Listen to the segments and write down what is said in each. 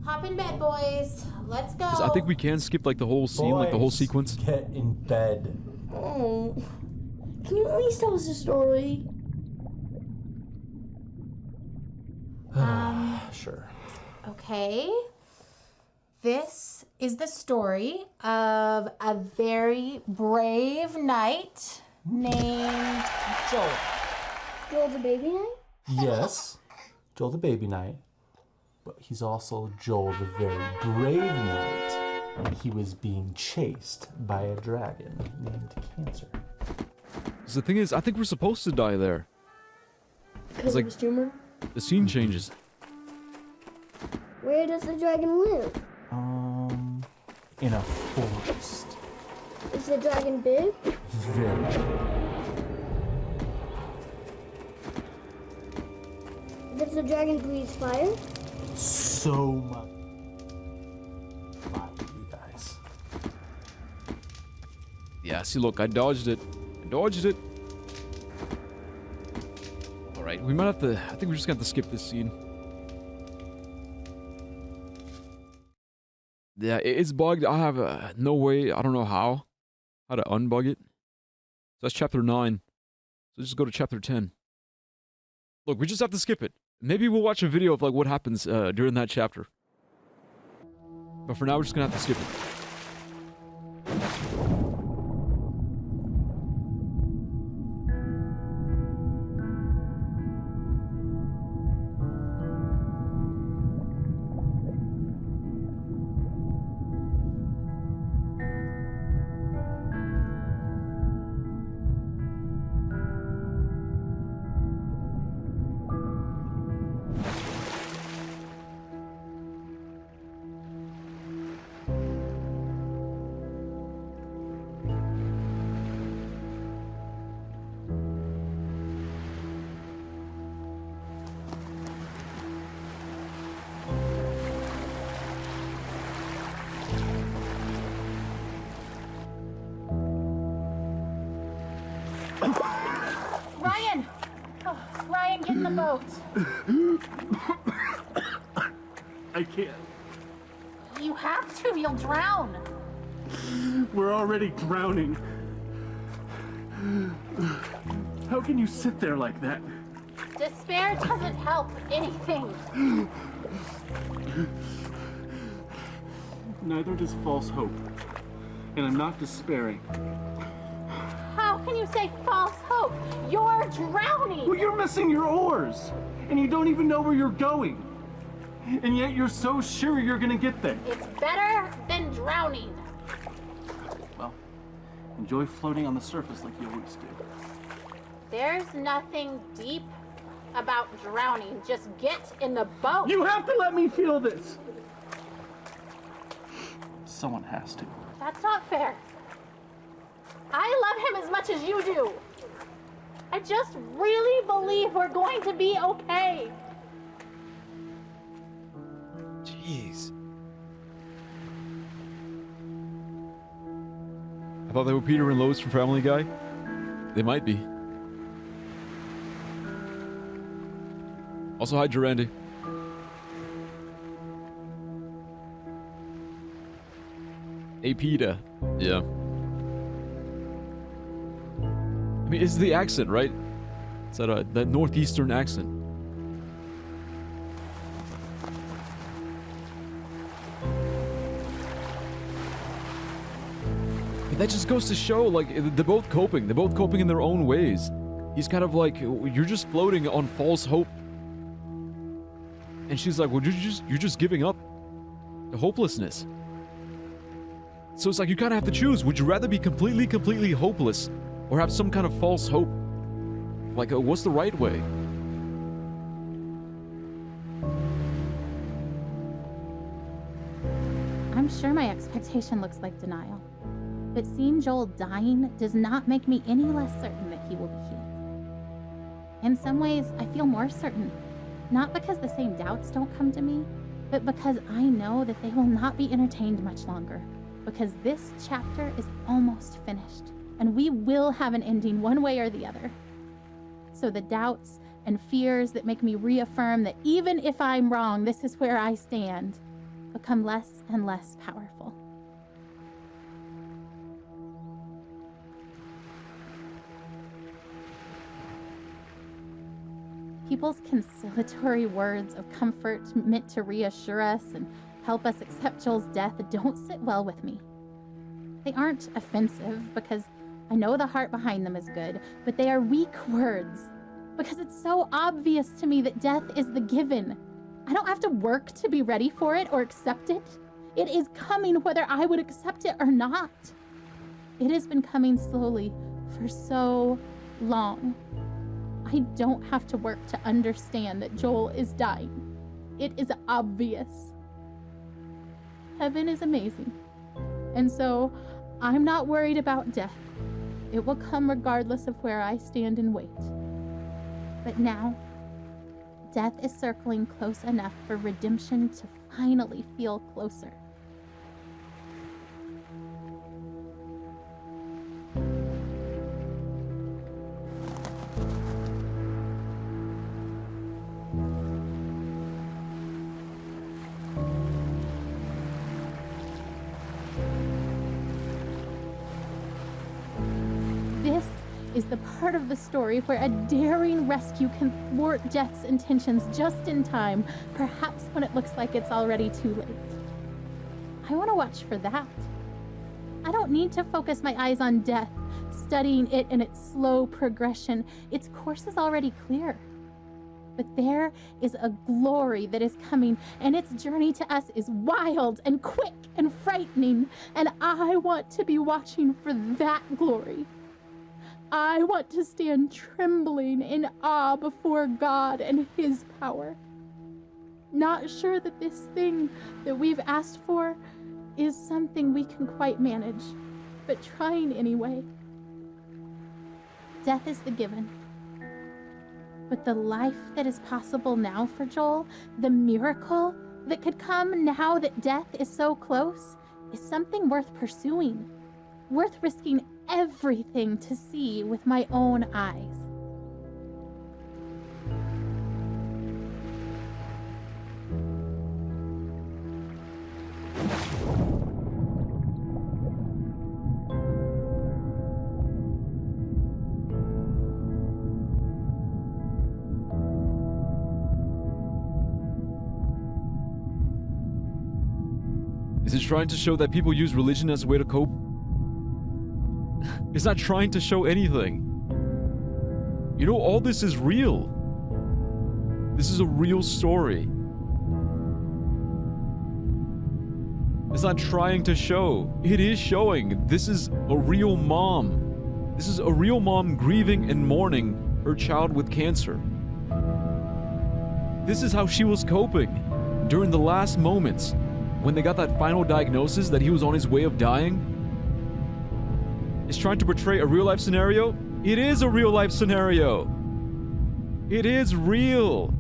Hop in bed, boys. Let's go. 'Cause I think we can skip like the whole scene, like the whole sequence. Get in bed. Oh, can you at least tell us a story? Sure. Okay. This is the story of a very brave knight named Joel. Joel the baby knight? Yes, Joel the baby knight. But he's also Joel the very brave knight. And he was being chased by a dragon named Cancer. 'Cause the thing is, I think we're supposed to die there. Because like- of his tumor? The scene changes. Where does the dragon live? In a forest. Is the dragon big? Very. Does the dragon breathe fire? So much. Fire, you guys. Yeah, see, look, I dodged it. Alright, we might have to... I think we're just gonna have to skip this scene. Yeah, it's bugged. I have no way, I don't know how to unbug it. So that's chapter 9. So just go to chapter 10. Look, we just have to skip it. Maybe we'll watch a video of like what happens during that chapter. But for now, we're just gonna have to skip it. Ryan! Oh, Ryan, get in the boat. I can't. You have to. You'll drown. We're already drowning. How can you sit there like that? Despair doesn't help anything. Neither does false hope. And I'm not despairing. How can you say false hope? You're drowning. Well, you're missing your oars. And you don't even know where you're going. And yet you're so sure you're gonna get there. It's better than drowning. Well, enjoy floating on the surface like you always do. There's nothing deep about drowning. Just get in the boat. You have to let me feel this. Someone has to. That's not fair. I love him as much as you do. I just really believe we're going to be okay. Jeez. I thought they were Peter and Lois from Family Guy. They might be. Also, hi, Durandi. Hey, Peter. Yeah. I mean, it's the accent, right? It's that northeastern accent. But that just goes to show, like, they're both coping. They're both coping in their own ways. He's kind of like, you're just floating on false hope. And she's like, well, you're just giving up. The hopelessness. So it's like you kind of have to choose. Would you rather be completely hopeless or have some kind of false hope? Like, what's the right way? I'm sure my expectation looks like denial. But seeing Joel dying does not make me any less certain that he will be healed. In some ways, I feel more certain. Not because the same doubts don't come to me, but because I know that they will not be entertained much longer. Because this chapter is almost finished, and we will have an ending one way or the other. So the doubts and fears that make me reaffirm that even if I'm wrong, this is where I stand, become less and less powerful. People's conciliatory words of comfort meant to reassure us and help us accept Joel's death don't sit well with me. They aren't offensive because I know the heart behind them is good, but they are weak words because it's so obvious to me that death is the given. I don't have to work to be ready for it or accept it. It is coming whether I would accept it or not. It has been coming slowly for so long. I don't have to work to understand that Joel is dying. It is obvious. Heaven is amazing. And so I'm not worried about death. It will come regardless of where I stand and wait. But now, death is circling close enough for redemption to finally feel closer. This is the part of the story where a daring rescue can thwart Death's intentions just in time, perhaps when it looks like it's already too late. I want to watch for that. I don't need to focus my eyes on Death, studying it in its slow progression. Its course is already clear. But there is a glory that is coming, and its journey to us is wild and quick and frightening, and I want to be watching for that glory. I want to stand trembling in awe before God and His power. Not sure that this thing that we've asked for is something we can quite manage, but trying anyway. Death is the given. But the life that is possible now for Joel, the miracle that could come now that death is so close, is something worth pursuing, worth risking everything to see with my own eyes. Is it trying to show that people use religion as a way to cope? It's not trying to show anything. You know, all this is real. This is a real story. It's not trying to show. It is showing. This is a real mom. This is a real mom grieving and mourning her child with cancer. This is how she was coping during the last moments when they got that final diagnosis that he was on his way of dying. It's trying to portray a real life scenario. It is a real life scenario. It is real.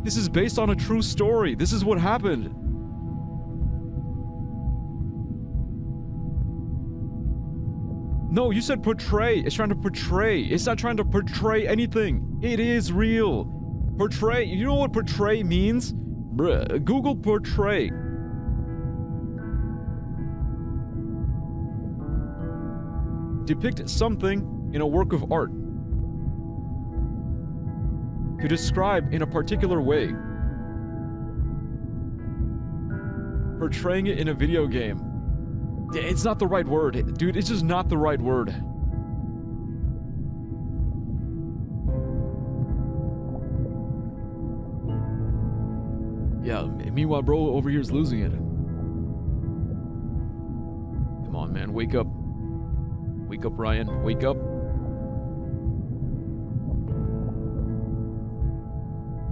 This is based on a true story. This is what happened. No, you said portray. It's trying to portray. It's not trying to portray anything. It is real. Portray. You know what portray means? Bruh, Google portray. Depict something in a work of art. To describe in a particular way. Portraying it in a video game. It's not the right word. Dude, it's just not the right word. Yeah, meanwhile, bro over here is losing it. Come on, man, wake up. Wake up, Ryan. Wake up.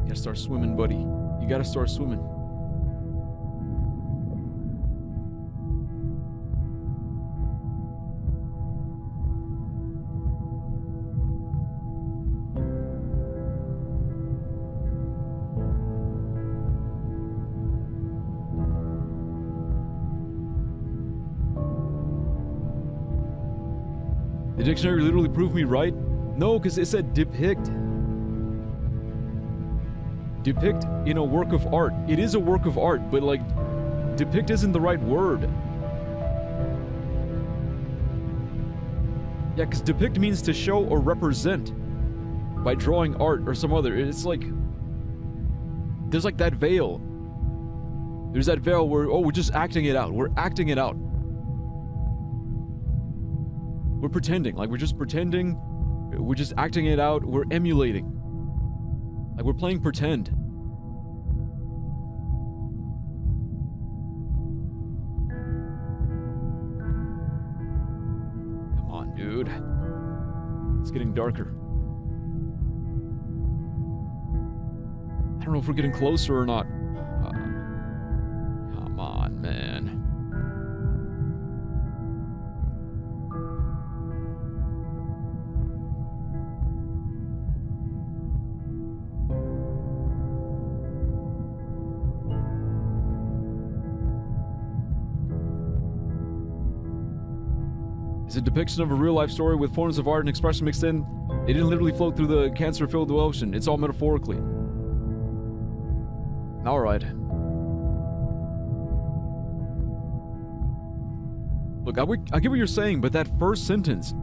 You gotta start swimming, buddy. You gotta start swimming. The dictionary literally proved me right? No, because it said depict. Depict in a work of art. It is a work of art, but like, depict isn't the right word. Yeah, because depict means to show or represent by drawing art or some other. It's like, there's like that veil. There's that veil where, oh, we're just acting it out. We're acting it out. We're pretending. Like, we're just pretending. We're just acting it out. We're emulating. Like, we're playing pretend. Come on, dude. It's getting darker. I don't know if we're getting closer or not. Come on, man. It's a depiction of a real-life story with forms of art and expression mixed in. They didn't literally float through the cancer-filled ocean. It's all metaphorically. All right. Look, I get what you're saying, but that first sentence,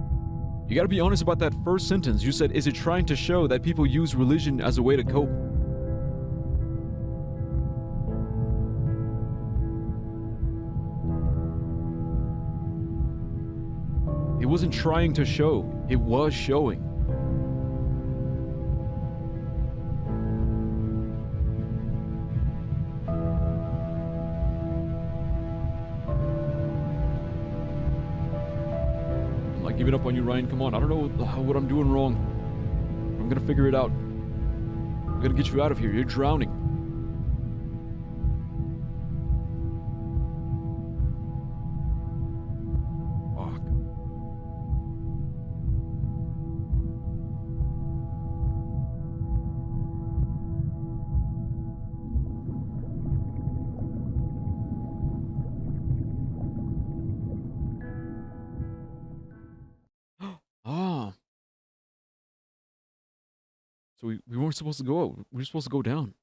you gotta be honest about that first sentence. You said, is it trying to show that people use religion as a way to cope? It wasn't trying to show, it was showing. Giving up on you, Ryan. Come on. I don't know what I'm doing wrong. I'm gonna figure it out. I'm gonna get you out of here. You're drowning. Fuck. Ah. So we weren't supposed to go out. We were supposed to go down.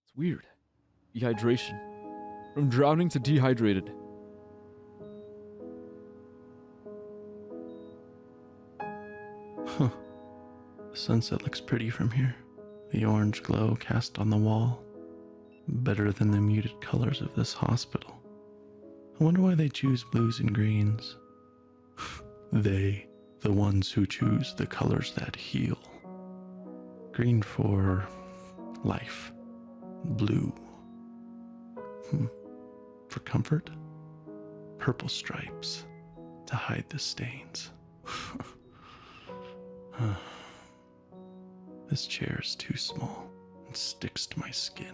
It's weird. Dehydration. From drowning to dehydrated. Huh. The sunset looks pretty from here. The orange glow cast on the wall. Better than the muted colors of this hospital. I wonder why they choose blues and greens. They, the ones who choose the colors that heal. Green for life. Blue. For comfort. Purple stripes to hide the stains. This chair is too small and sticks to my skin.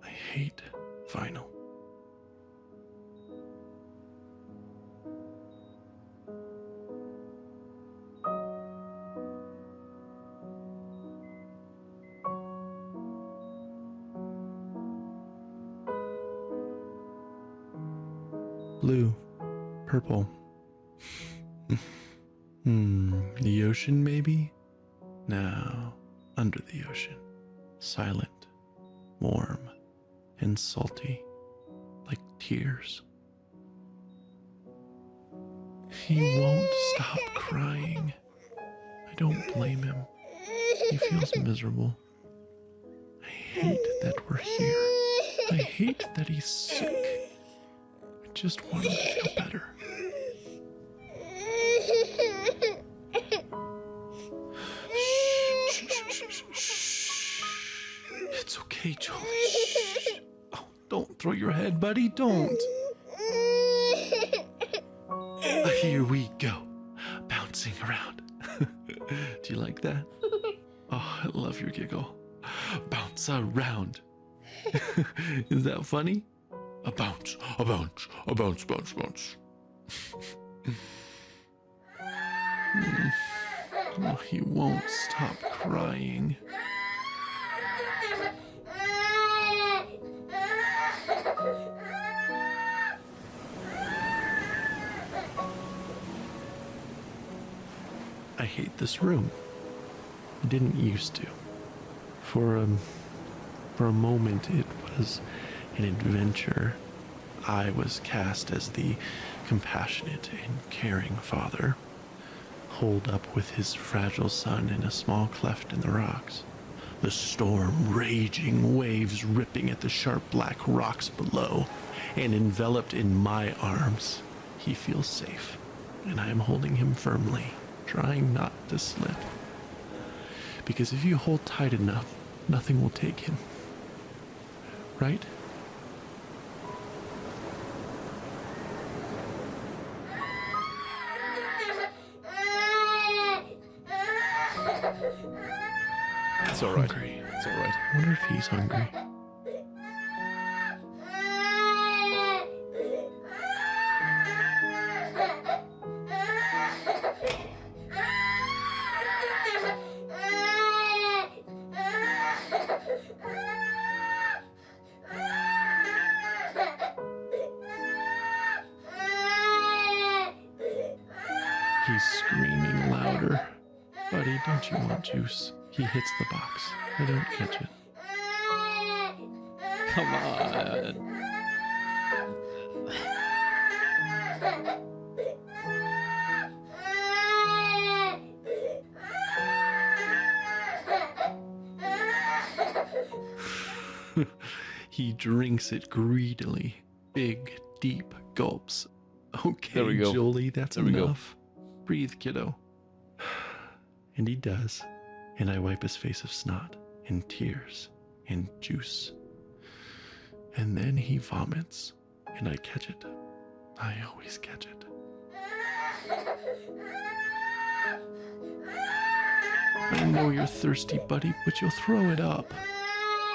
I hate vinyl. Blue, purple. The ocean, maybe? No, under the ocean. Silent, warm, and salty, like tears. He won't stop crying. I don't blame him. He feels miserable. I hate that we're here. I hate that he's sick. I just want him to feel better. It's okay, Jolie. Shh. Oh, don't throw your head, buddy. Don't. Here we go. Bouncing around. Do you like that? Oh, I love your giggle. Bounce around. Is that funny? A bounce, a bounce, a bounce, bounce, bounce. Oh, he won't stop crying. I hate this room. I didn't used to. For a moment, it was an adventure I was cast as the compassionate and caring father, holed up with his fragile son in a small cleft in the rocks. The storm raging, waves ripping at the sharp black rocks below, and enveloped in my arms, he feels safe, and I am holding him firmly, trying not to slip. Because if you hold tight enough, nothing will take him. Right? It's all right. Hungry. It's all right. I wonder if he's hungry. He's screaming louder. Buddy, don't you want juice? He hits the box. I don't catch it. Come on. He drinks it greedily. Big, deep gulps. Okay, There we go. Jolie, that's There we go. enough. Breathe, kiddo. And he does. And I wipe his face of snot and tears and juice. And then he vomits, and I catch it. I always catch it. I know you're thirsty, buddy, but you'll throw it up.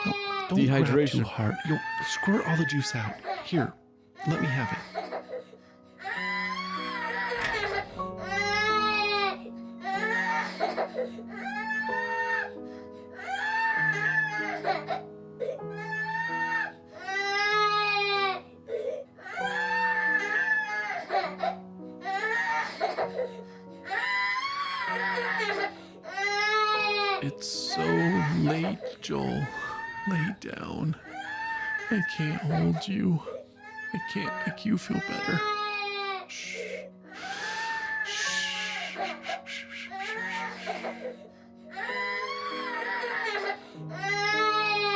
No, don't grab Dehydration. too hard. You'll squirt all the juice out. Here, let me have it. It's so late, Joel. Lay down. I can't hold you. I can't make you feel better. Shh.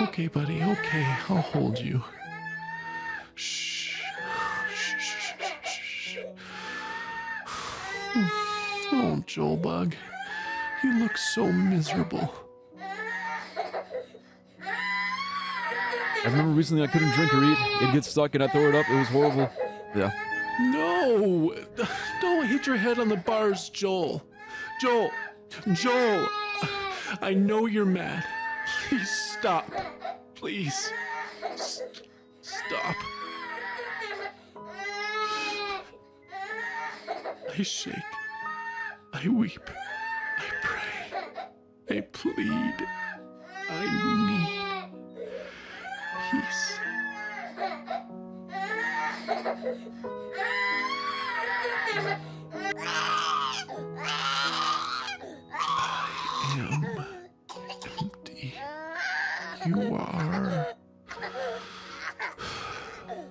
Okay, buddy, okay. I'll hold you. Shh. Oh, Joel Bug. You look so miserable. I remember recently I couldn't drink or eat. It'd get stuck and I'd throw it up. It was horrible. Yeah. No! Don't hit your head on the bars, Joel. Joel! I know you're mad. Please stop. Please. Stop. I shake. I weep. I pray. I plead. I need peace. I am empty. You are.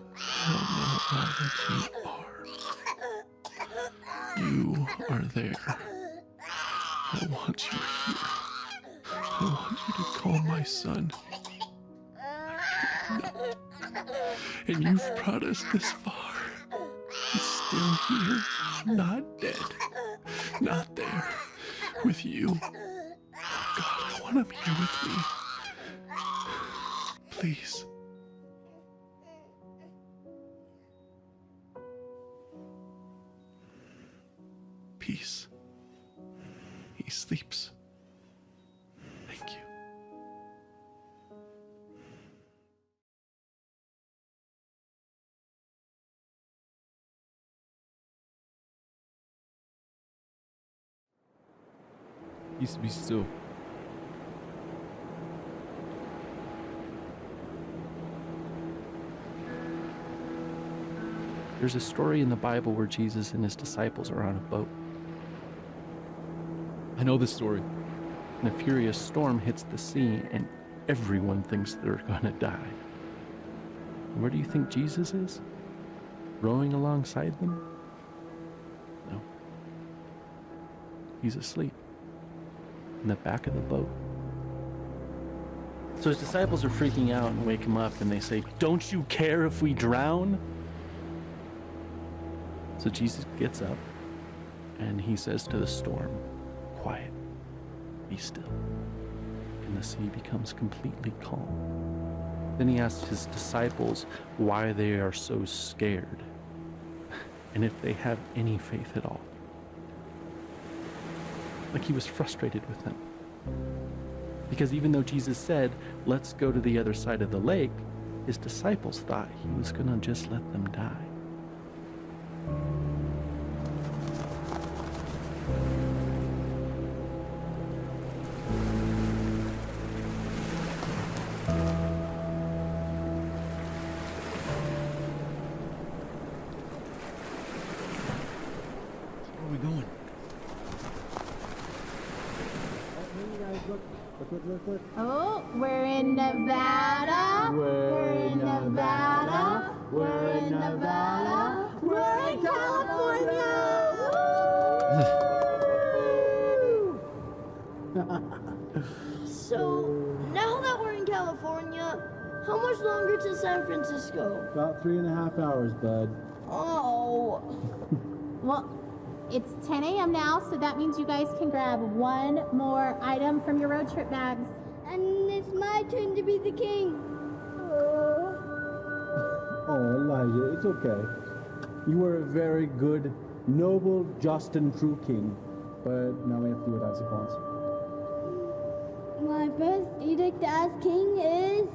I don't know all that you are. You are there. I want you here. I want you to call my son. I cannot. And you've brought us this far. He's still here, not dead, not there, with you. God, I want him here with me. Please. Peace. He sleeps. Thank you. Used to be still. There's a story in the Bible where Jesus and his disciples are on a boat, I know this story. and a furious storm hits the sea, and everyone thinks they're gonna die. Where do you think Jesus is? rowing alongside them? No. He's asleep in the back of the boat. So his disciples are freaking out and wake him up, and they say, "Don't you care if we drown?" So Jesus gets up and he says to the storm, "Quiet, be still." And the sea becomes completely calm. Then he asks his disciples why they are so scared and if they have any faith at all. Like he was frustrated with them. Because even though Jesus said, "Let's go to the other side of the lake," his disciples thought he was going to just let them die. Where are we going? Oh, we're in Nevada. We're in Nevada. We're in Nevada. We're in California. So, now that we're in California, how much longer to San Francisco? About 3.5 hours, bud. Oh. Well, it's 10 a.m. now, so that means you guys can grab one more item from your road trip bags. And it's my turn to be the king. Oh, Elijah, it's okay. You were a very good, noble, just, and true king. But now we have to do it as it wants. My first edict as king is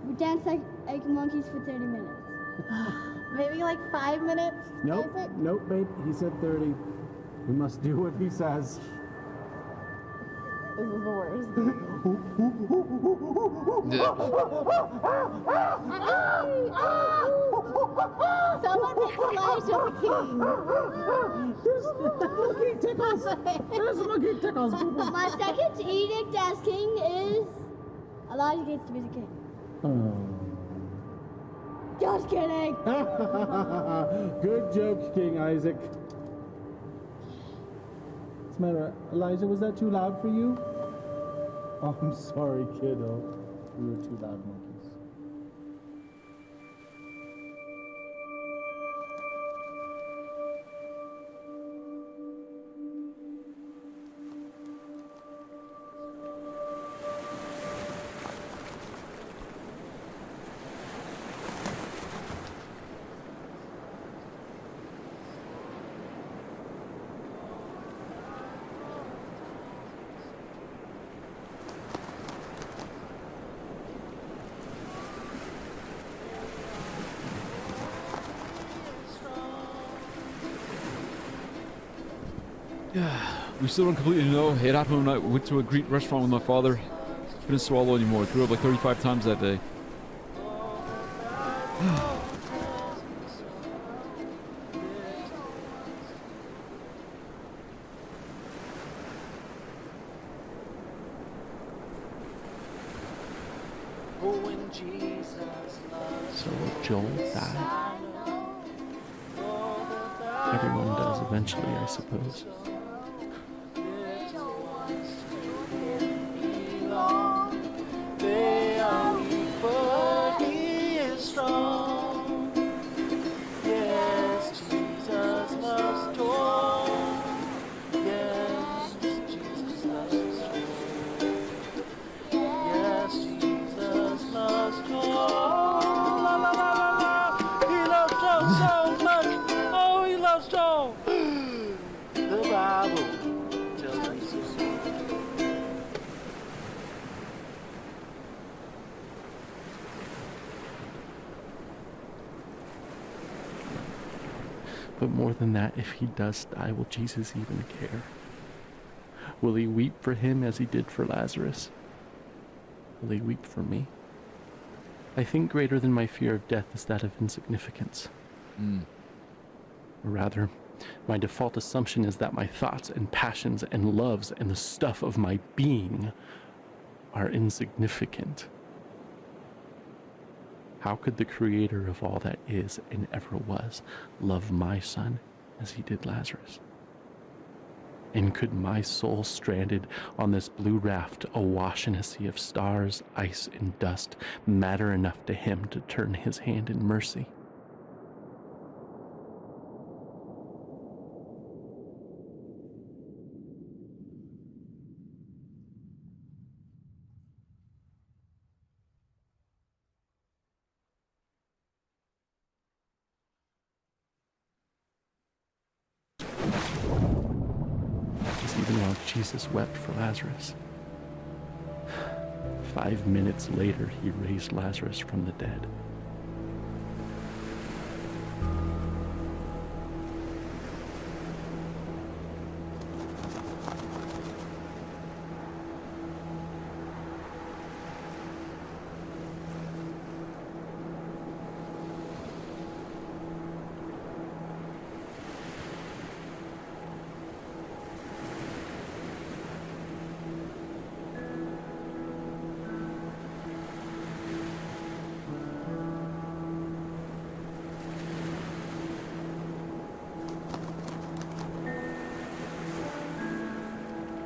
we dance like monkeys for 30 minutes. Maybe like 5 minutes, Nope, Isaac? nope, babe. He said 30. We must do what he says. This is the worst. Someone make Elijah the king. Monkey tickles. There's monkey tickles. My second edict as king is Elijah gets to be the king. Just kidding. Good joke, King Isaac. What's the matter, Elijah? Was that too loud for you? Oh, I'm sorry, kiddo. We were too loud monkeys. We still don't completely know. It happened when I went to a Greek restaurant with my father. Couldn't swallow anymore. Threw up like 35 times that day. So Joel died. Everyone does eventually, I suppose. They are weak, but he is strong. Yes, Jesus loves joy. Yes, Jesus loves joy. Yes, Jesus loves joy. La, la, la, la, la. He loves Joe so much. Oh, he loves Joe. The Bible tells me so. But more than that, if he does die, will Jesus even care? Will he weep for him as he did for Lazarus? Will he weep for me? I think greater than my fear of death is that of insignificance. Or rather, my default assumption is that my thoughts and passions and loves and the stuff of my being are insignificant. How could the creator of all that is and ever was love my son as he did Lazarus? And could my soul stranded on this blue raft awash in a sea of stars, ice, and dust matter enough to him to turn his hand in mercy? Even while Jesus wept for Lazarus. 5 minutes later, he raised Lazarus from the dead.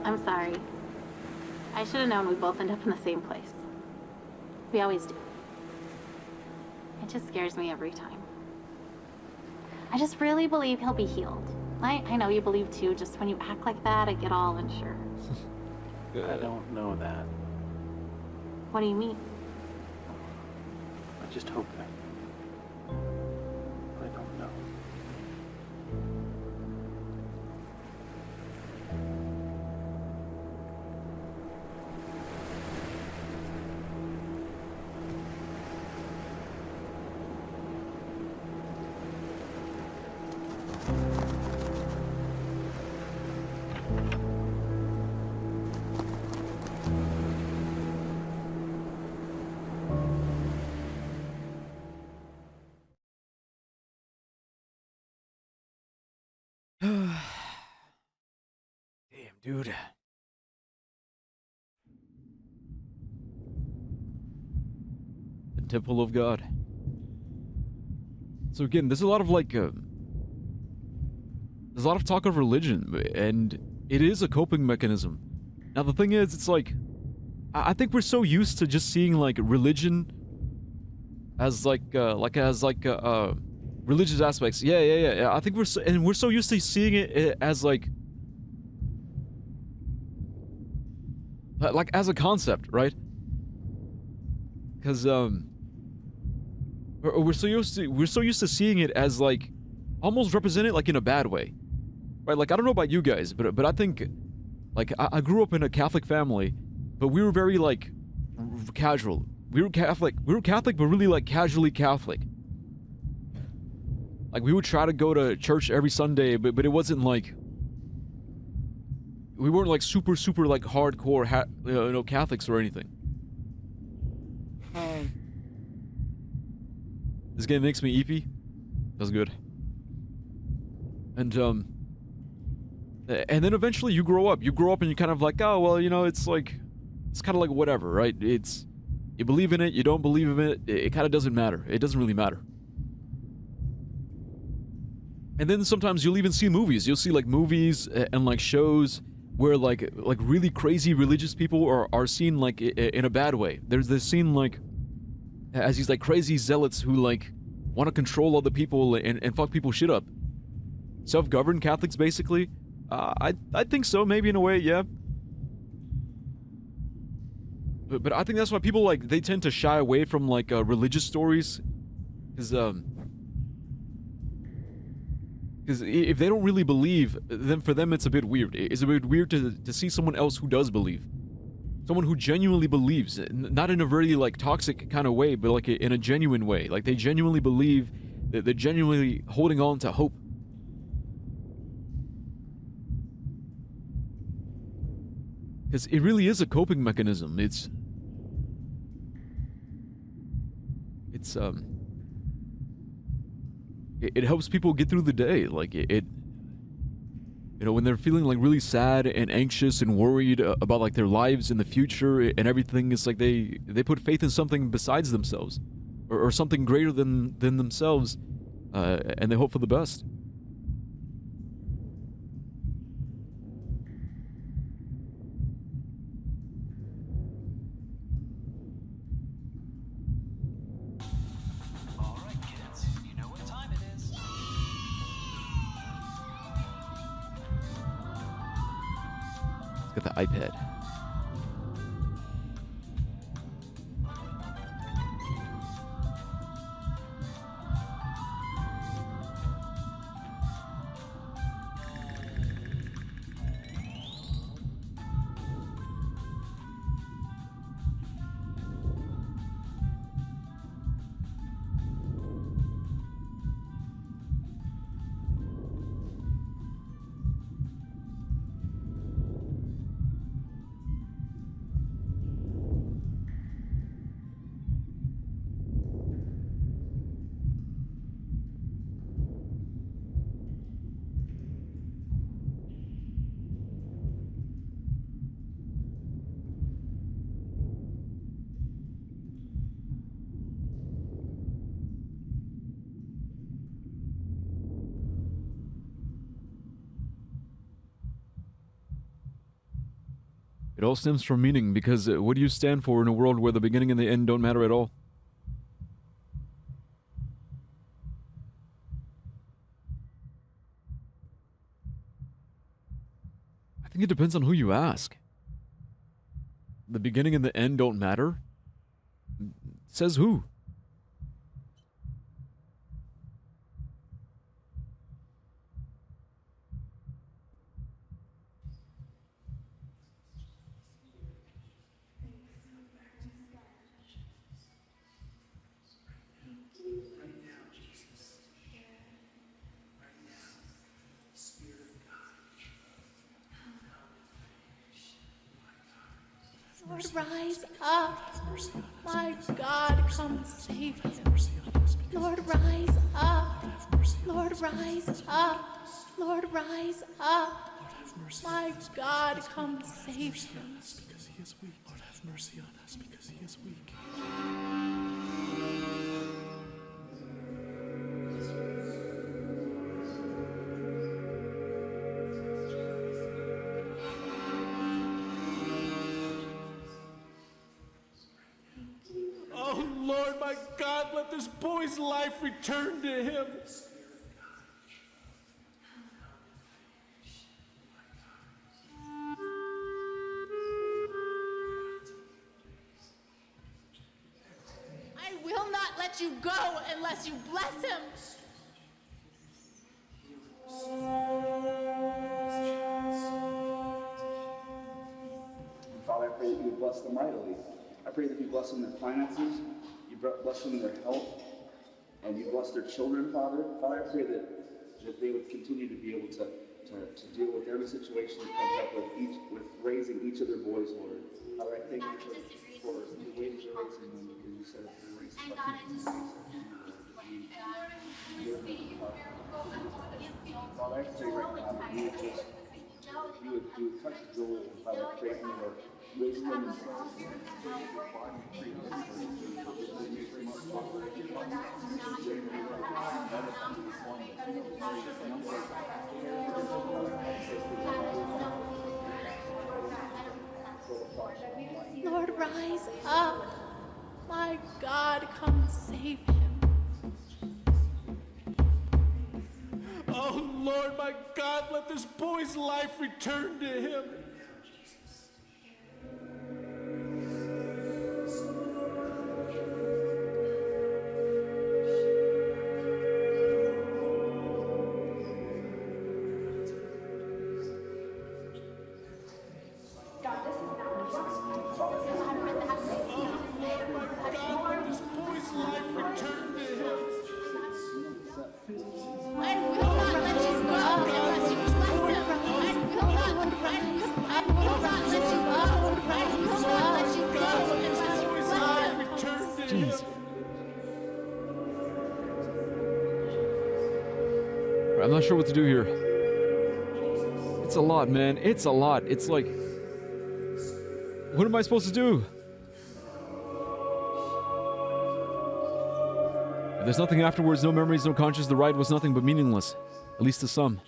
I'm sorry. I should have known we'd both end up in the same place. We always do. It just scares me every time. I just really believe he'll be healed. I know you believe too, just when you act like that, I get all unsure. I don't know that. What do you mean? I just hope that. I don't know. Damn, dude. The temple of God. So again, there's a lot of there's a lot of talk of religion, and it is a coping mechanism. Now the thing is, it's like, I think we're so used to just seeing like religion as religious aspects. Yeah. I think we're so used to seeing it as like as a concept, right? Because we're so used to seeing it as like almost represented like in a bad way, right? Like I don't know about you guys, but I think like I grew up in a Catholic family, but we were very like casual. We were Catholic, but really like casually Catholic. Like we would try to go to church every Sunday, but it wasn't like, we weren't like super like hardcore Catholics or anything. This game makes me eepy. That's good. And then eventually you grow up and you're kind of like, oh well, it's like, it's kind of like whatever, right? It's, you believe in it, you don't believe in it, it kind of doesn't matter. It doesn't really matter. And then sometimes you'll even see movies. You'll see like movies and like shows where like really crazy religious people are seen like in a bad way. There's this scene like as these like crazy zealots who like want to control other people and fuck people shit up. Self-governed Catholics, basically. I think so, maybe in a way, yeah. But I think that's why people like, they tend to shy away from like religious stories, because if they don't really believe, then for them it's a bit weird. It's a bit weird to see someone else who does believe. Someone who genuinely believes, not in a very like toxic kind of way, but like in a genuine way. Like they genuinely believe, that they're genuinely holding on to hope. Because it really is a coping mechanism. It helps people get through the day. Like when they're feeling like really sad and anxious and worried about like their lives in the future and everything, it's like they put faith in something besides themselves, or something greater than themselves, and they hope for the best. All right, kids, you know what time it is. Got the iPad. It all stems from meaning, because what do you stand for in a world where the beginning and the end don't matter at all? I think it depends on who you ask. The beginning and the end don't matter? Says who? Lord, rise up. My God, come save him. Lord, rise up. Lord, rise up. Lord, rise up. My God, come save him. Because he is weak. Lord, have mercy on us because he is weak. Oh, Lord, my God, let this boy's life return to him. I will not let you go unless you bless him. Father, I pray that you would bless them mightily. I pray that you bless them in their finances, you bless them in their health, and you bless their children, Father. Father, I pray that they would continue to be able to deal with every situation that comes up with raising each of their boys, Lord. Father, I thank you for the way that you're raising them, because you said you're raising them. Father, I pray right now that you would touch Joel, Father, pray for wisdom Lord, rise up. My God, come save him. Oh, Lord, my God, let this boy's life return to him. I'm not sure what to do here. It's a lot, man. It's a lot. It's like, what am I supposed to do? If there's nothing afterwards, no memories, no conscience, the ride was nothing but meaningless. At least to some.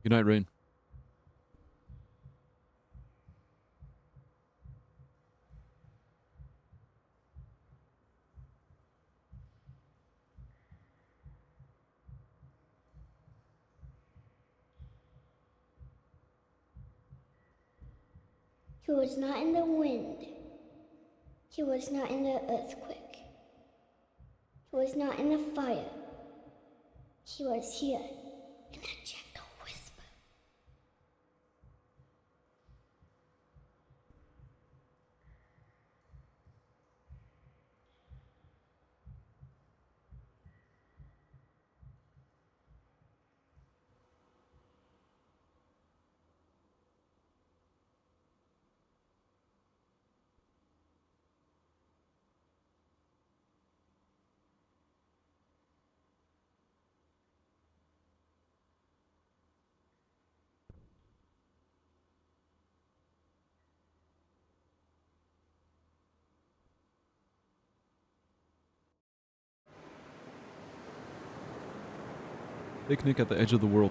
Good night, Rain. He was not in the wind. He was not in the earthquake. He was not in the fire. He was here in a gentle whisper. Picnic at the edge of the world.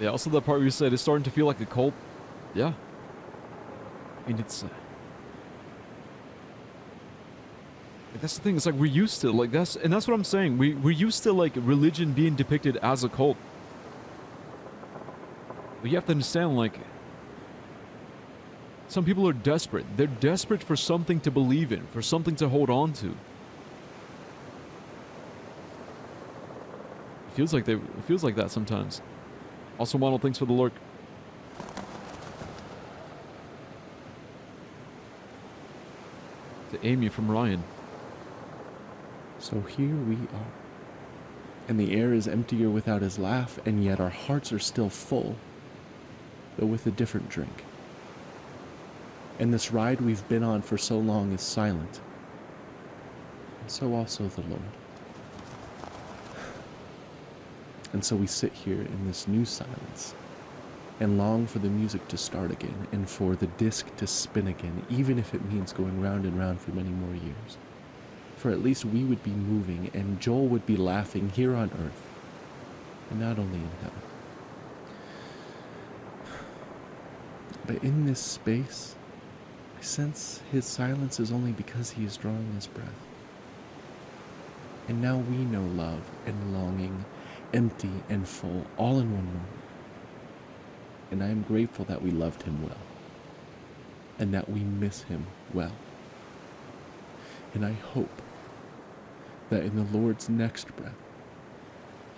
Yeah, also the part where you said it's starting to feel like a cult. Yeah. I mean, it's... that's the thing, it's like we're used to, like, that's what I'm saying. We're used to, like, religion being depicted as a cult. But you have to understand, like, some people are desperate. They're desperate for something to believe in, for something to hold on to. It feels like that sometimes. Also, Model, thanks for the lurk. To Amy from Ryan. So here we are. And the air is emptier without his laugh, and yet our hearts are still full, though with a different drink. And this ride we've been on for so long is silent. And so also the Lord. And so we sit here in this new silence and long for the music to start again and for the disc to spin again, even if it means going round and round for many more years. For at least we would be moving and Joel would be laughing here on earth and not only in heaven. But in this space, I sense his silence is only because he is drawing his breath. And now we know love and longing, empty and full, all in one moment. And I am grateful that we loved him well, and that we miss him well. And I hope that in the Lord's next breath,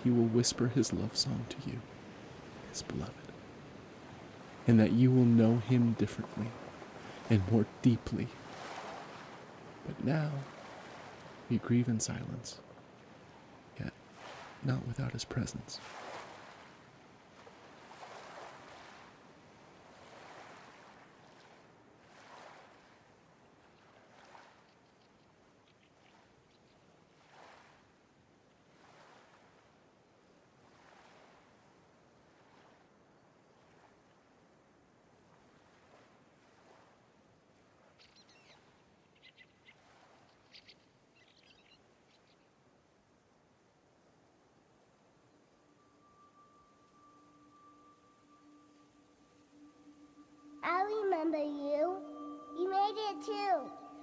he will whisper his love song to you, his beloved, and that you will know him differently and more deeply. But now, we grieve in silence, yet not without his presence.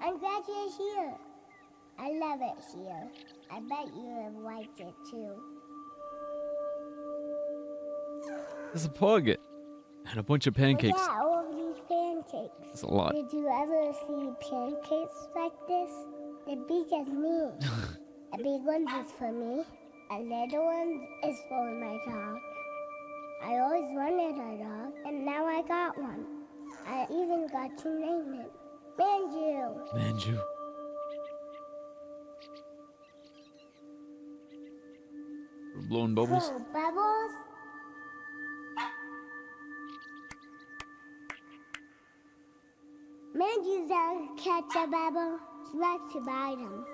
I'm glad you're here. I love it here. I bet you have liked it too. There's a pug and a bunch of pancakes. Look at all these pancakes. That's a lot. Did you ever see pancakes like this? They're big as me. A big one is for me. A little one is for my dog. I always wanted a dog, and now I got one. I even got to name it. Manju. Manju. We're blowing bubbles. Oh, bubbles? Manju doesn't catch a bubble. He likes to bite them.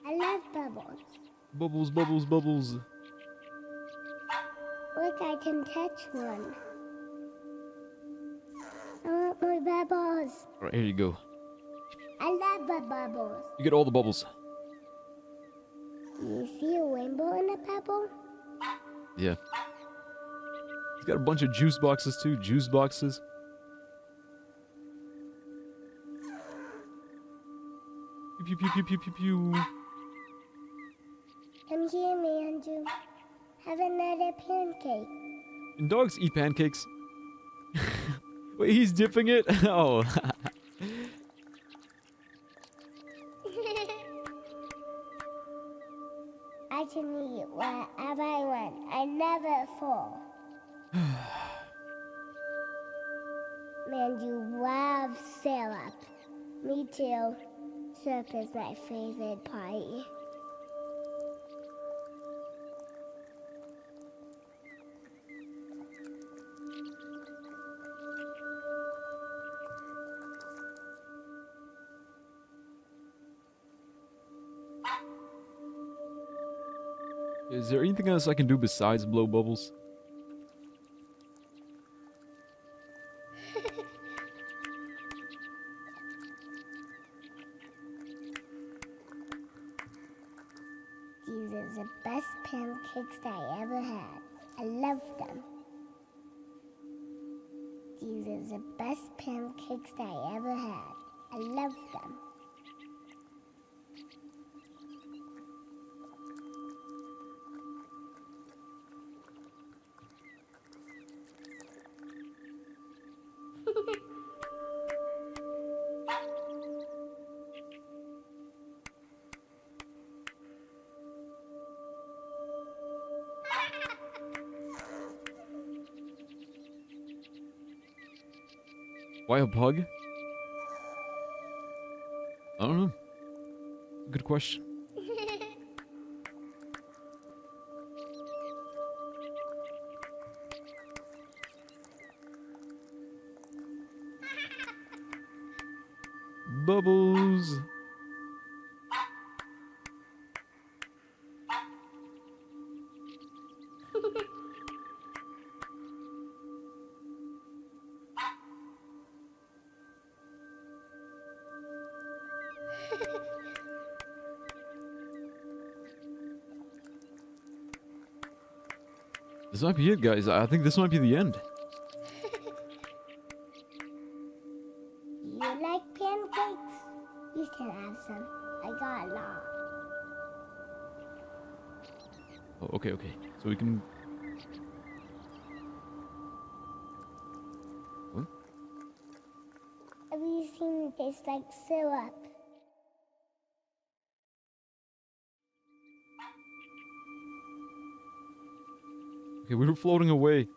I love bubbles. Bubbles, bubbles, bubbles. Look, I can catch one. I want more bubbles. All right, here you go. I love the bubbles. You get all the bubbles. Do you see a rainbow in a pebble? Yeah. He's got a bunch of juice boxes too. Juice boxes. Pew, pew, pew, pew, pew, pew. Come here, Manju. Have another pancake. And dogs eat pancakes. Wait, he's dipping it? Oh. I can eat whatever I want. I never fall. Manju loves syrup. Me too. Syrup is my favorite part. Is there anything else I can do besides blow bubbles? These are the best pancakes that I ever had. I love them. These are the best pancakes that I ever had. I love them. Why a pug? I don't know. Good question. Bubbles. This might be it, guys. I think this might be the end. You like pancakes? You can have some. I got a lot. Oh, okay, okay. So we can... What? Everything tastes like syrup. Okay, we were floating away.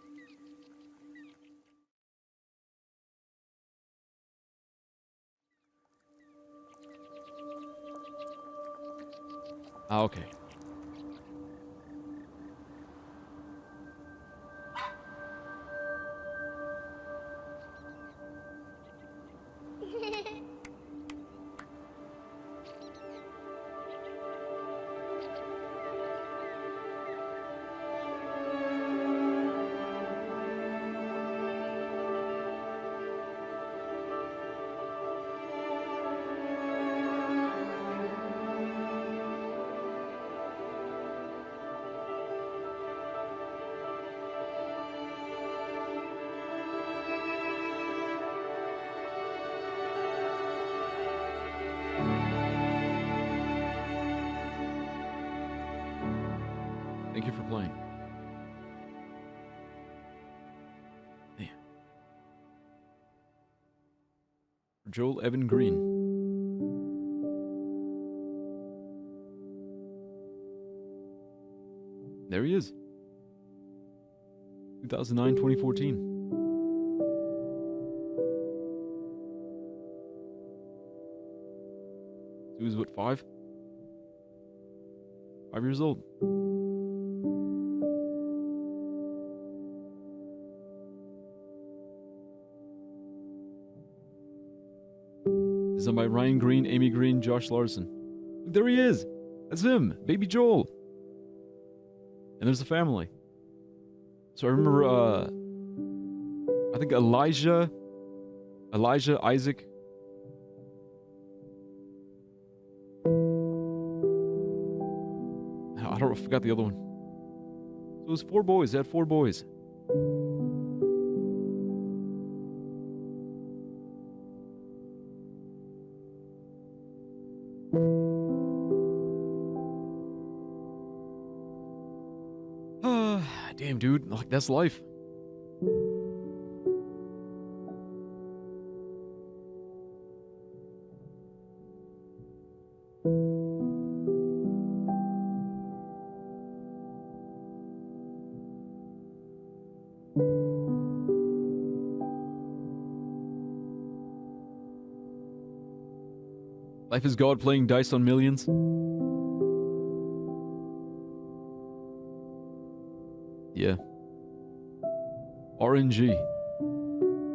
Ah, okay. Thank you for playing. Man. Joel Evan Green. There he is. 2009, 2014. He was what, 5? 5 years old. Designed by Ryan Green, Amy Green, Josh Larson. Look, there he is. That's him, baby Joel. And there's the family. So I remember, I think Elijah, Isaac. I don't know, I forgot the other one. So it was 4 boys. They had 4 boys. Damn, dude. Like, that's life. Life is God playing dice on millions. Yeah. RNG.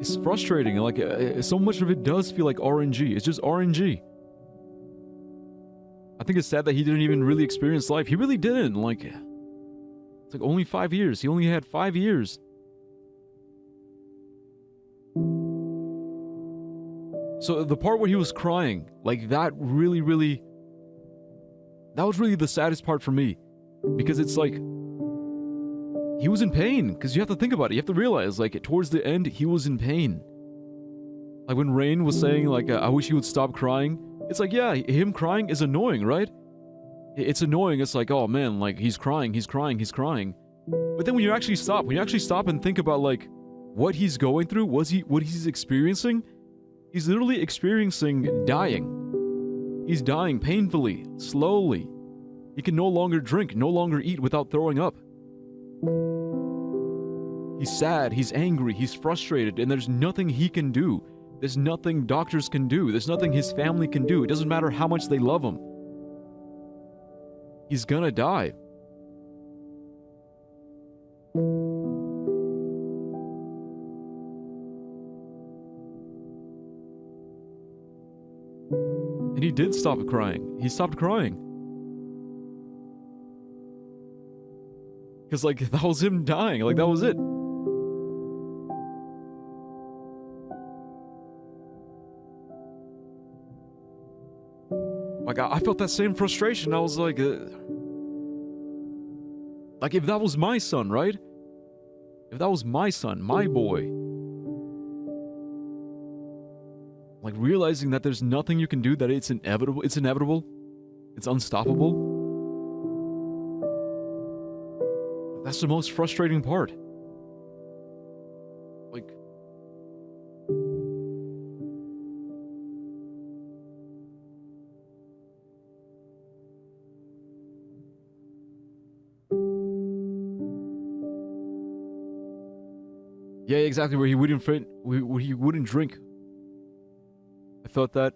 It's frustrating. Like, so much of it does feel like RNG. It's just RNG. I think it's sad that he didn't even really experience life. He really didn't. Like, it's like only 5 years. He only had 5 years. So the part where he was crying, like, that really, that was really the saddest part for me. Because it's like, he was in pain, because you have to think about it. You have to realize, like, towards the end, he was in pain. Like, when Rain was saying, like, I wish he would stop crying. It's like, yeah, him crying is annoying, right? It's annoying. It's like, oh, man, like, he's crying. But then when you actually stop and think about, like, what he's going through, what he's experiencing, he's literally experiencing dying. He's dying painfully, slowly. He can no longer drink, no longer eat without throwing up. He's sad, he's angry, he's frustrated, and there's nothing he can do. There's nothing doctors can do. There's nothing his family can do. It doesn't matter how much they love him. He's gonna die. And he did stop crying. He stopped crying. Because, like, that was him dying. Like, that was it. Like, I felt that same frustration. I was like, if that was my son, right? If that was my son, my boy. Like, realizing that there's nothing you can do, that it's inevitable. It's unstoppable. That's the most frustrating part. Like, yeah, exactly, where he wouldn't drink. I felt that.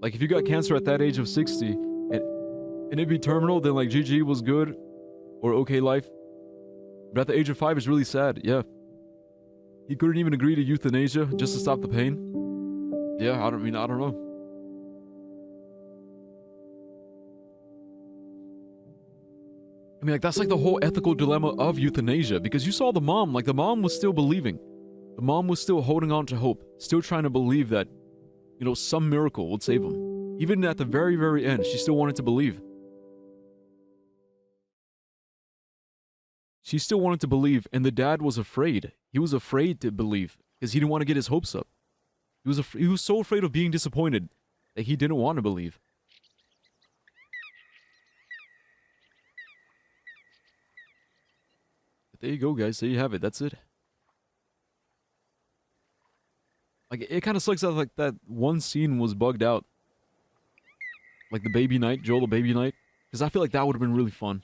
Like, if you got cancer at that age of 60 and it'd be terminal, then, like, GG was good or okay life. But at the age of 5, it's really sad, yeah. He couldn't even agree to euthanasia just to stop the pain. Yeah, I don't know. I mean, like, that's like the whole ethical dilemma of euthanasia, because you saw the mom, like, the mom was still believing. The mom was still holding on to hope, still trying to believe that, you know, some miracle would save him. Even at the very, very end, she still wanted to believe. She still wanted to believe, and the dad was afraid. He was afraid to believe, because he didn't want to get his hopes up. He was so afraid of being disappointed that he didn't want to believe. There you go, guys. There you have it. That's it. Like, it kind of sucks that, like, that one scene was bugged out. Like, the baby night, Joel the baby night. Because I feel like that would have been really fun.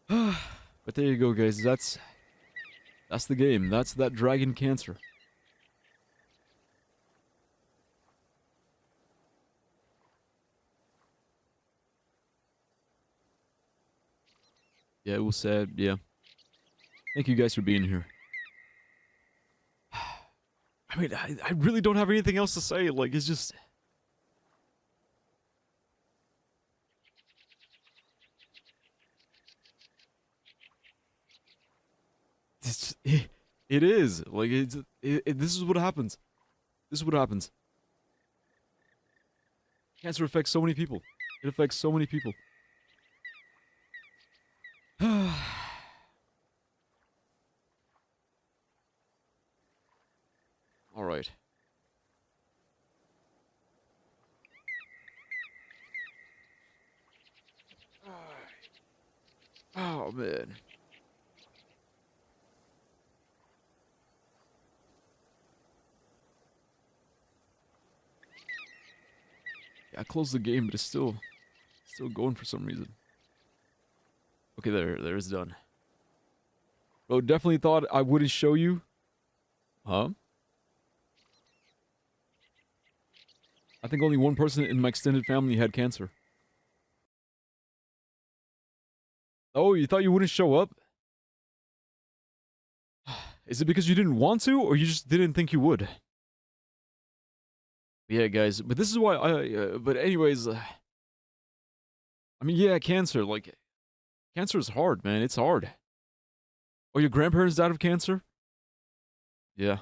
But there you go, guys. That's the game. That's that Dragon Cancer. Yeah, it was sad. Yeah. Thank you guys for being here. I mean, I really don't have anything else to say. Like, it's just... It is. Like, this is what happens. This is what happens. Cancer affects so many people. It affects so many people. All right. Oh, man. Yeah, I closed the game, but it's still going for some reason. Okay, there's done. Bro, definitely thought I wouldn't show you. Huh? I think only one person in my extended family had cancer. Oh, you thought you wouldn't show up? Is it because you didn't want to, or you just didn't think you would? Yeah, guys, but this is why but anyways, I mean, yeah, cancer, like, cancer is hard, man, it's hard. Oh, your grandparents died of cancer? Yeah.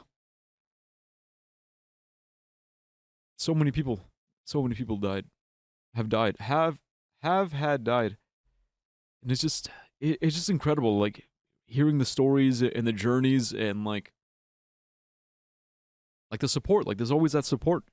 So many people died. Have died. Have had died. And it's just, it's just incredible, like, hearing the stories and the journeys and, like the support, like, there's always that support.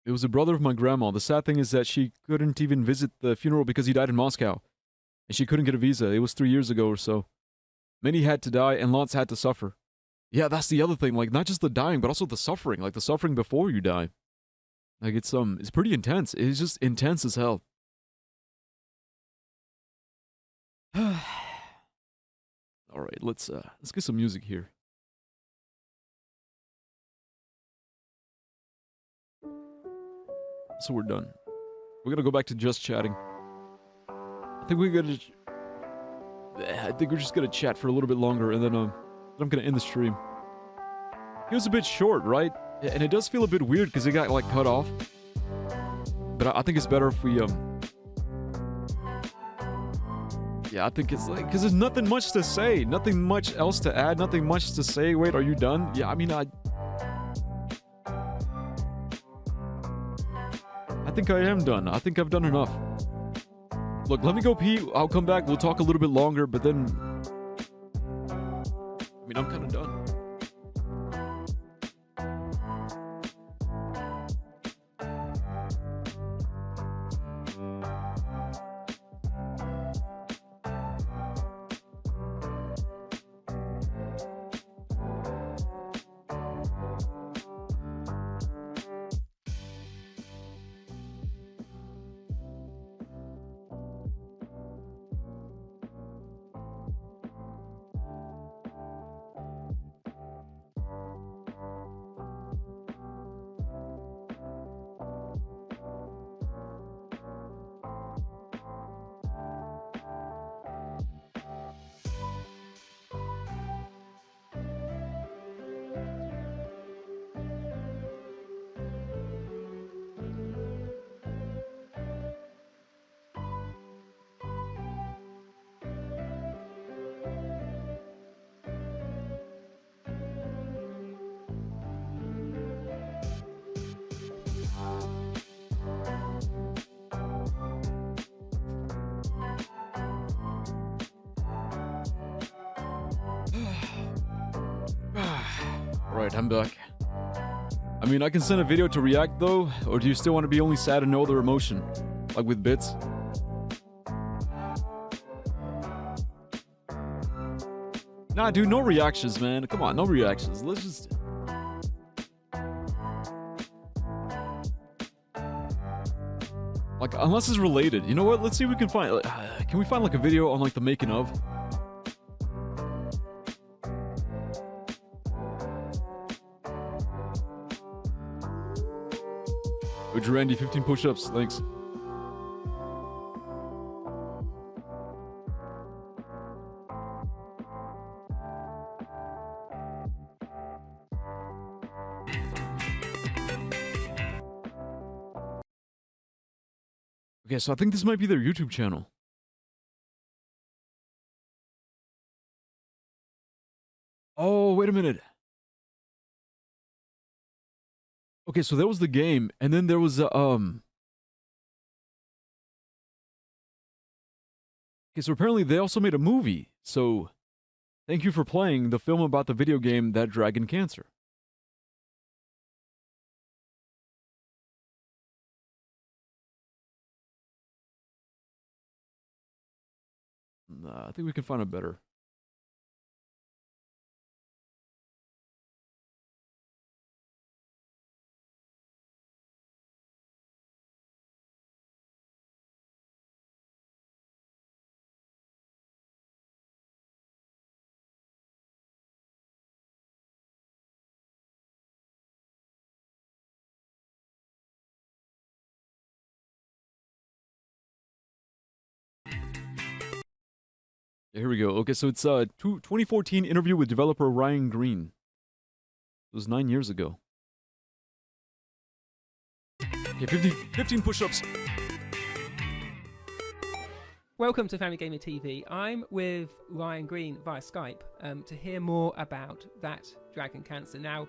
It was a brother of my grandma. The sad thing is that she couldn't even visit the funeral because he died in Moscow. And she couldn't get a visa. It was 3 years ago or so. Many had to die and lots had to suffer. Yeah, that's the other thing. Like, not just the dying, but also the suffering. Like, the suffering before you die. Like, it's pretty intense. It's just intense as hell. All right, let's get some music here. So we're done. We're gonna go back to just chatting. I think we're just gonna chat for a little bit longer, and then I'm gonna end the stream. It was a bit short, right? And it does feel a bit weird because it got, like, cut off. But I think it's better if we yeah, I think it's like, because there's nothing much to say, nothing much else to add, nothing much to say. Wait, are you done? Yeah, I mean, I think I am done. I think I've done enough. Look, let me go pee. I'll come back. We'll talk a little bit longer, but then, I mean, I'm kind of done. Alright, I'm back. I mean, I can send a video to react though, or do you still want to be only sad and no other emotion? Like with bits? Nah, dude, no reactions, man. Come on, no reactions. Let's just... Like, unless it's related. You know what? Let's see if we can find... can we find, like, a video on, like, the making of? With Randy, 15 push-ups. Thanks. Okay, so I think this might be their YouTube channel. Oh, wait a minute. Okay, so there was the game, and then there was okay, so apparently they also made a movie. So, thank you for playing the film about the video game That Dragon Cancer. Nah, I think we can find a better. Here we go. Okay, so it's 2014 interview with developer Ryan Green. It was 9 years ago. Okay, 15 push-ups. Welcome to Family Gamer TV. I'm with Ryan Green via Skype to hear more about That Dragon Cancer. Now,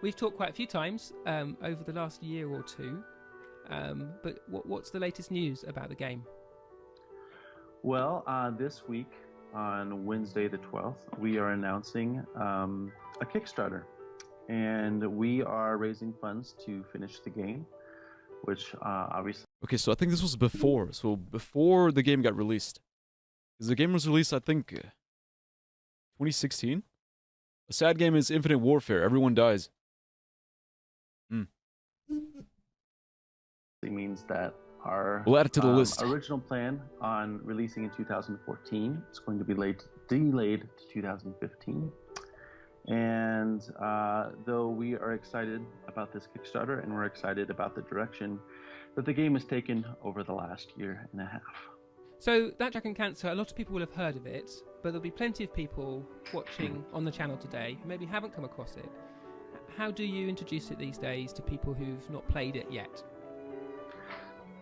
we've talked quite a few times over the last year or two, but what's the latest news about the game? Well, this week, on Wednesday the 12th, we are announcing a Kickstarter, and we are raising funds to finish the game, which obviously... Okay, so I think this was before. So before the game got released. Because the game was released, I think, 2016? A sad game is Infinite Warfare. Everyone dies. It means that our we'll add it to the list. Original plan on releasing in 2014 is going to be delayed to 2015. And though we are excited about this Kickstarter and we're excited about the direction that the game has taken over the last year and a half. So, That Dragon Cancer, a lot of people will have heard of it, but there'll be plenty of people watching on the channel today who maybe haven't come across it. How do you introduce it these days to people who've not played it yet?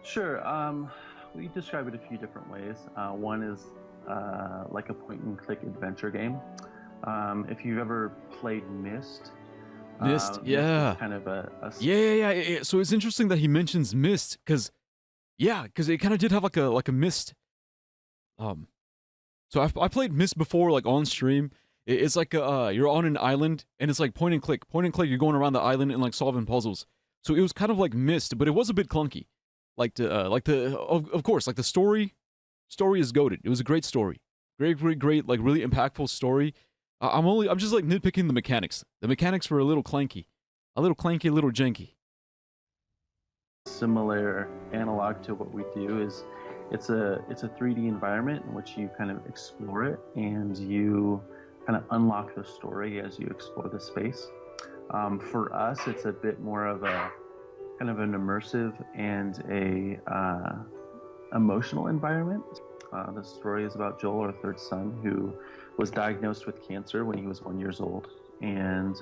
Sure. We describe it a few different ways. One is like a point-and-click adventure game. If you've ever played Myst, Myst, yeah. Kind of Yeah. So it's interesting that he mentions Myst, because it kind of did have like a Myst. So I played Myst before, like on stream. It's like you're on an island, and it's like point and click. Point and click. You're going around the island and like solving puzzles. So it was kind of like Myst, but it was a bit clunky. Of course, like the story is goated. It was a great story, great, like really impactful story. I'm just like nitpicking the mechanics. The mechanics were a little janky, a little janky. Similar analog to what we do is it's a 3D environment in which you kind of explore it and you kind of unlock the story as you explore the space. For us, it's a bit more of a kind of an immersive and a emotional environment. The story is about Joel, our third son, who was diagnosed with cancer when he was 1 year old. And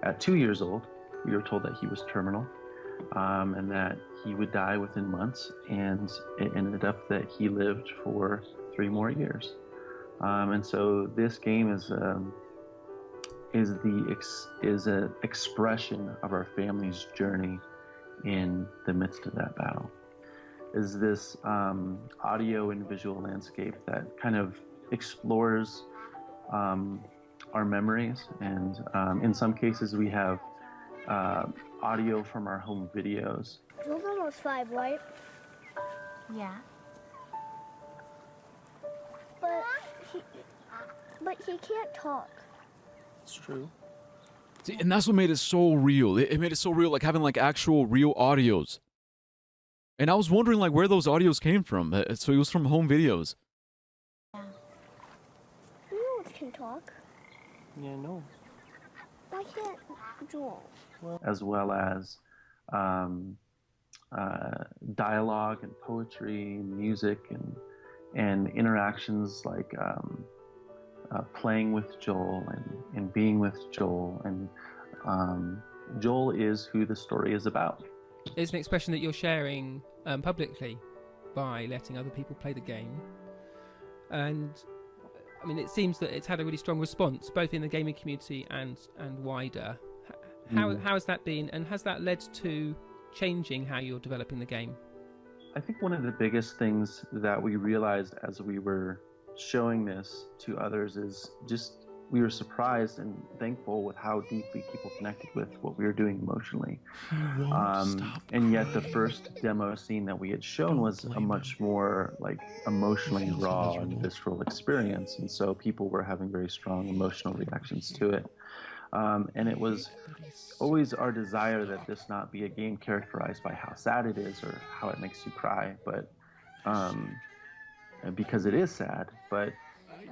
at 2 years old, we were told that he was terminal and that he would die within months. And it ended up that he lived for 3 more years. And so this game is an expression of our family's journey in the midst of that battle. Is this audio and visual landscape that kind of explores our memories, and in some cases we have audio from our home videos. Joel's almost 5, right? Yeah. But he can't talk. It's true. See, and that's what made it so real. It made it so real, like having like actual real audios. And I was wondering like where those audios came from. So it was from home videos. Joel can talk. Yeah, no. Why can't Joel? As well as dialogue and poetry, music, and interactions like playing with Joel and being with Joel. And Joel is who the story is about. It's an expression that you're sharing publicly by letting other people play the game. And I mean, it seems that it's had a really strong response, both in the gaming community and wider. How has that been, and has that led to changing how you're developing the game? I think one of the biggest things that we realized as we were showing this to others is just we were surprised and thankful with how deeply people connected with what we were doing emotionally. And yet the first demo scene that we had shown was a much more like emotionally raw and visceral experience, and so people were having very strong emotional reactions to it. And it was always our desire that this not be a game characterized by how sad it is or how it makes you cry, but because it is sad, but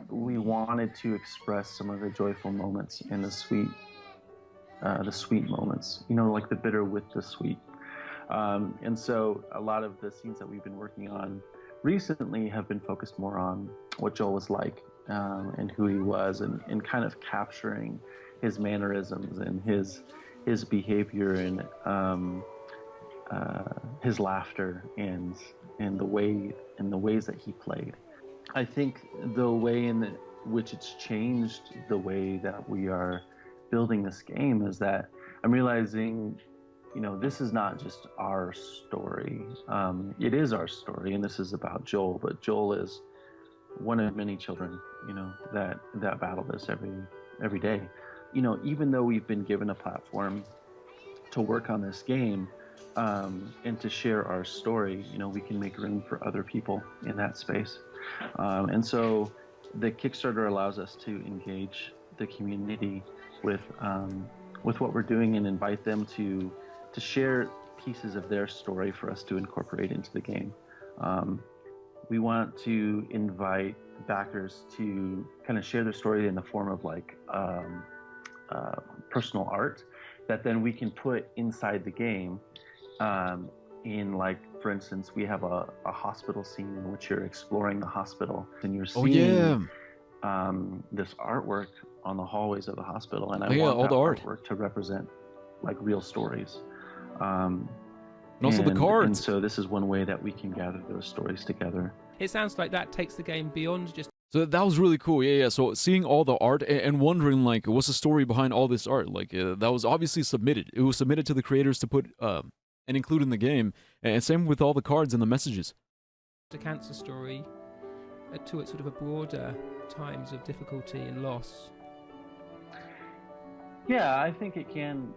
we wanted to express some of the joyful moments and the sweet moments, you know, like the bitter with the sweet. And so a lot of the scenes that we've been working on recently have been focused more on what Joel was like and who he was, and kind of capturing his mannerisms and his behavior and his laughter and the ways that he played. I think the way in which it's changed the way that we are building this game is that I'm realizing, you know, this is not just our story. It is our story, and this is about Joel, but Joel is one of many children, you know, that battle this every day. You know, even though we've been given a platform to work on this game and to share our story, you know, we can make room for other people in that space. And so the Kickstarter allows us to engage the community with what we're doing and invite them to share pieces of their story for us to incorporate into the game. We want to invite backers to kind of share their story in the form of like personal art that then we can put inside the game. In like, for instance, we have a hospital scene in which you're exploring the hospital and you're seeing this artwork on the hallways of the hospital, and I want all that the art artwork to represent like real stories. And also the cards. And so this is one way that we can gather those stories together. It sounds like that takes the game beyond just... So that was really cool. Yeah. So seeing all the art and wondering like, what's the story behind all this art? Like that was obviously submitted. It was submitted to the creators to put and include in the game. And same with all the cards and the messages. The cancer story to its sort of a broader times of difficulty and loss. Yeah, I think it can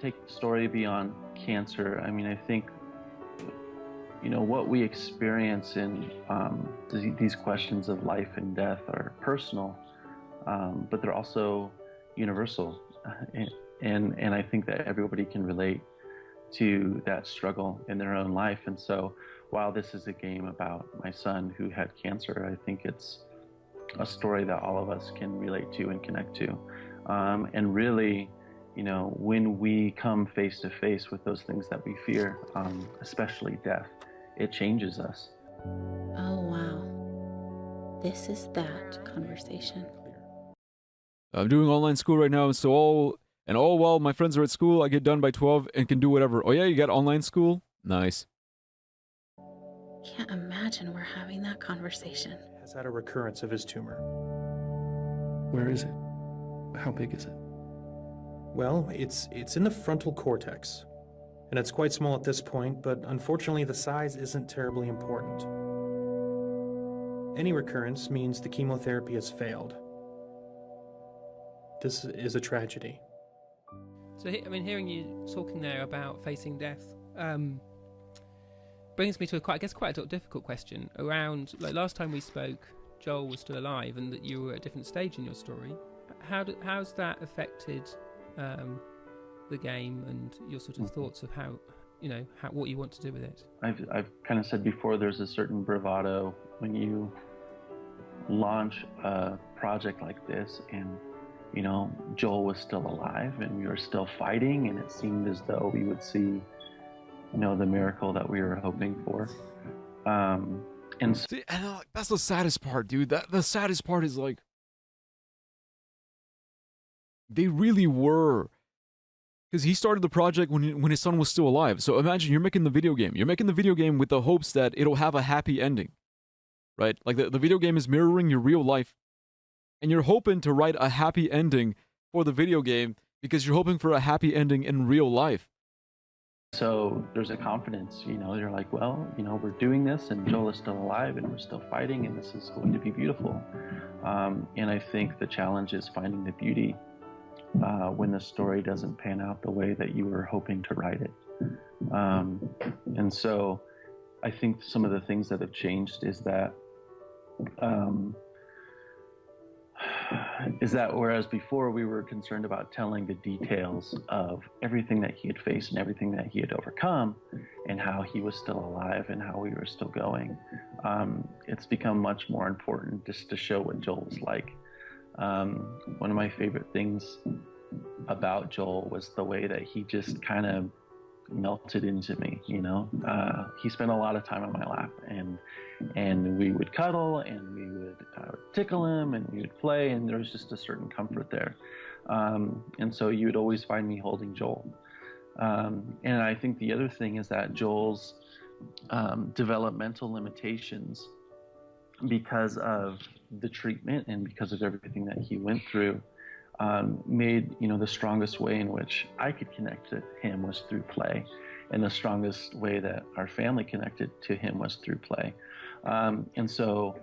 take the story beyond cancer. I mean, I think, you know, what we experience in these questions of life and death are personal, but they're also universal. And I think that everybody can relate to that struggle in their own life. And so while this is a game about my son who had cancer, I think it's a story that all of us can relate to and connect to. And really, you know, when we come face to face with those things that we fear, especially death, it changes us. Oh, wow. This is that conversation. I'm doing online school right now, so all while my friends are at school, I get done by 12 and can do whatever. Oh yeah, you got online school? Nice. Can't imagine we're having that conversation. Has had a recurrence of his tumor. Where is it? How big is it? Well, it's in the frontal cortex, and it's quite small at this point, but unfortunately the size isn't terribly important. Any recurrence means the chemotherapy has failed. This is a tragedy. So, I mean, hearing you talking there about facing death brings me to quite a difficult question around, like, last time we spoke, Joel was still alive and that you were at a different stage in your story. How's that affected the game and your sort of thoughts of how what you want to do with it? I've kind of said before, there's a certain bravado when you launch a project like this, and Joel was still alive and we were still fighting, and it seemed as though we would see the miracle that we were hoping for. And See, that's the saddest part, dude. The saddest part is, like, they really were, because he started the project when his son was still alive. So imagine you're making the video game. You're making the video game with the hopes that it'll have a happy ending, right? Like the video game is mirroring your real life, and you're hoping to write a happy ending for the video game because you're hoping for a happy ending in real life. so there's a confidence, you're like, well, we're doing this and Joel is still alive and we're still fighting and this is going to be beautiful. And I think the challenge is finding the beauty when the story doesn't pan out the way that you were hoping to write it. And so I think some of the things that have changed is that whereas before we were concerned about telling the details of everything that he had faced and everything that he had overcome and how he was still alive and how we were still going, it's become much more important just to show what Joel was like. One of my favorite things about Joel was the way that he just kind of melted into me. He spent a lot of time on my lap, and we would cuddle and we would tickle him and we would play, and there was just a certain comfort there. And so you would always find me holding Joel. And I think the other thing is that Joel's developmental limitations, because of the treatment and because of everything that he went through, made the strongest way in which I could connect to him was through play, and the strongest way that our family connected to him was through play. And so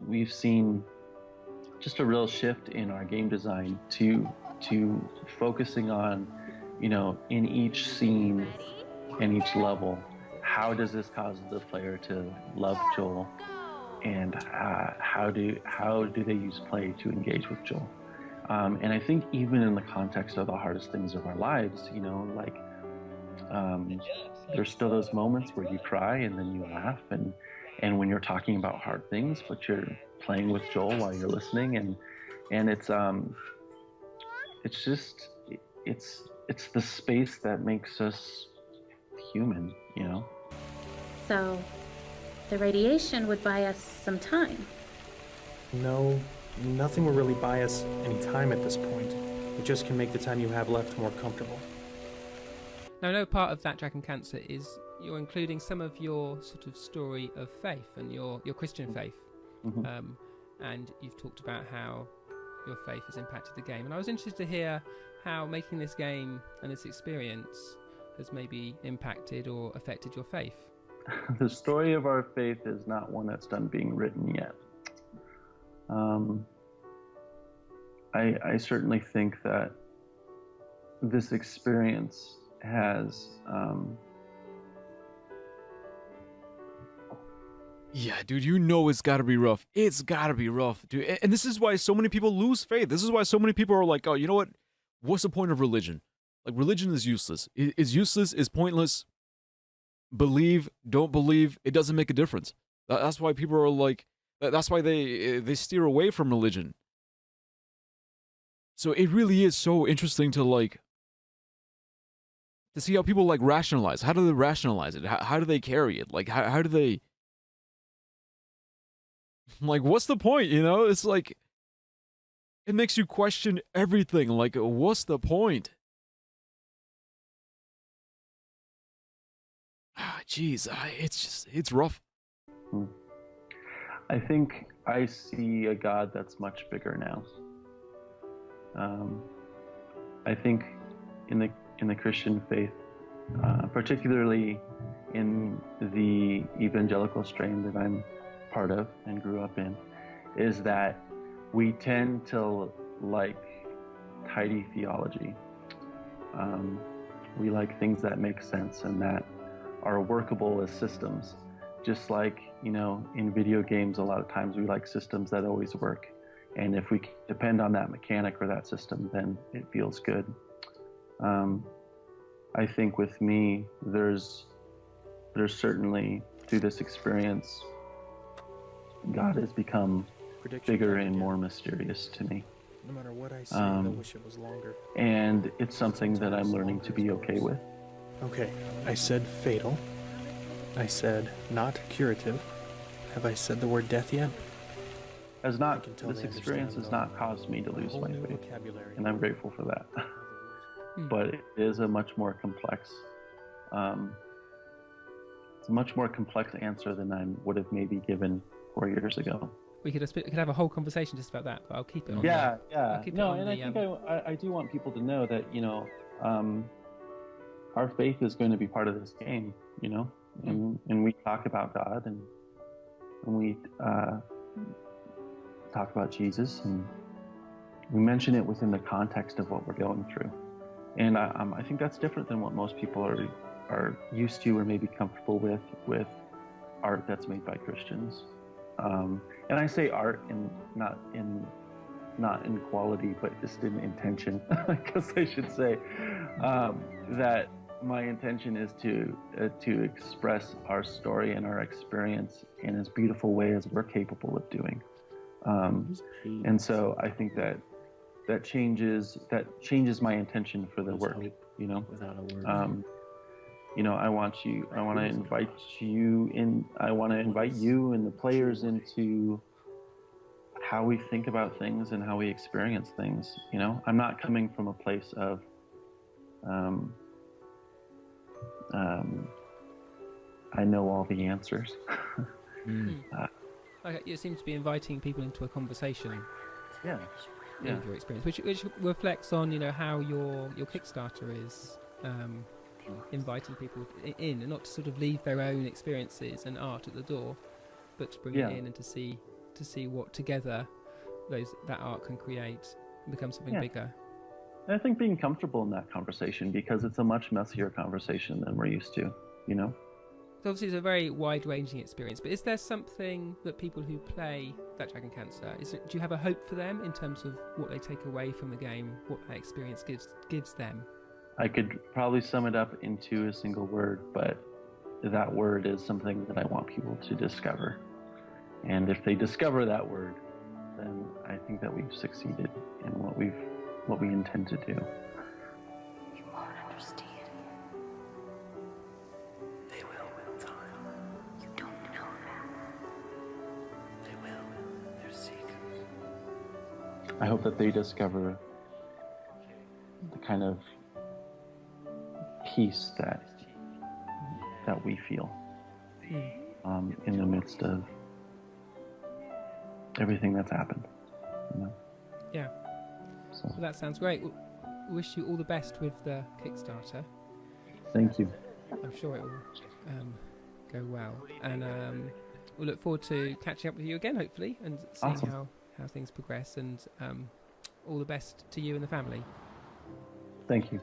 we've seen just a real shift in our game design to focusing on, in each scene and each level, how does this cause the player to love Joel, and how do they use play to engage with Joel. And I think even in the context of the hardest things of our lives, there's still those moments where you cry and then you laugh, and when you're talking about hard things, but you're playing with Joel while you're listening, and it's the space that makes us human, So, the radiation would buy us some time. No, nothing will really buy us any time at this point. It just can make the time you have left more comfortable. Now, I know part of that Dragon Cancer is you're including some of your sort of story of faith and your Christian faith. Mm-hmm. And you've talked about how your faith has impacted the game. And I was interested to hear how making this game and this experience has maybe impacted or affected your faith. The story of our faith is not one that's done being written yet. I certainly think that this experience has Yeah, dude, it's gotta be rough. It's gotta be rough, dude. And this is why so many people lose faith. This is why so many people are like, oh, you know what? What's the point of religion? Like, religion is useless. It's useless, it's pointless. Believe, don't believe, it doesn't make a difference. That's why people are like, that's why they steer away from religion. So it really is so interesting to see how people rationalize. How do they rationalize it? How do they carry it? How do they... what's the point, It's like, it makes you question everything. What's the point? Jeez, it's rough. I think I see a God that's much bigger now. I think in the Christian faith, particularly in the evangelical strain that I'm part of and grew up in, is that we tend to tidy theology. We like things that make sense and that are workable as systems. Just like, you know, in video games, a lot of times we like systems that always work. And if we depend on that mechanic or that system, then it feels good. I think with me, there's certainly, through this experience, God has become bigger and more mysterious to me. No matter what I say, I wish it was longer. And it's something that I'm learning to be okay with. Okay, I said fatal. I said not curative. Have I said the word death yet? This experience has not caused me to lose my faith, and I'm grateful for that. But it is a much more complex, it's a much more complex answer than I would have maybe given 4 years ago. We could have a whole conversation just about that, but I'll keep it on. Yeah. I'll keep it No, on and the, I think I do want people to know that, you know, our faith is going to be part of this game, you know, and we talk about God and we talk about Jesus, and we mention it within the context of what we're going through. And I think that's different than what most people are used to or maybe comfortable with art that's made by Christians. And I say art not in quality, but just in intention, because I should say that my intention is to express our story and our experience in as beautiful way as we're capable of doing. And so I think that changes my intention for the work, you know. You know, I want to invite you and the players into how we think about things and how we experience things. You know, I'm not coming from a place of I know all the answers. You seem to be inviting people into a conversation. Yeah. With your experience, which reflects on, you know, how your Kickstarter is inviting people in, and not to sort of leave their own experiences and art at the door, but to bring it in and to see what together that art can create and become something bigger. And I think being comfortable in that conversation, because it's a much messier conversation than we're used to, you know. So obviously it's a very wide-ranging experience, but is there something that people who play That Dragon Cancer, do you have a hope for them in terms of what they take away from the game, what that experience gives them? I could probably sum it up into a single word, but that word is something that I want people to discover. And if they discover that word, then I think that we've succeeded in what we intend to do. You won't understand. They will with time. You don't know that. They will. They're seekers. I hope that they discover the kind of peace that we feel in the midst of everything that's happened, you know? Yeah. So. Well, that sounds great. Wish you all the best with the Kickstarter. Thank you. I'm sure it will go well, and we'll look forward to catching up with you again, hopefully, and seeing how things progress. And all the best to you and the family. Thank you.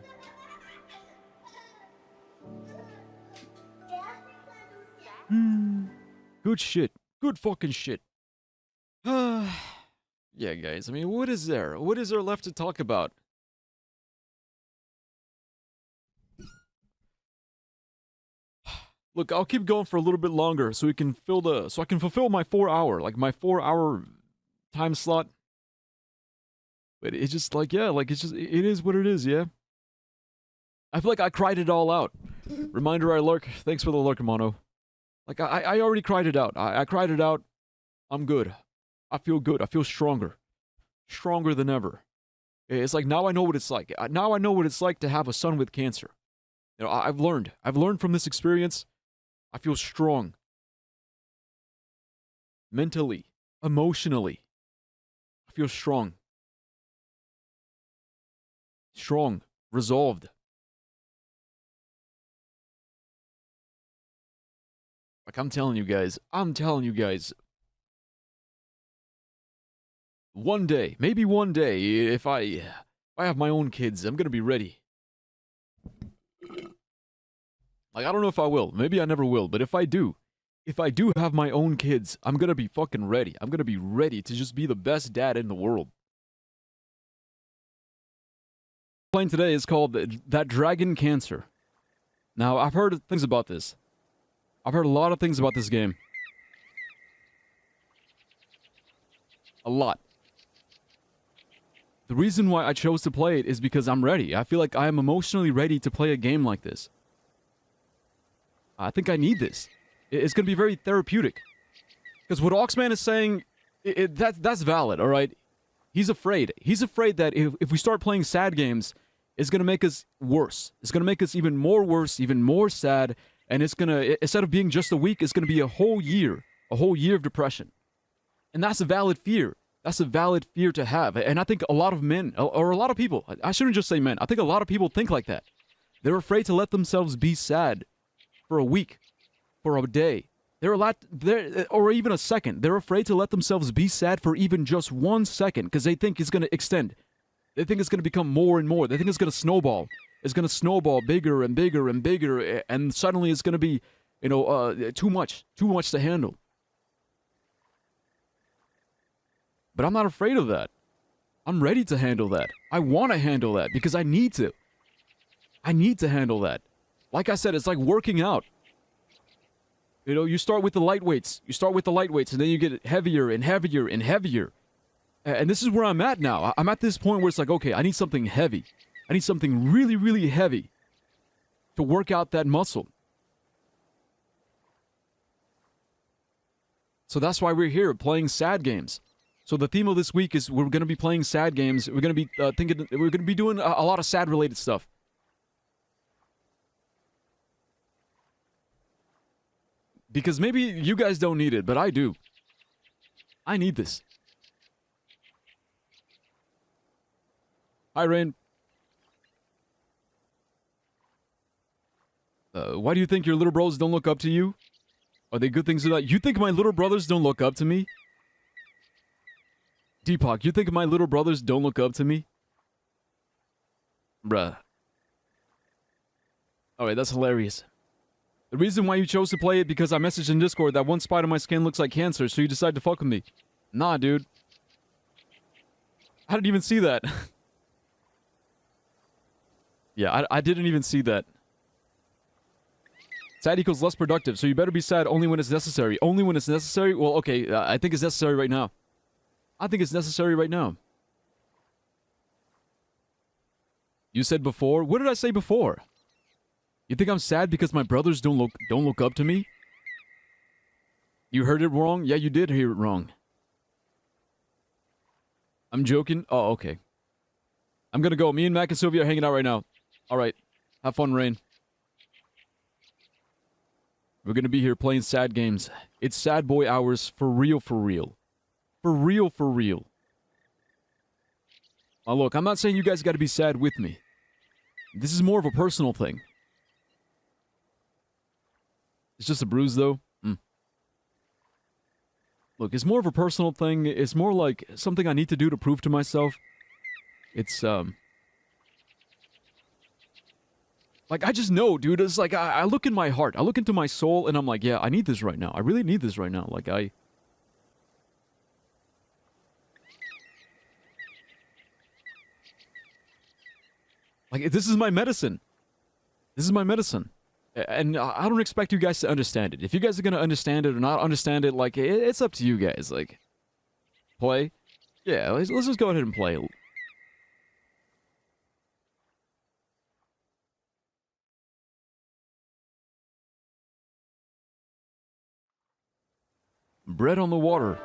Good shit. Good fucking shit. Yeah, guys. I mean, what is there? What is there left to talk about? Look, I'll keep going for a little bit longer so I can fulfill my 4 hour time slot. But it's just like, yeah, like it is what it is, yeah. I feel like I cried it all out. Reminder, I lurk. Thanks for the lurk, Mono. Like, I already cried it out. I cried it out. I'm good. I feel good. I feel stronger. Stronger than ever. It's like, now I know what it's like. Now I know what it's like to have a son with cancer. You know, I've learned. I've learned from this experience. I feel strong. Mentally. Emotionally. I feel strong. Strong. Resolved. Like, I'm telling you guys, one day, maybe one day, if I I have my own kids, I'm gonna be ready. Like, I don't know if I will. Maybe I never will. But if I do have my own kids, I'm gonna be fucking ready. I'm gonna be ready to just be the best dad in the world. Playing today is called That Dragon Cancer. Now, I've heard things about this. I've heard a lot of things about this game. A lot. The reason why I chose to play it is because I'm ready. I feel like I am emotionally ready to play a game like this. I think I need this. It's going to be very therapeutic. Because what Oxman is saying, that's valid, all right? He's afraid. He's afraid that if we start playing sad games, it's going to make us worse. It's going to make us even more worse, even more sad. And it's going to, instead of being just a week, it's going to be a whole year of depression. And that's a valid fear. That's a valid fear to have. And I think a lot of men, or a lot of people, I shouldn't just say men, I think a lot of people think like that. They're afraid to let themselves be sad for a week, for a day. Or even a second. They're afraid to let themselves be sad for even just 1 second because they think it's going to extend. They think it's going to become more and more. They think it's going to snowball. It's going to snowball bigger and bigger and bigger, and suddenly it's going to be, too much to handle. But I'm not afraid of that. I'm ready to handle that. I want to handle that because I need to. I need to handle that. Like I said, it's like working out. You start with the light weights. And then you get heavier and heavier and heavier. And this is where I'm at now. I'm at this point where it's like, okay, I need something heavy. I need something really, really heavy to work out that muscle. So that's why we're here playing sad games. So the theme of this week is we're going to be playing sad games. We're going to be we're going to be doing a lot of sad related stuff. Because maybe you guys don't need it, but I do. I need this. Hi, Rain. Why do you think your little bros don't look up to you? Are they good things or not? You think my little brothers don't look up to me? Deepak, you think my little brothers don't look up to me? Bruh. Alright, that's hilarious. The reason why you chose to play it because I messaged in Discord that one spot on my skin looks like cancer, so you decided to fuck with me. Nah, dude. I didn't even see that. Yeah, I didn't even see that. Sad equals less productive, so you better be sad only when it's necessary. Only when it's necessary? Well, okay, I think it's necessary right now. I think it's necessary right now. You said before? What did I say before? You think I'm sad because my brothers don't look up to me? You heard it wrong? Yeah, you did hear it wrong. I'm joking? Oh, okay. I'm gonna go. Me and Mac and Sylvia are hanging out right now. Alright. Have fun, Rain. We're gonna be here playing sad games. It's sad boy hours for real, for real. For real, for real. Now look, I'm not saying you guys gotta be sad with me. This is more of a personal thing. It's just a bruise, though. Look, it's more of a personal thing. It's more like something I need to do to prove to myself. It's, like, I just know, dude. It's like, I look in my heart. I look into my soul, and I'm like, yeah, I need this right now. I really need this right now. Like, Like, this is my medicine. This is my medicine. And I don't expect you guys to understand it. If you guys are going to understand it or not understand it, like, it's up to you guys. Like, play? Yeah, let's just go ahead and play. Bread on the water.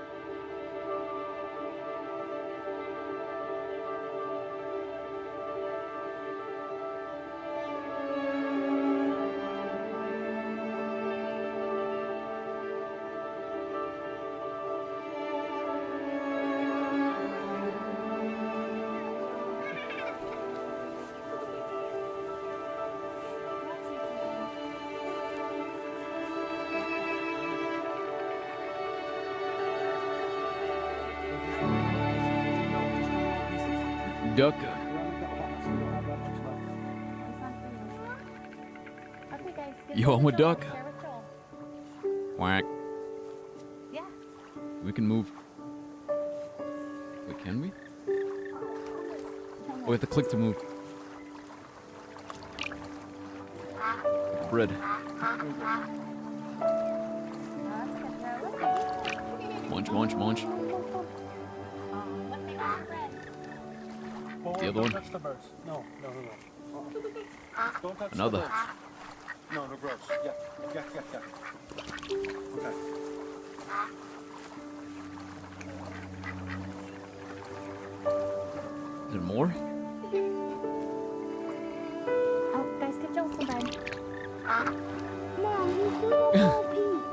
Duck. Yo, I'm a duck. Quack. Yeah. We can move. Wait, can we? Oh, we have to click to move. Bread. Munch, munch, munch. The other one. Touch the birds. No. Don't touch Another. the birds. No, gross. Yeah. Okay. Is there more? Oh, guys, give Joel some bread. Mom, he's little piece.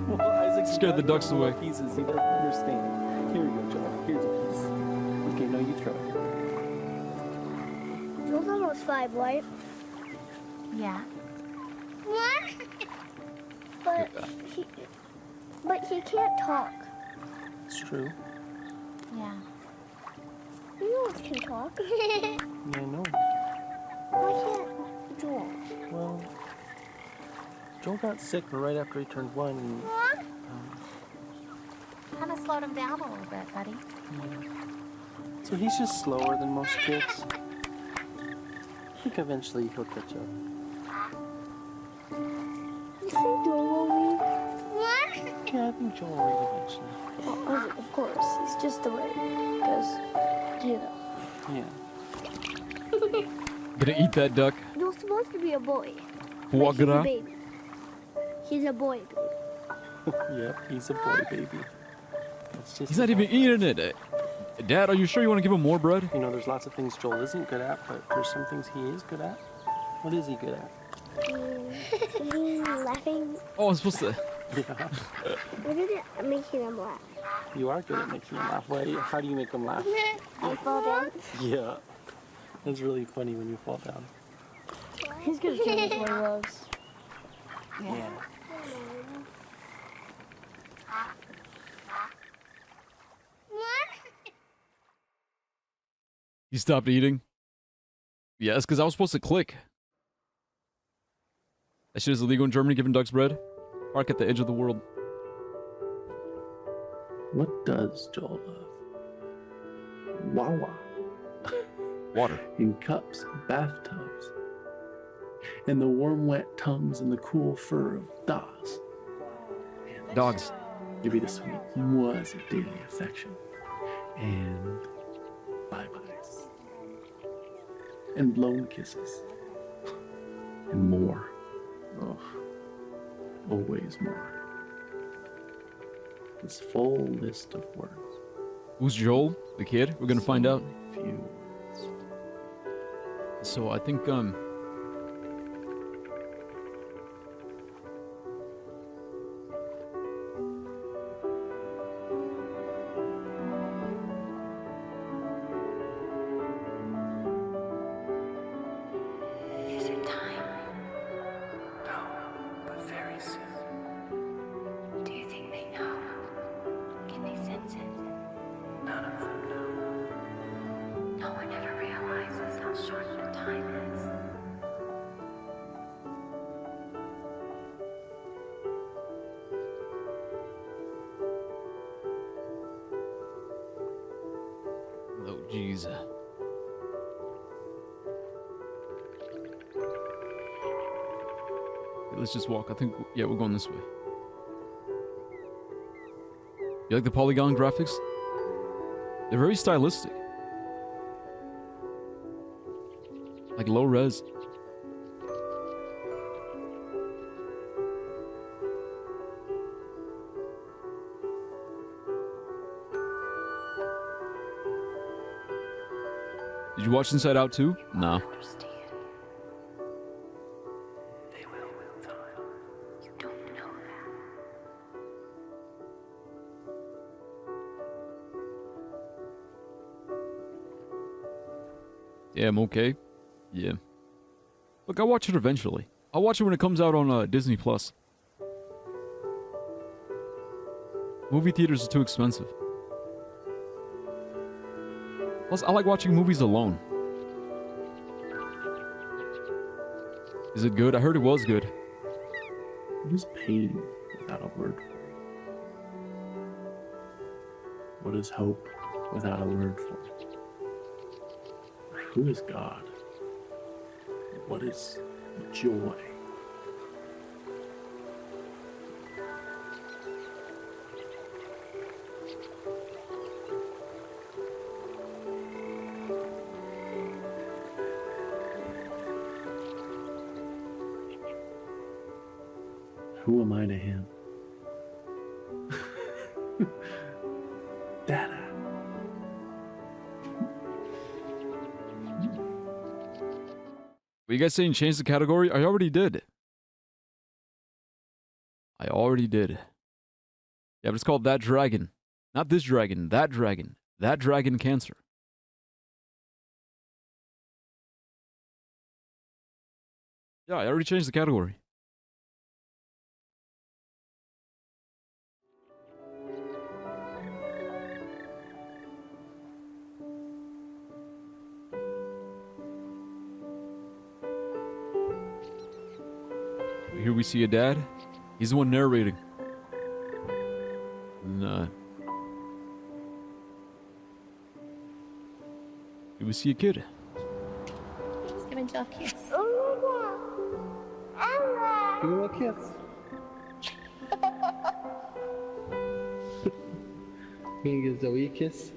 Well, Isaac Scared the ducks away. Pieces. He doesn't understand. Here we go, Joel. Here's a piece. Okay, now you throw it. Joel's almost 5, right? Yeah. But he can't talk. It's true. Yeah. You always can talk. Yeah, I know. Why can't Joel? Well, Joel got sick right after he turned 1, and Kind of slowed him down a little bit, buddy. so he's just slower than most kids. I think eventually he'll catch up. You think Joel will leave? Yeah, I think Joel will eventually. Well, of course, he's just the way. Because, you know. Yeah. Gonna eat that duck. Joel's supposed to be a boy. Foie But he's a gras. baby. He's a boy baby. Yep, he's a boy baby. That's just He's not even eating it. Dad, are you sure you want to give him more bread? You know, there's lots of things Joel isn't good at, but there's some things he is good at. What is he good at? Laughing. Oh, I'm supposed to. Yeah. What is it making them laugh? You are good at making him laugh. How do you make him laugh? I fall down. Yeah. It's really funny when you fall down. He's gonna tell us what he loves. Yeah. He stopped eating. Yes, because I was supposed to click. That shit is illegal in Germany, giving ducks bread. Park at the edge of the world. What does Joel love? Wawa. Water. In cups, bathtubs. And the warm, wet tongues and the cool fur of dogs. Dogs. Give me the sweet was a daily affection. And bye-byes. And blown kisses. And more. Oh, always more. This full list of words. Who's Joel? The kid? We're gonna find out. Few. So I think Is it time? No, but very soon. Do you think they know? Can they sense it? None of them know. No one ever realizes how short the time is. oh jeez. Let's just walk. I think yeah, we're going this way. You like the polygon graphics? They're very stylistic. Like low res. Did you watch Inside Out too? No. Understand. They will with time. You don't know that. Yeah, I'm okay. Yeah. Look, I'll watch it eventually. I'll watch it when it comes out on Disney Plus. Movie theaters are too expensive. Plus, I like watching movies alone. Is it good? I heard it was good. What is pain without a word for it? What is hope without a word for it? Who is God? What is joy? Who am I to him? Dada. Were you guys saying change the category? I already did. I already did. Yeah, but it's called That Dragon. Not this dragon, that dragon. That dragon cancer. Yeah, I already changed the category. Here we see a dad. He's the one narrating. And, here we see a kid. Just giving Jill a kiss. Give him a kiss. Can you give Zoe a kiss?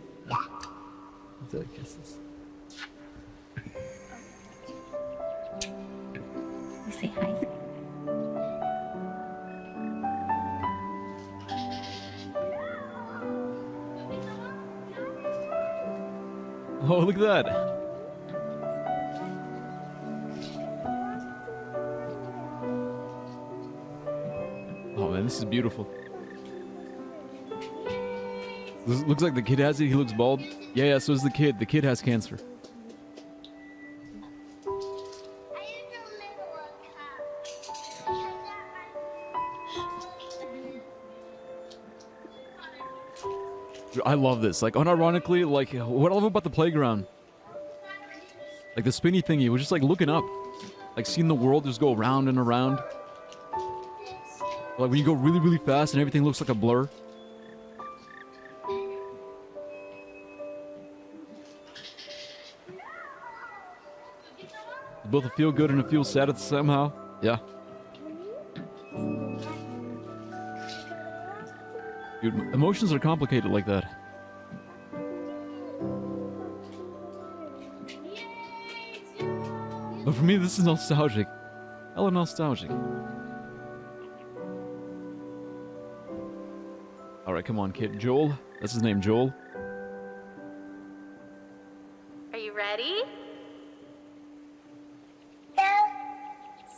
Zoe kisses. You say hi. Oh, look at that. Oh man, this is beautiful. This looks like the kid has it. He looks bald. Yeah, so is the kid. The kid has cancer. Dude, I love this. Like, unironically, like, what I love about the playground, like the spinny thingy, was just like looking up, like seeing the world just go around and around. Like when you go really, really fast and everything looks like a blur. Both a feel good and a feel sad at the somehow. Yeah. Dude, emotions are complicated like that. But for me, this is nostalgic. Hella nostalgic. Alright, come on, kid. Joel. That's his name, Joel. Are you ready?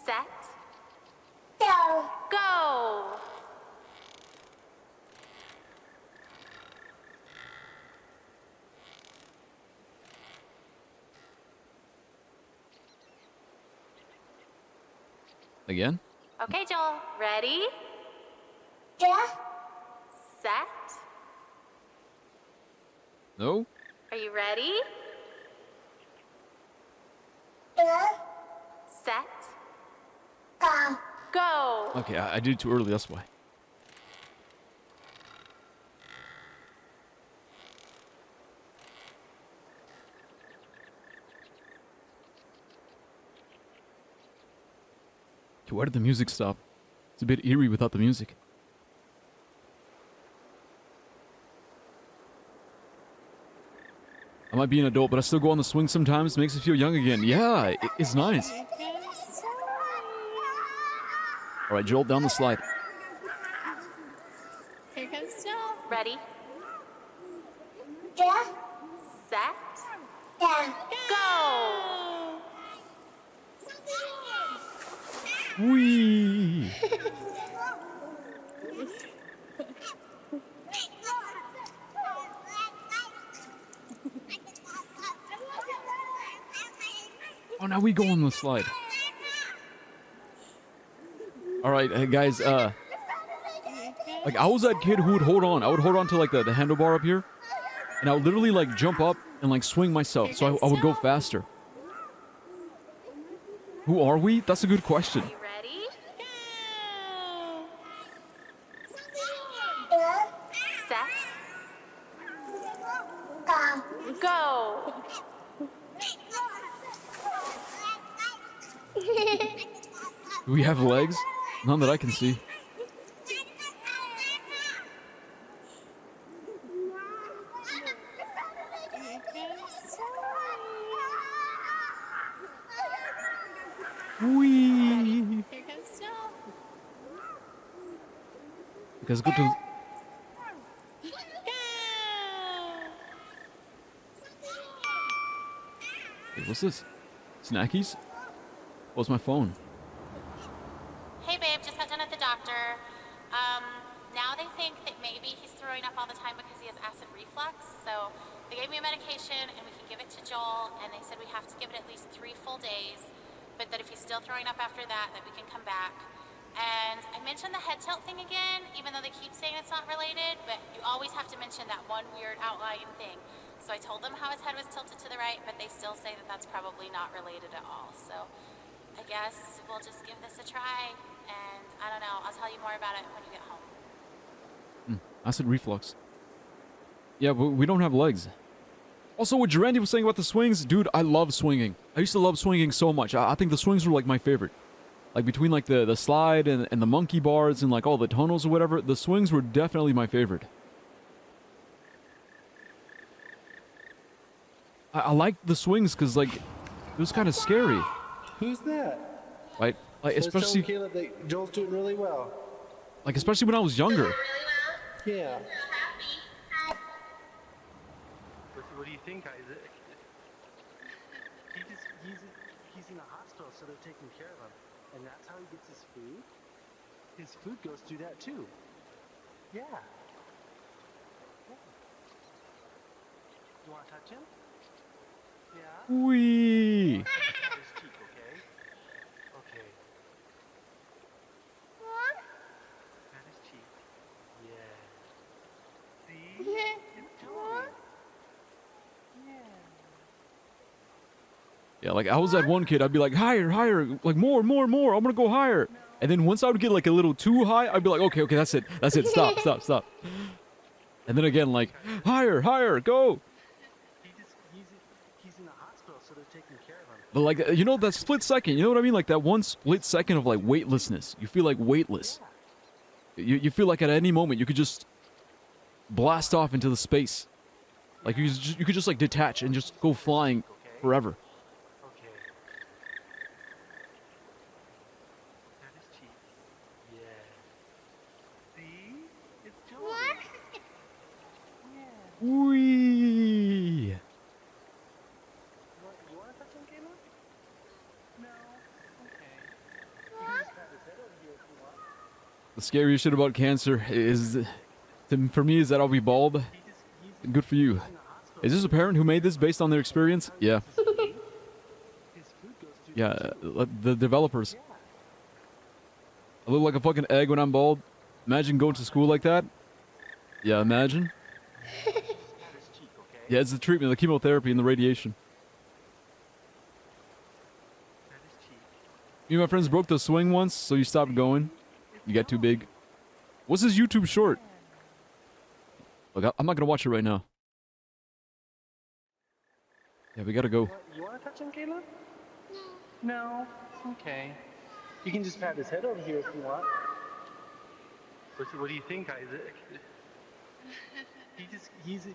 Set. Go! Again? Okay, Joel. Ready? Set. No? Are you ready? Set. Go! Okay, I did it too early, that's why. Okay, why did the music stop? It's a bit eerie without the music. I might be an adult, but I still go on the swing sometimes. Makes me feel young again. Yeah, it's nice. All right, Joel, down the slide. Here comes Jill. Ready? Set. Go! Whee! Oh, now we go on the slide. All right, guys. Like I was that kid who would hold on. I would hold on to like the handlebar up here, and I would literally like jump up and like swing myself, so I would go faster. Who are we? That's a good question. You ready? Set. Go. Do we have legs? None that I can see. Whee! Here comes Joel. Because go to. Hey, what's this? Snackies? What's my phone? Hey babe, just got done at the doctor. Now they think that maybe he's throwing up all the time because he has acid reflux. So they gave me a medication and we can give it to Joel, and they said we have to give it at least 3 full days, but that if he's still throwing up after that we can come back. And I mentioned the head tilt thing again, even though they keep saying it's not related, but you always have to mention that one weird outlying thing. So I told them how his head was tilted to the right, but they still say that that's probably not related at all. So I guess we'll just give this a try, and I don't know, I'll tell you more about it when you get home. Acid reflux. Yeah, but we don't have legs. Also, what Randy was saying about the swings, dude, I love swinging. I used to love swinging so much. I think the swings were like my favorite. Like between like the slide and the monkey bars and like all the tunnels or whatever, the swings were definitely my favorite. I liked the swings because like it was kind of scary, Who's that? right? Like Let's especially tell Caleb that Joel's doing really well. like especially when I was younger. Yeah. What do you think, Isaac? He's in a hospital, so they're taking care of him. And that's how he gets his food? His food goes through that too. Yeah. You want to touch him? Yeah? Wee. Pat his cheek, okay? Okay. Pat his cheek. Yeah. See? It's Joey. Yeah, like I was that one kid. I'd be like higher, higher, like more. I'm gonna go higher. And then once I would get like a little too high, I'd be like, okay, that's it, stop. And then again, like higher, go. He's in the hospital, so they're taking care of him. But like you know that split second, you know what I mean? Like that one split second of like weightlessness. You feel like weightless. You feel like at any moment you could just blast off into the space. Like you could just like detach and just go flying forever. Okay. Pat his cheek. Yeah. See? It's Joey. Wee. You want to touch him, Caleb? No? Okay. You can just pat his head over here if you want. The scariest shit about cancer is, for me, is that I'll be bald. Good for you. Is this a parent who made this based on their experience? Yeah. Yeah, the developers. I look like a fucking egg when I'm bald. Imagine going to school like that. Yeah, imagine. Yeah, it's the treatment, the chemotherapy and the radiation. Me and my friends broke the swing once, so you stopped going. You got too big. What's this YouTube short? Look, I'm not gonna watch it right now. Yeah, we gotta go. You want to touch him, Caleb? No? Okay. You can just pat his head over here if you want. What do you think, Isaac? He's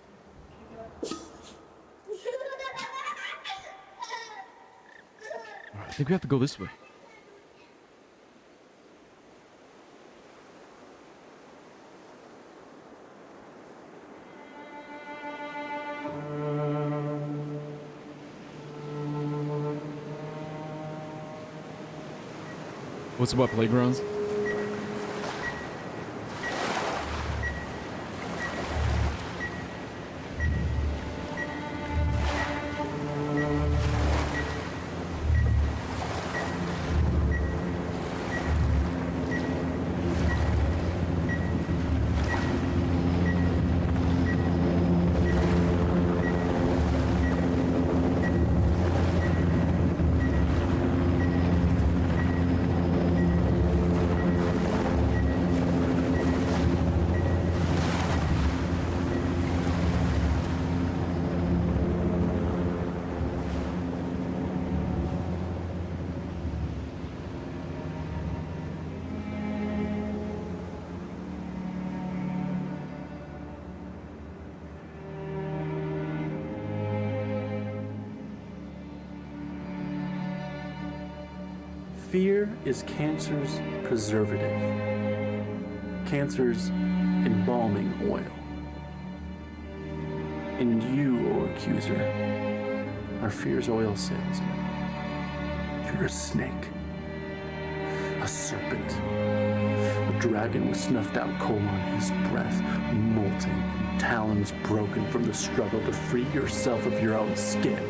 I think we have to go this way. What's about playgrounds? Fear is cancer's preservative, cancer's embalming oil. And you, O accuser, are fear's oil salesman. You're a snake, a serpent, a dragon with snuffed out coal on his breath, molting, talons broken from the struggle to free yourself of your own skin.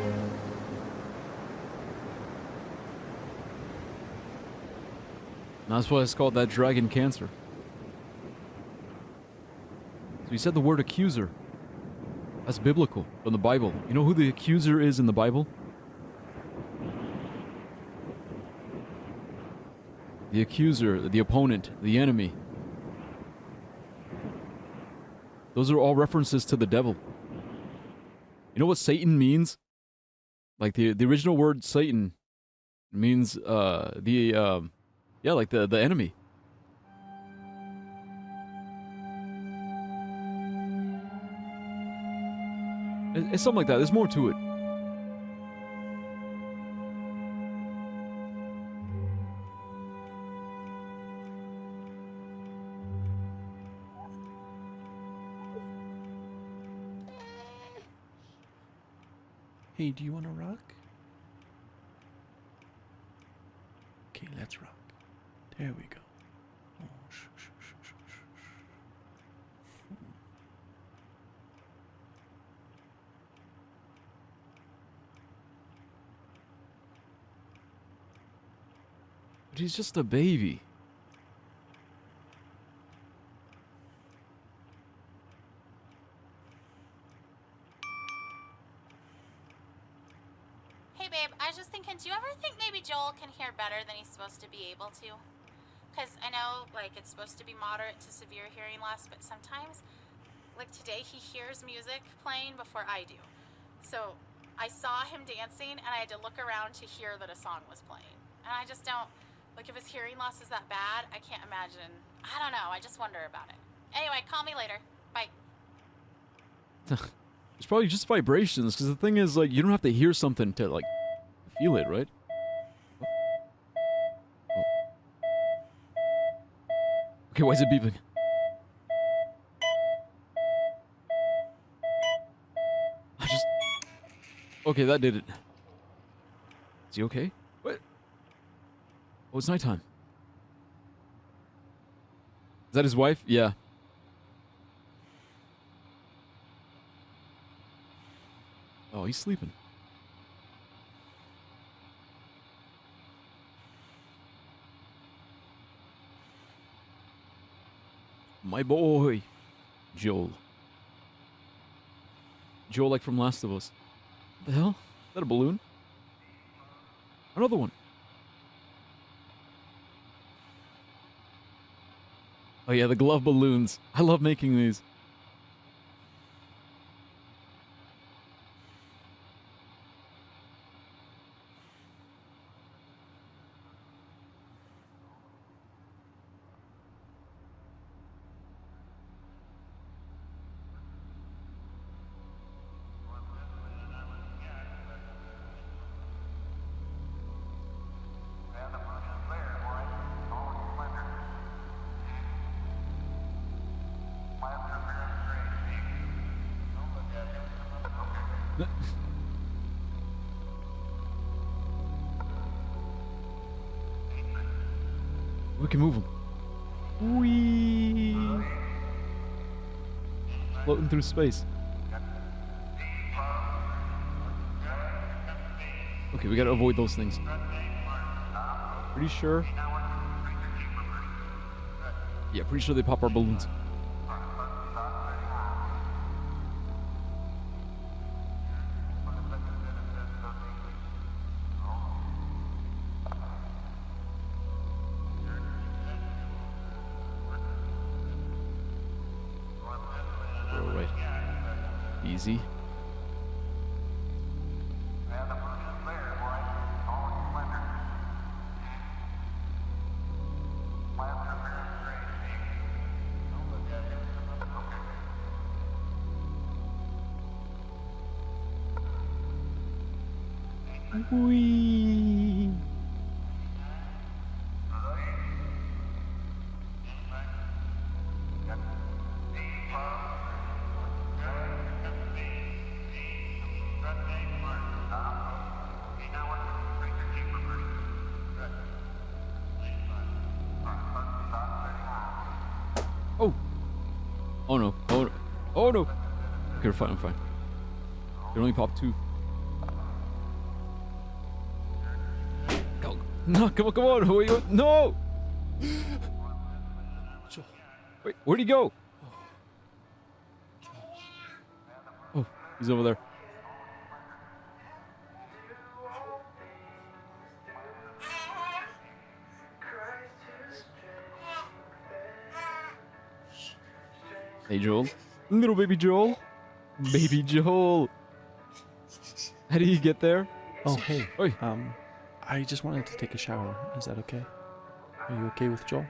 That's why it's called that dragon cancer. So he said the word accuser. That's biblical from the Bible. You know who the accuser is in the Bible? The accuser, the opponent, the enemy. Those are all references to the devil. You know what Satan means? Like the original word Satan means the enemy. It's something like that. There's more to it. Hey, do you want to rock? Okay, let's rock. There we go. Oh, shh, shh, shh, shh, shh, shh. But he's just a baby. Hey babe, I was just thinking, do you ever think maybe Joel can hear better than he's supposed to be able to? Because I know, like, it's supposed to be moderate to severe hearing loss, but sometimes, like today, he hears music playing before I do. So I saw him dancing, and I had to look around to hear that a song was playing. And I just don't, like, if his hearing loss is that bad, I can't imagine. I don't know, I just wonder about it. Anyway, call me later. Bye. It's probably just vibrations, because the thing is, like, you don't have to hear something to, like, feel it, right? Oh. Okay, why is it beeping? Okay, that did it. Is he okay? What? Oh, it's nighttime. Is that his wife? Yeah. Oh, he's sleeping. My boy, Joel. Joel, like from Last of Us. What the hell? Is that a balloon? Another one. Oh yeah, the glove balloons. I love making these. We can move them. Whee! Floating through space. Okay, we gotta avoid those things. Pretty sure. Yeah, pretty sure they pop our balloons. Alright. Easy. Whee! Oh no. Oh no. Oh no. Okay, we're fine. I'm fine. It only popped 2. Go. No, come on, come on. Who are you? No. Wait, where'd he go? Oh, he's over there. Hey, Joel. Little baby Joel. Baby Joel. How did you get there? Oh, hey. Oi. I just wanted to take a shower. Is that okay? Are you okay with Joel?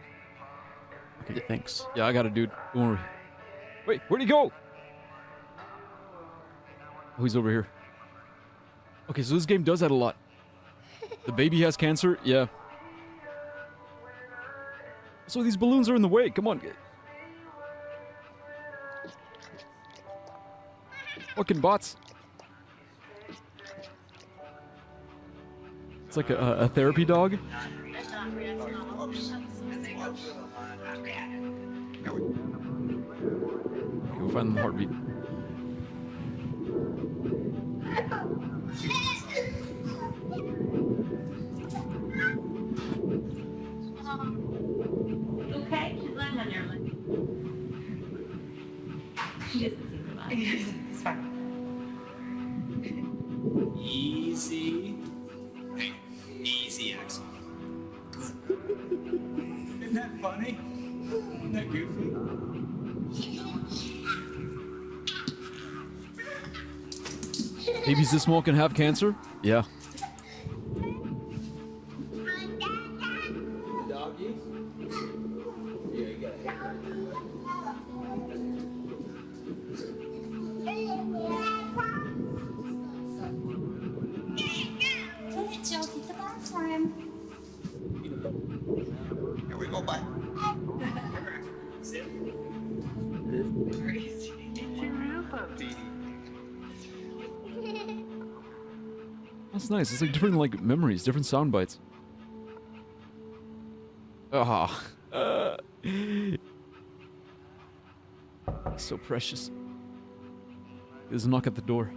Okay, thanks. Yeah, I got it, dude. Don't worry. Wait, where'd he go? Oh, he's over here. Okay, so this game does that a lot. The baby has cancer? Yeah. So these balloons are in the way. Come on. Fucking bots. It's like a therapy dog. Okay, we'll find the heartbeat. Okay, she's lying on your leg. She doesn't seem to mind. It's fine. Easy. Hey, easy, Axel. Isn't that funny? Isn't that goofy? Babies this small can have cancer? Yeah. Doggies? Yeah, you got a haircut. Here we go, bud. Sit. Crazy. It's your real puppy. That's nice. It's like different like memories, different sound bites. Ah. So precious. There's a knock at the door.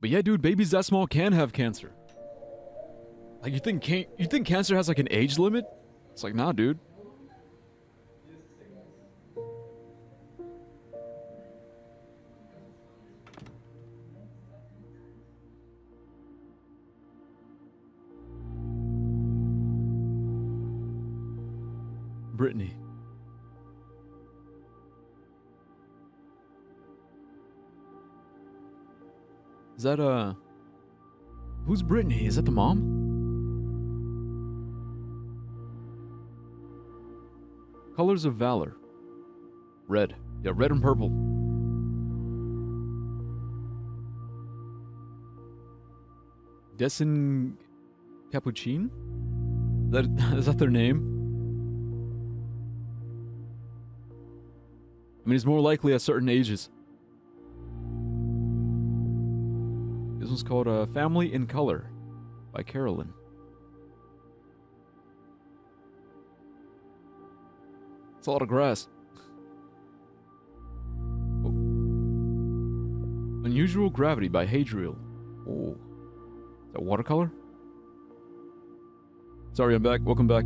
But yeah, dude, babies that small can have cancer. Like you think cancer has like an age limit? It's like, nah, dude. Brittany. Is that, who's Brittany? Is that the mom? Colors of Valor. Red. Yeah, red and purple. Destin Capuchin? Is that their name? I mean, it's more likely at certain ages. This one's called Family in Color by Carolyn. It's a lot of grass. Oh. Unusual Gravity by Hadriel. Oh. Is that watercolor? Sorry, I'm back. Welcome back.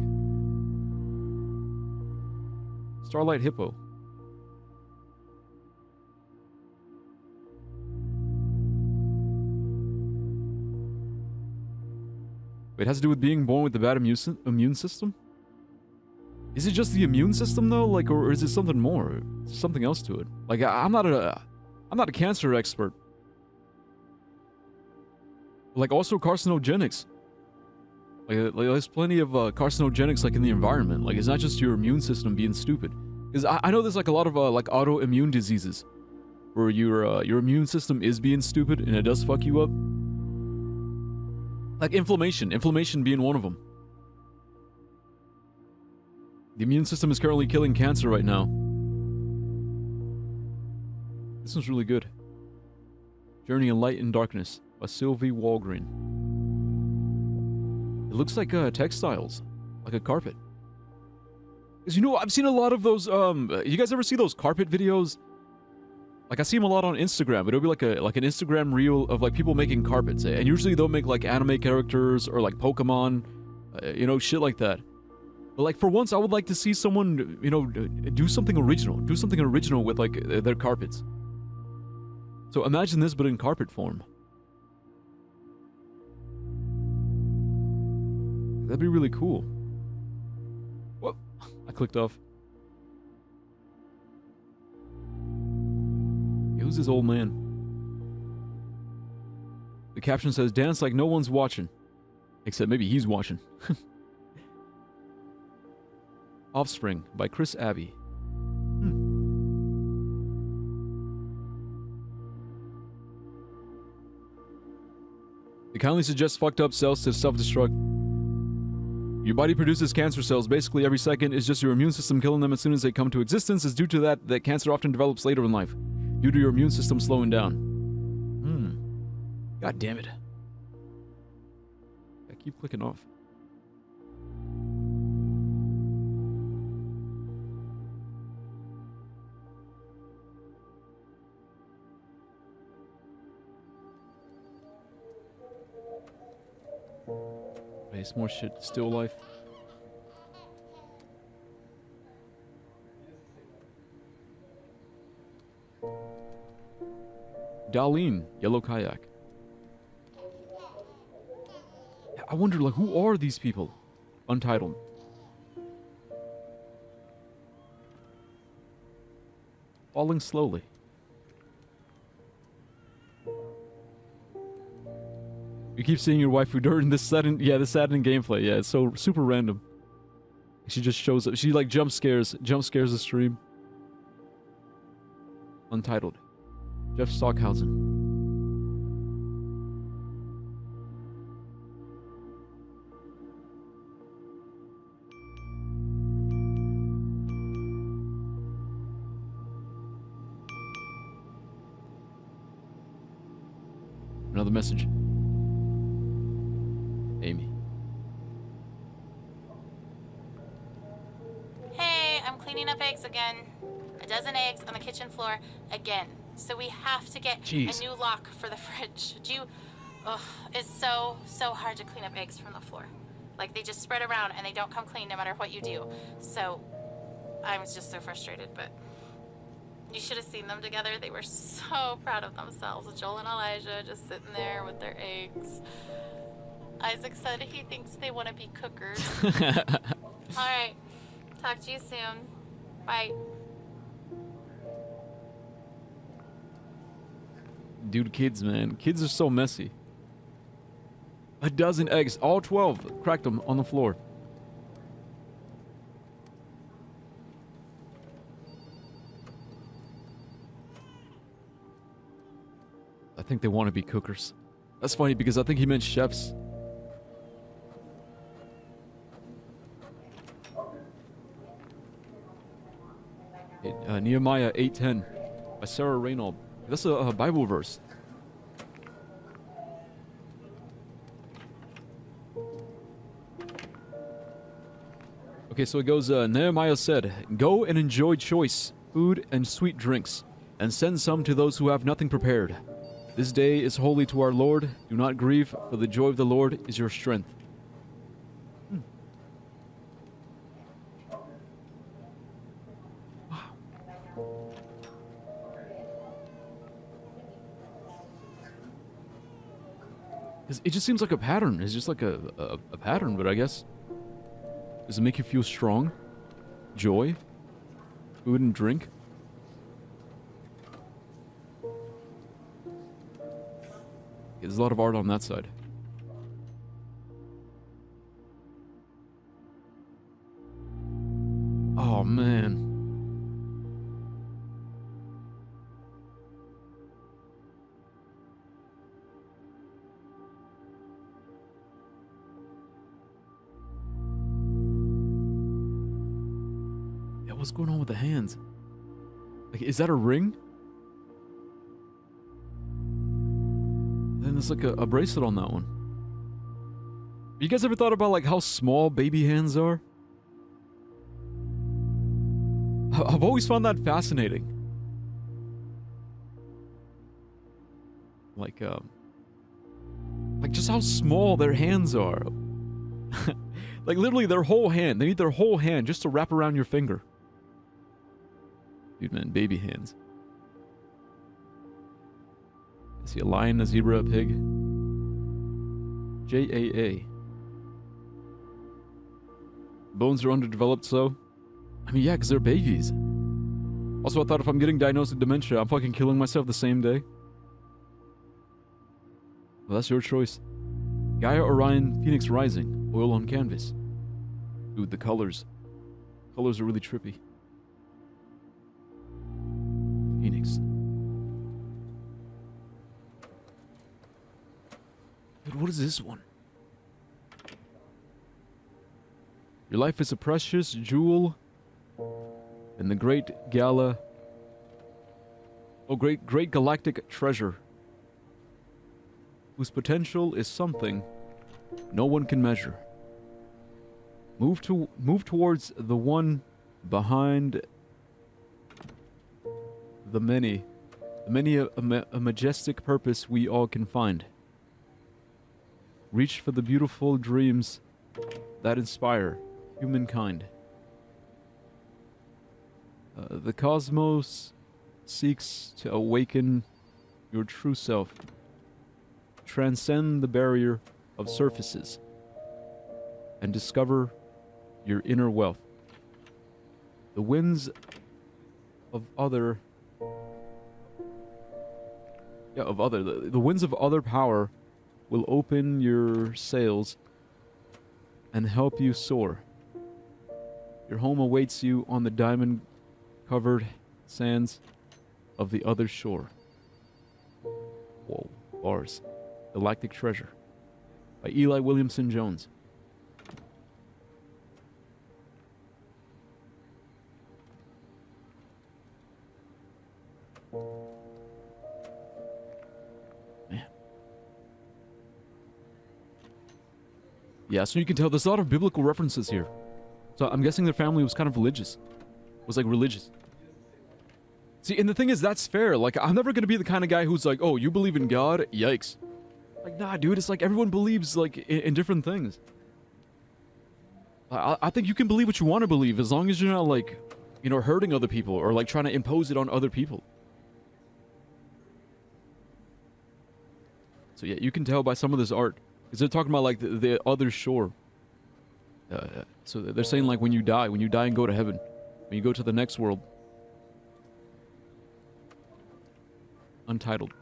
Starlight Hippo. Wait, it has to do with being born with the bad immune system? Is it just the immune system though? Like, or is it something more? Something else to it? Like, I'm not a cancer expert. Like, also carcinogenics. Like there's plenty of carcinogenics like in the environment. Like, it's not just your immune system being stupid. Because I know there's like a lot of like autoimmune diseases where your immune system is being stupid and it does fuck you up. Like inflammation being one of them. The immune system is currently killing cancer right now. This one's really good. Journey in Light and Darkness by Sylvie Walgreen. It looks like textiles, like a carpet. Cause you know, I've seen a lot of those. You guys ever see those carpet videos? Like I see them a lot on Instagram. It'll be like an Instagram reel of like people making carpets, and usually they'll make like anime characters or like Pokemon, you know, shit like that. But like for once, I would like to see someone, you know, do something original. Do something original with like their carpets. So imagine this, but in carpet form. That'd be really cool. What? I clicked off. Hey, who's this old man? The caption says, "Dance like no one's watching." Except maybe he's watching. Offspring by Chris Abbey. It kindly suggests fucked up cells to self-destruct. Your body produces cancer cells basically every second. It's just your immune system killing them as soon as they come to existence. It's due to that cancer often develops later in life, due to your immune system slowing down. God damn it. I keep clicking off. It's more shit. Still life. Darlene, Yellow Kayak. I wonder, like, who are these people? Untitled. Falling slowly. You keep seeing your waifu during this saddening gameplay. Yeah, it's so super random. She just shows up. She like jump scares the stream. Untitled. Jeff Stockhausen. Another message. Amy. Hey, I'm cleaning up eggs again. A dozen eggs on the kitchen floor again. So we have to get a new lock for the fridge. It's so hard to clean up eggs from the floor. Like they just spread around and they don't come clean no matter what you do. So I was just so frustrated, but you should have seen them together. They were so proud of themselves. Joel and Elijah just sitting there with their eggs. Isaac said he thinks they want to be cookers. Alright. Talk to you soon. Bye. Dude, kids, man. Kids are so messy. A dozen eggs, all 12, cracked them on the floor. I think they want to be cookers. That's funny because I think he meant chefs. Nehemiah 8:10 by Sarah Reynold. That's a Bible verse. Okay, so it goes, Nehemiah said, "Go and enjoy choice food and sweet drinks, and send some to those who have nothing prepared. This day is holy to our Lord. Do not grieve, for the joy of the Lord is your strength." It just seems like a pattern. It's just like a pattern, but I guess... Does it make you feel strong? Joy? Food and drink? There's a lot of art on that side. Oh, man. what's going on with the hands? Like, is that a ring? Then there's like a bracelet on that one. You guys ever thought about like how small baby hands are? I've always found that fascinating. Like just how small their hands are. Like literally their whole hand. They need their whole hand just to wrap around your finger. Dude, man, baby hands. I see a lion, a zebra, a pig. JAA. Bones are underdeveloped, so... I mean, yeah, because they're babies. Also, I thought if I'm getting diagnosed with dementia, I'm fucking killing myself the same day. Well, that's your choice. Gaia Orion Phoenix Rising. Oil on canvas. Dude, the colors. Colors are really trippy. Phoenix. Dude, what is this one? Your life is a precious jewel in the great gala. Oh, great galactic treasure, whose potential is something no one can measure. Move towards the one behind the many. A majestic purpose we all can find. Reach for the beautiful dreams that inspire humankind. The cosmos seeks to awaken your true self. Transcend the barrier of surfaces and discover your inner wealth. The winds of other power will open your sails and help you soar. Your home awaits you on the diamond-covered sands of the other shore. Whoa, bars. Galactic Treasure by Eli Williamson Jones. Man. Yeah, so you can tell there's a lot of biblical references here. So I'm guessing their family was kind of religious. Was like religious. See, and the thing is, that's fair. Like, I'm never gonna be the kind of guy who's like, oh, you believe in God? Yikes. Like, nah, dude, it's like everyone believes, like, in different things. I think you can believe what you want to believe as long as you're not, like, you know, hurting other people or, like, trying to impose it on other people. So, yeah, you can tell by some of this art. Because they're talking about, like, the other shore. So they're saying, like, when you die and go to heaven, when you go to the next world. Untitled.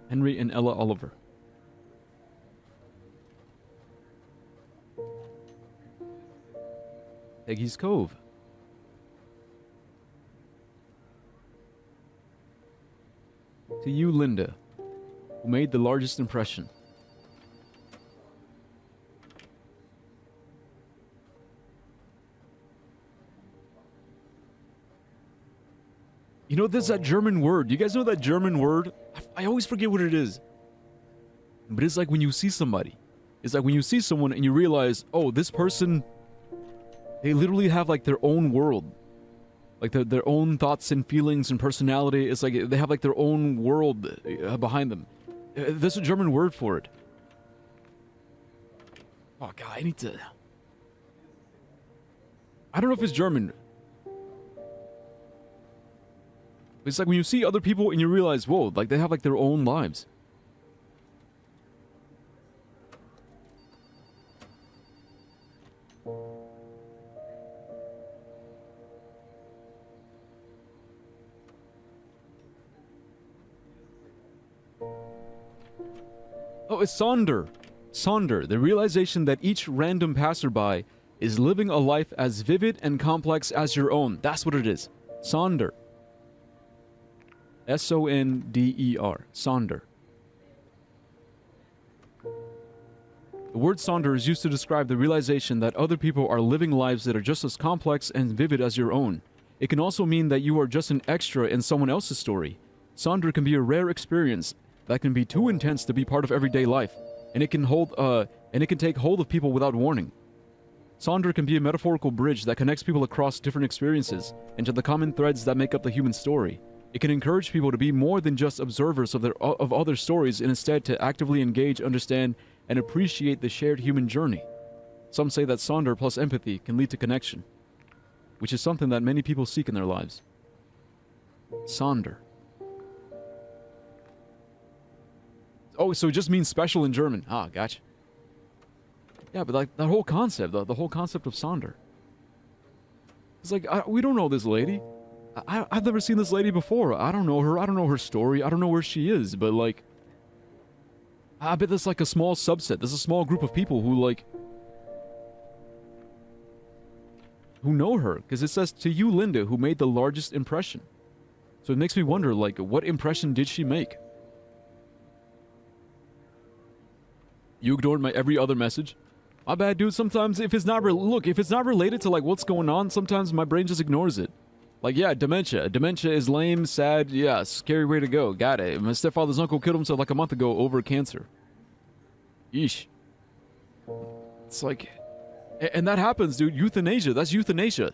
Henry and Ella Oliver. Peggy's Cove. To you, Linda, who made the largest impression. You know, there's that German word. You guys know that German word? I always forget what it is. But it's like when you see somebody. It's like when you see someone and you realize, oh, this person, they literally have like their own world. Like their own thoughts and feelings and personality. It's like they have like their own world behind them. There's a German word for it. Oh, God, I need to... I don't know if it's German. It's like when you see other people and you realize, whoa, like they have like their own lives. Oh, it's Sonder. Sonder, the realization that each random passerby is living a life as vivid and complex as your own. That's what it is. Sonder. S-O-N-D-E-R. Sonder. The word Sonder is used to describe the realization that other people are living lives that are just as complex and vivid as your own. It can also mean that you are just an extra in someone else's story. Sonder can be a rare experience that can be too intense to be part of everyday life, and it can take hold of people without warning. Sonder can be a metaphorical bridge that connects people across different experiences into the common threads that make up the human story. It can encourage people to be more than just observers of other stories and instead to actively engage, understand, and appreciate the shared human journey. Some say that Sonder plus empathy can lead to connection, which is something that many people seek in their lives. Sonder. Oh, so it just means special in German. Ah, gotcha. Yeah, but like that whole concept, the whole concept of Sonder. It's like, we don't know this lady. I've never seen this lady before. I don't know her. I don't know her story. I don't know where she is. But like, I bet there's like a small subset. There's a small group of people who like, who know her. Because it says, to you, Linda, who made the largest impression. So it makes me wonder, like, what impression did she make? You ignored my every other message? My bad, dude. Sometimes if it's not if it's not related to like what's going on, sometimes my brain just ignores it. Like, yeah, dementia. Dementia is lame, sad, yeah, scary way to go. Got it. My stepfather's uncle killed himself like a month ago over cancer. Yeesh. It's like, and that happens, dude. Euthanasia. That's euthanasia.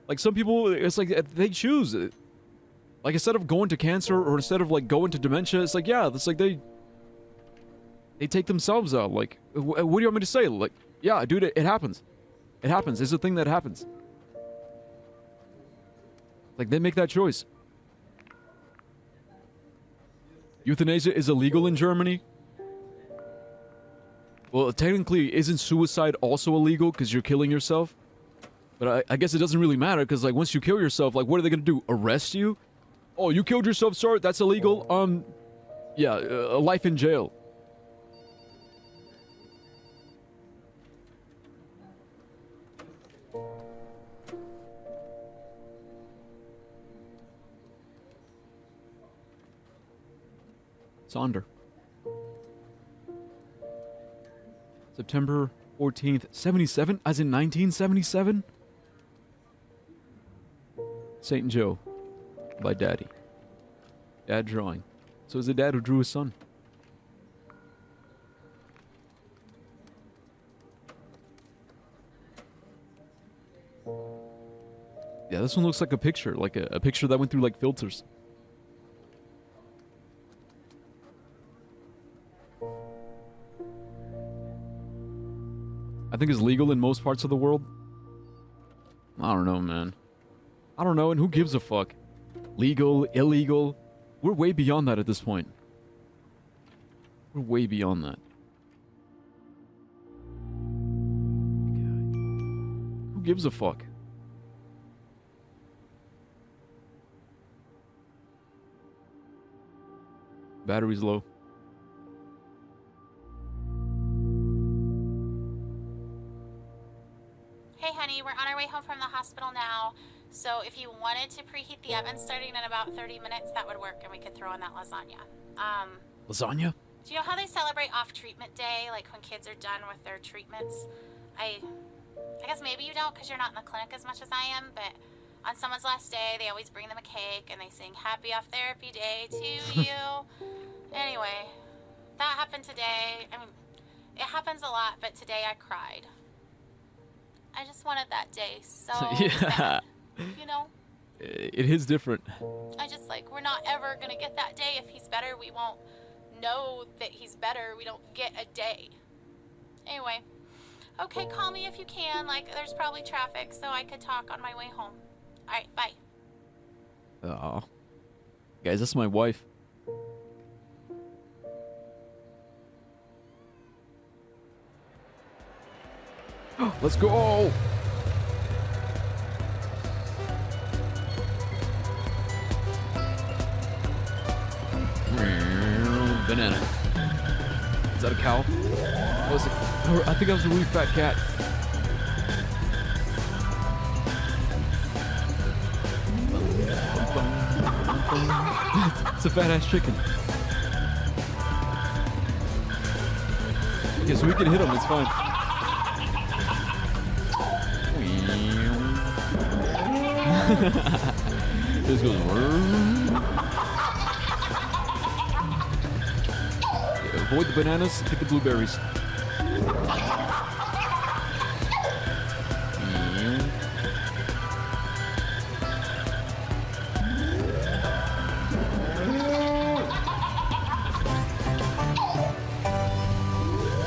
Like some people, it's like they choose. Like instead of going to cancer or instead of like going to dementia, it's like, yeah, it's like they take themselves out. Like, what do you want me to say? Like, yeah, dude, it happens. It happens. It's a thing that happens. Like, they make that choice. Euthanasia is illegal in Germany. Well, technically, isn't suicide also illegal because you're killing yourself? But I guess it doesn't really matter because, like, once you kill yourself, like, what are they going to do? Arrest you? Oh, you killed yourself, sir? That's illegal? Yeah, life in jail. Sonder. September 14th, 77? As in 1977? Saint Joe. By Daddy. Dad drawing. So it's the dad who drew his son. Yeah, this one looks like a picture. Like a picture that went through like filters. I think it's legal in most parts of the world. I don't know, man. I don't know, and who gives a fuck? Legal, illegal. We're way beyond that at this point. We're way beyond that. Who gives a fuck? Battery's low. Hey honey, we're on our way home from the hospital now, so if you wanted to preheat the oven starting in about 30 minutes, that would work, and we could throw in that lasagna. Lasagna? Do you know how they celebrate off-treatment day, like when kids are done with their treatments? I guess maybe you don't because you're not in the clinic as much as I am, but on someone's last day, they always bring them a cake, and they sing Happy Off Therapy Day to you. Anyway, that happened today. I mean, it happens a lot, but today I cried. I just wanted that day so bad, you know? It is different. I just like, we're not ever gonna get that day. If he's better, we won't know that he's better. We don't get a day. Anyway, okay, call me if you can. Like, there's probably traffic, so I could talk on my way home. All right, bye. Aw. Guys, that's my wife. Let's go! Banana. Is that a cow? Oh, I think that was a really fat cat. It's a fat ass chicken. Okay, so we can hit him. It's fine. This goes. Avoid the bananas. Hit the blueberries.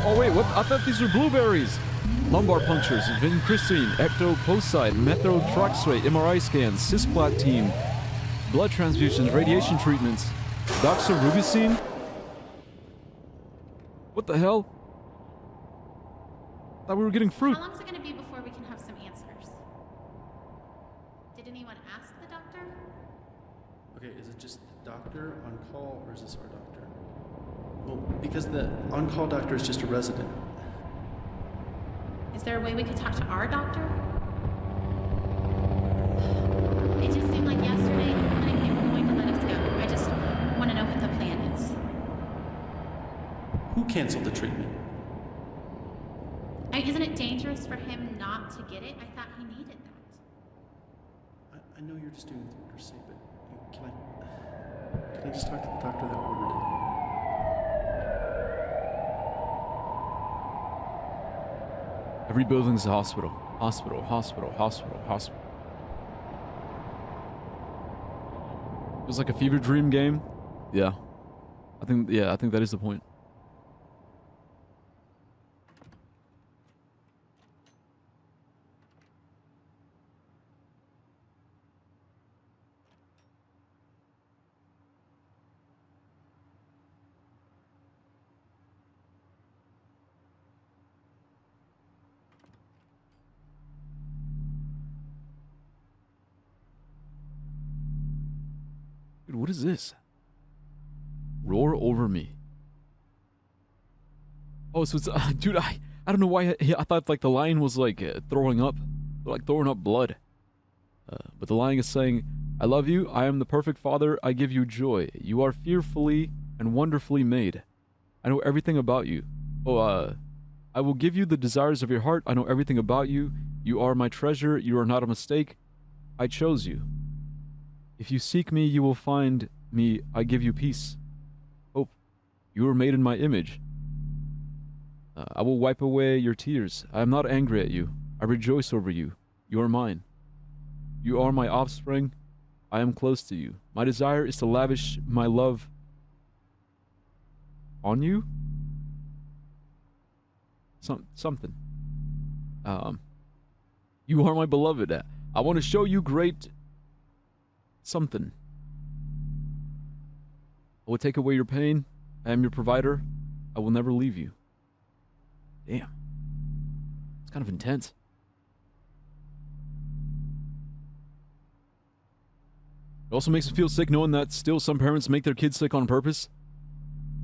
Oh wait, what? I thought these were blueberries. Lumbar punctures, vincristine, ectopocide, methotrexate, MRI scans, cisplatin, blood transfusions, radiation treatments, doxorubicin. What the hell? Thought we were getting fruit. How long is it going to be before we can have some answers? Did anyone ask the doctor? Okay, is it just the doctor on call, or is this our doctor? Well, because the on-call doctor is just a resident. Is there a way we could talk to our doctor? It just seemed like yesterday the clinic they were going to let us go. I just want to know what the plan is. Who canceled the treatment? Isn't it dangerous for him not to get it? I thought he needed that. I know you're just doing what the orders say, but can I just talk to the doctor that ordered it? Every building's a hospital. Hospital, hospital, hospital, hospital. It was like a fever dream game. Yeah. I think that is the point. Dude, what is this? Roar over me. Oh, so it's dude. I don't know why I thought like the lion was like throwing up blood. But the lion is saying, "I love you. I am the perfect father. I give you joy. You are fearfully and wonderfully made. I know everything about you. I will give you the desires of your heart. I know everything about you. You are my treasure. You are not a mistake. I chose you. If you seek me, you will find me. I give you peace. Hope. You are made in my image. I will wipe away your tears. I am not angry at you. I rejoice over you. You are mine. You are my offspring. I am close to you. My desire is to lavish my love on you. Something. You are my beloved. I want to show you great something. I will take away your pain. I am your provider. I will never leave you. Damn. It's kind of intense. It also makes me feel sick knowing that still some parents make their kids sick on purpose.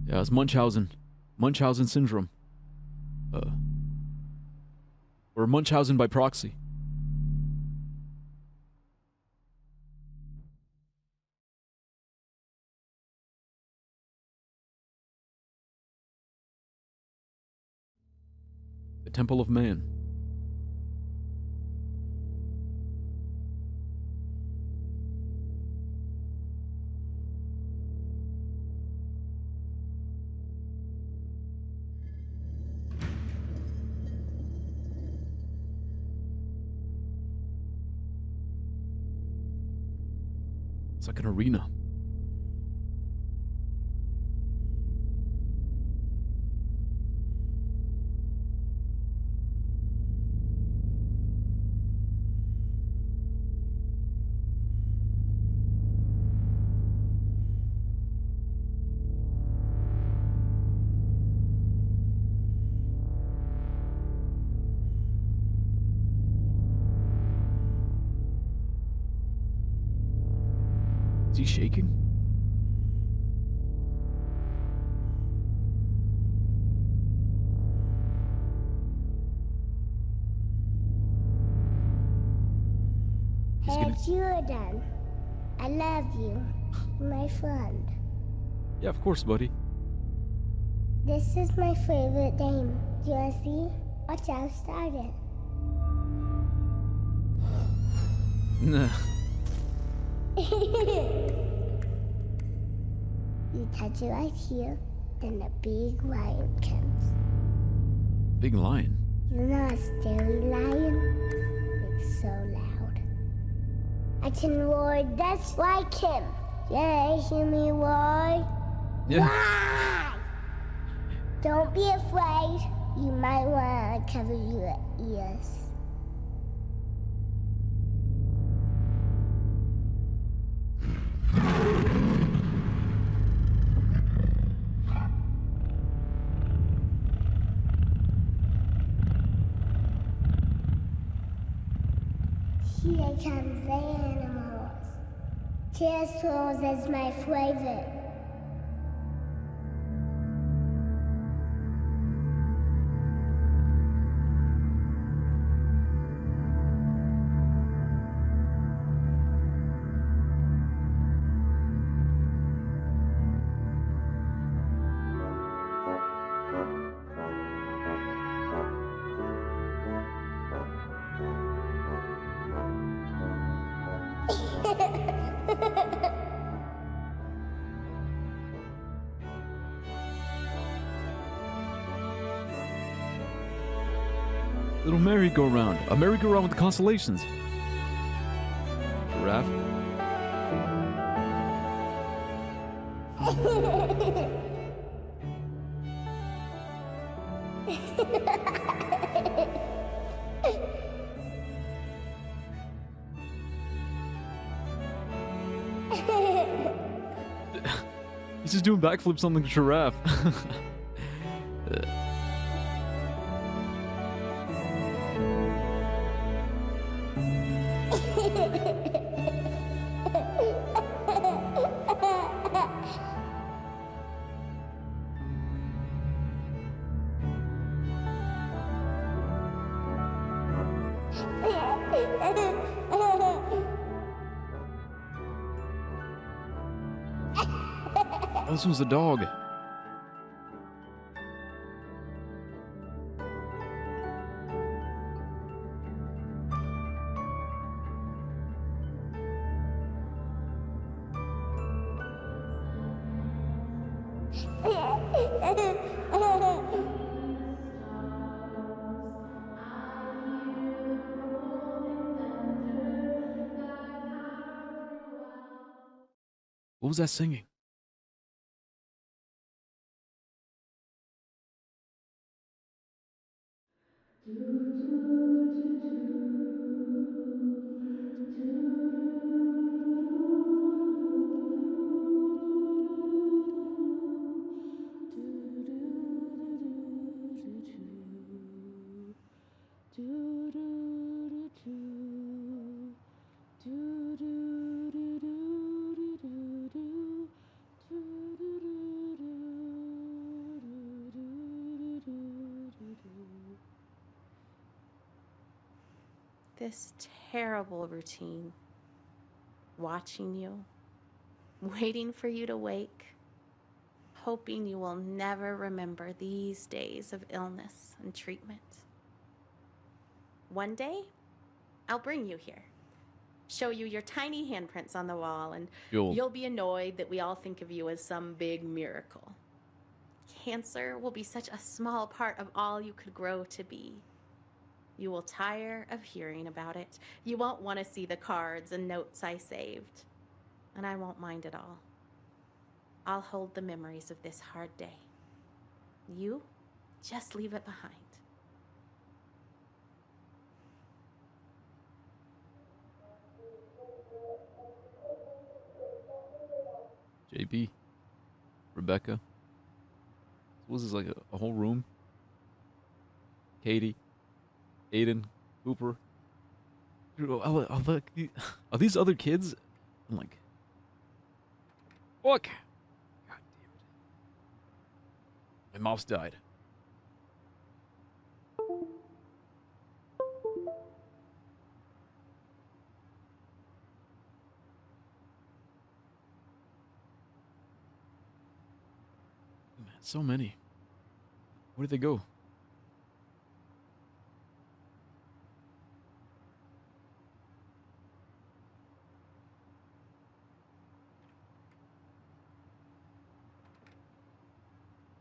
Yeah, it's Munchausen syndrome. Or Munchausen by proxy. The Temple of Man. It's like an arena. Is he shaking? Hey, Jordan. I love you, my friend. Yeah, of course, buddy. This is my favorite game. Do you want to see? Watch how it started. Nah. You touch it right here, then the big lion comes. Big lion. You know a scary lion? It's so loud. I can roar just like him. Yeah, hear me roar? Yeah. Why? Don't be afraid. You might want to cover your ears. Here comes the animals. Pterosaurs is my favorite. Little merry-go-round. A merry-go-round with the constellations. Giraffe. He's just doing backflips on the giraffe. Oh, this one's a dog. What was that singing? This terrible routine. Watching you, waiting for you to wake, hoping you will never remember these days of illness and treatment. One day, I'll bring you here, show you your tiny handprints on the wall, and you'll be annoyed that we all think of you as some big miracle. Cancer will be such a small part of all you could grow to be. You will tire of hearing about it. You won't want to see the cards and notes I saved. And I won't mind at all. I'll hold the memories of this hard day. You just leave it behind. JB. Rebecca. What was this, like a whole room? Katie. Aiden, Cooper. Dude, are these other kids? I'm like, fuck. God damn it. My mouse died. Man, so many. Where did they go?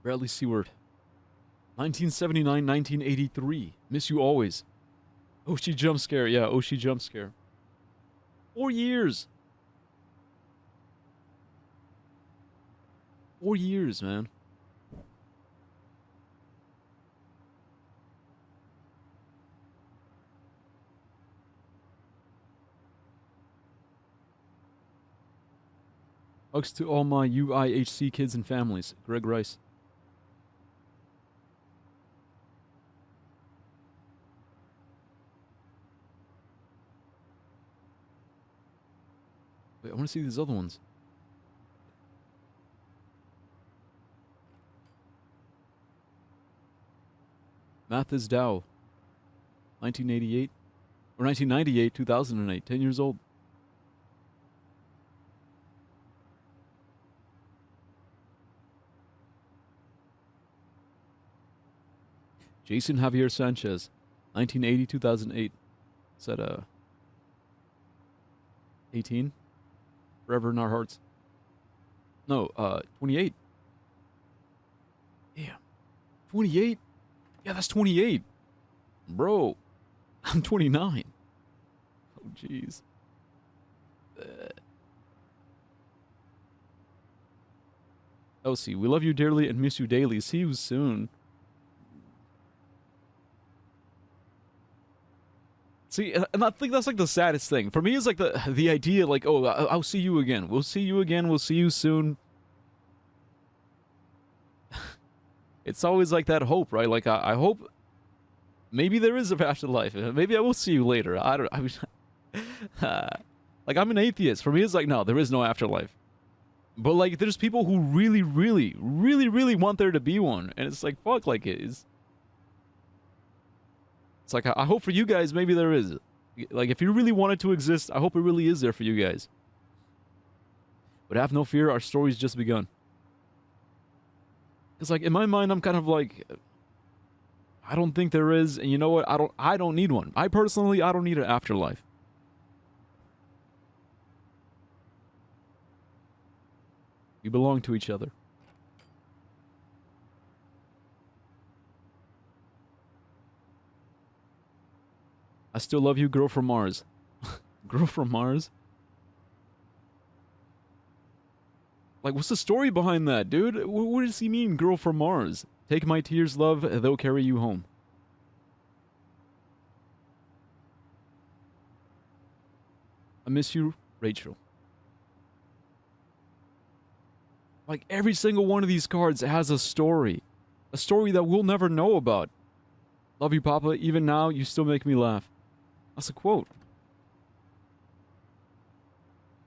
Bradley Seward. 1979, 1983. Miss you always. Oshi jump scare. Yeah, Oshi jump scare. 4 years. 4 years, man. Hugs to all my UIHC kids and families. Greg Rice. Wait, I want to see these other ones. Mathis Dow. 1988. Or 1998, 2008. 10 years old. Jason Javier Sanchez. 1980, 2008. Is that 18? Forever in our hearts. No, 28. Damn. 28? Yeah, that's 28. Bro, I'm 29. Oh, jeez. Elsie, we love you dearly and miss you daily. See you soon. See, and I think that's like the saddest thing. For me, it's like the idea, like, oh, I'll see you again. We'll see you again. We'll see you soon. It's always like that hope, right? Like, I hope maybe there is a afterlife. Maybe I will see you later. I don't, I mean, like, I'm an atheist. For me, it's like, no, there is no afterlife. But, like, there's people who really, really, really, really want there to be one. And it's like, fuck, like, it's like, I hope for you guys, maybe there is. Like, if you really want it to exist, I hope it really is there for you guys. But have no fear, our story's just begun. Because, like, in my mind, I'm kind of like, I don't think there is, and you know what? I don't need one. I personally, I don't need an afterlife. We belong to each other. I still love you, girl from Mars. Girl from Mars? Like, what's the story behind that, dude? What does he mean, girl from Mars? Take my tears, love, they'll carry you home. I miss you, Rachel. Like, every single one of these cards has a story. A story that we'll never know about. Love you, Papa. Even now, you still make me laugh. That's a quote.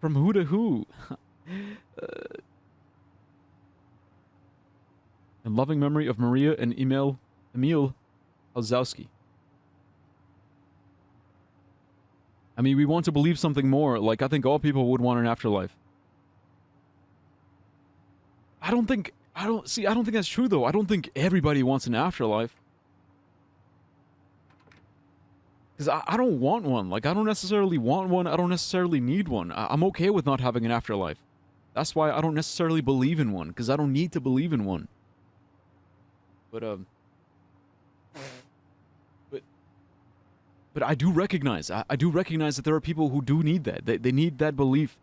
From who to who? In loving memory of Maria and Emil Ozowski. I mean, we want to believe something more. Like, I think all people would want an afterlife. I don't think that's true, though. I don't think everybody wants an afterlife. Because I don't want one. Like, I don't necessarily want one. I don't necessarily need one. I'm okay with not having an afterlife. That's why I don't necessarily believe in one. Because I don't need to believe in one. But I do recognize. I do recognize that there are people who do need that. They need that belief.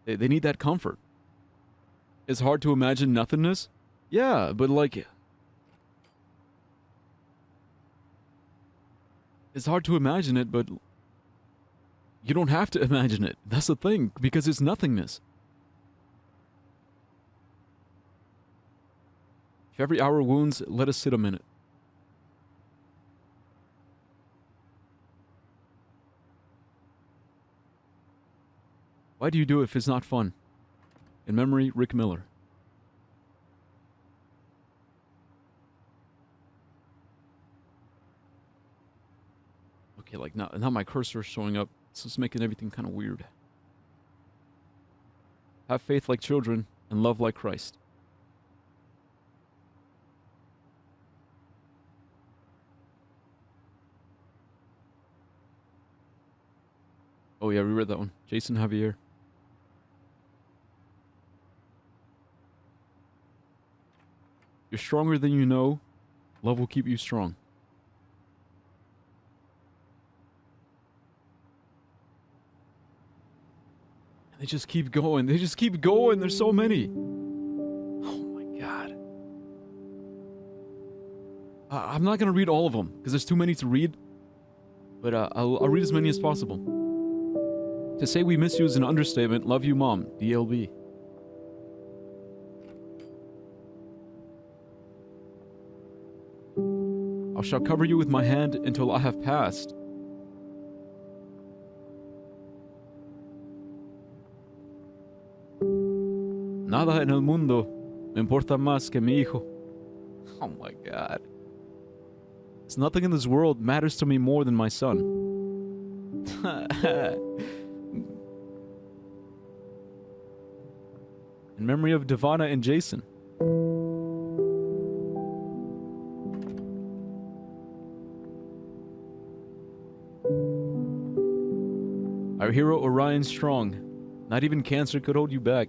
They need that comfort. It's hard to imagine nothingness. Yeah, but like... It's hard to imagine it, but you don't have to imagine it. That's the thing, because it's nothingness. If every hour wounds, let us sit a minute. Why do you do it if it's not fun? In memory, Rick Miller. Okay, like now my cursor is showing up. It's just making everything kind of weird. Have faith like children and love like Christ. Oh yeah, we read that one. Jason Javier. You're stronger than you know. Love will keep you strong. They just keep going. They just keep going. There's so many. Oh my god. I'm not gonna read all of them because there's too many to read. But I'll read as many as possible. To say we miss you is an understatement. Love you, Mom. DLB. I shall cover you with my hand until I have passed. Nada en el mundo me importa más que mi hijo. Oh my god. There's nothing in this world matters to me more than my son. In memory of Devana and Jason. Our hero Orion Strong. Not even cancer could hold you back.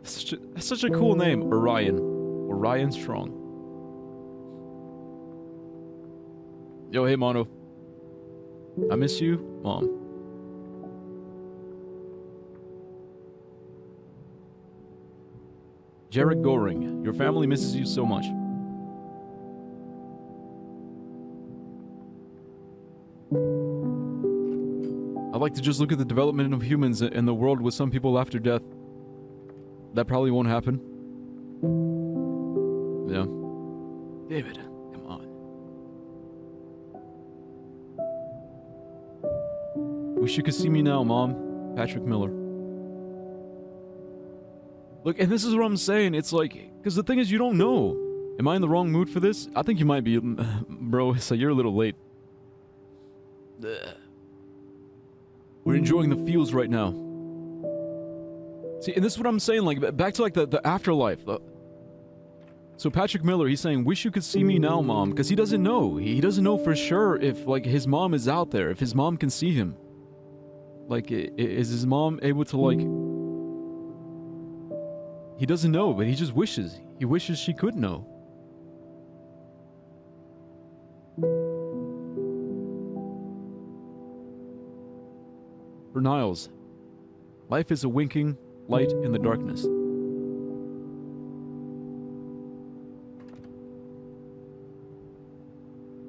That's such a cool name, Orion. Orion Strong. Yo, hey, Mono. I miss you, Mom. Jarek Goring. Your family misses you so much. I'd like to just look at the development of humans in the world with some people after death. That probably won't happen. Yeah. David, come on. Wish you could see me now, Mom. Patrick Miller. Look, and this is what I'm saying. It's like, because the thing is, you don't know. Am I in the wrong mood for this? I think you might be. Bro, so you're a little late. We're enjoying the feels right now. See, and this is what I'm saying, like, back to, like, the afterlife. So Patrick Miller, he's saying, wish you could see me now, Mom, because he doesn't know. He doesn't know for sure if, like, his mom is out there, if his mom can see him. Like, is his mom able to, like... He doesn't know, but he just wishes. He wishes she could know. For Niles, life is a winking light in the darkness.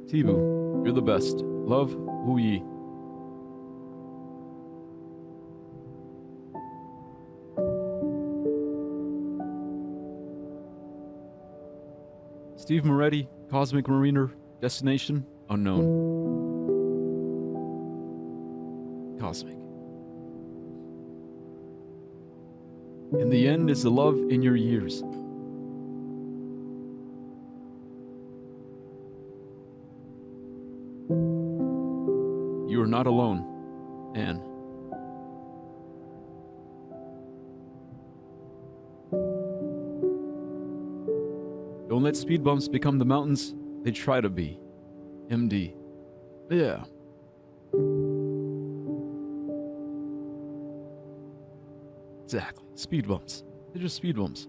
Tibu, you're the best. Love, Wu Yi. Steve Moretti, Cosmic Mariner, destination unknown. Cosmic. In the end is the love in your years. You are not alone, Anne. Don't let speed bumps become the mountains they try to be. MD. Yeah. Exactly. Speed bumps. They're just speed bumps.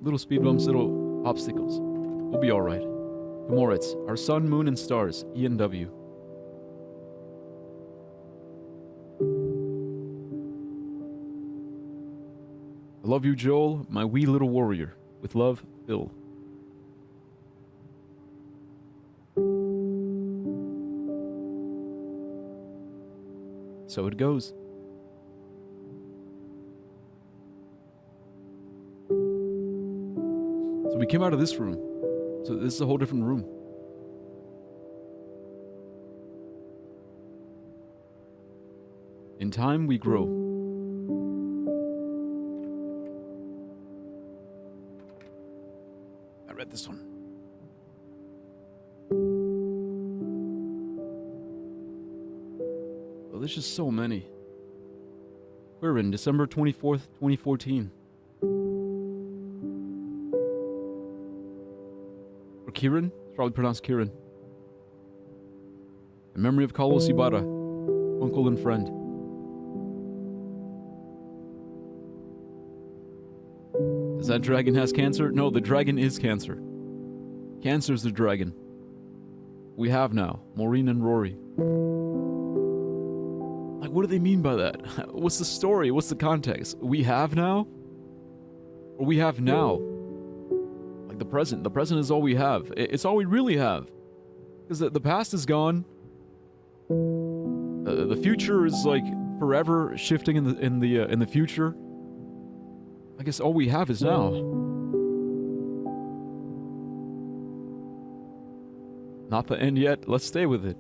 Little speed bumps, little obstacles. We'll be alright. Moritz, our sun, moon, and stars. ENW. I love you, Joel, my wee little warrior. With love, Phil. So it goes. So we came out of this room. So this is a whole different room. In time, we grow. I read this one. Well, there's just so many. Quirin, December 24th, 2014. Or Kieran? It's probably pronounced Kieran. In memory of Carlos Ibarra, uncle and friend. Is that dragon has cancer? No, the dragon is cancer. Cancer's the dragon. We have now. Maureen and Rory. Like, what do they mean by that? What's the story? What's the context? We have now? Or we have now? Like the present. The present is all we have. It's all we really have. Because the past is gone. The future is like forever shifting in the future. I guess all we have is now. Not the end yet. Let's stay with it.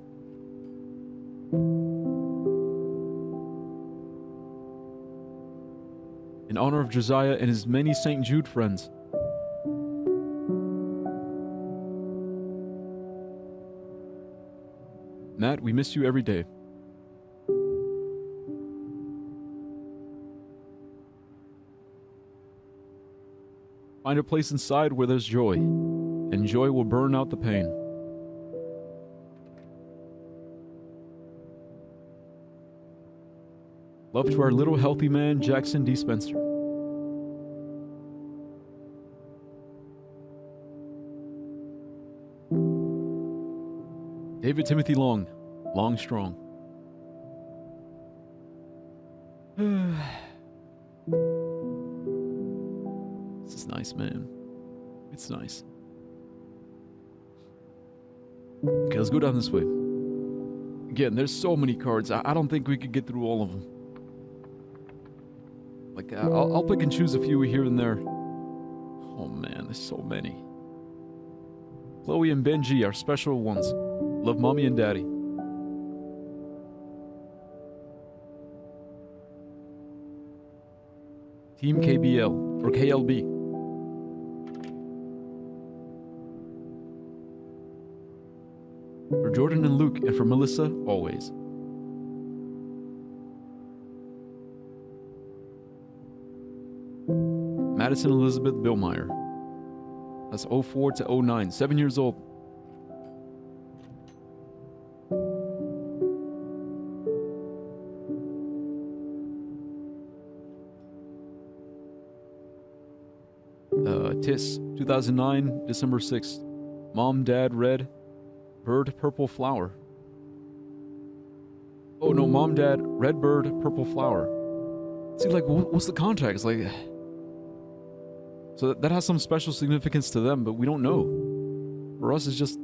In honor of Josiah and his many St. Jude friends. Matt, we miss you every day. Find a place inside where there's joy, and joy will burn out the pain. Love to our little healthy man, Jackson D. Spencer. David Timothy Long, Long Strong. This is nice, man. It's nice. Okay, let's go down this way. Again, there's so many cards. I don't think we could get through all of them. Like, I'll pick and choose a few here and there. Oh man, there's so many. Chloe and Benji are special ones. Love mommy and daddy. Team KBL or KLB. For Jordan and Luke, and for Melissa, always. Madison Elizabeth Billmeyer. That's 04 to 09, 7 years old. Tis, 2009, December 6th. Mom, Dad, Red. Bird, Purple Flower. Oh no, Mom, Dad, Red Bird, Purple Flower. See, like, what's the context? Like, so that has some special significance to them, but we don't know. For us, it's just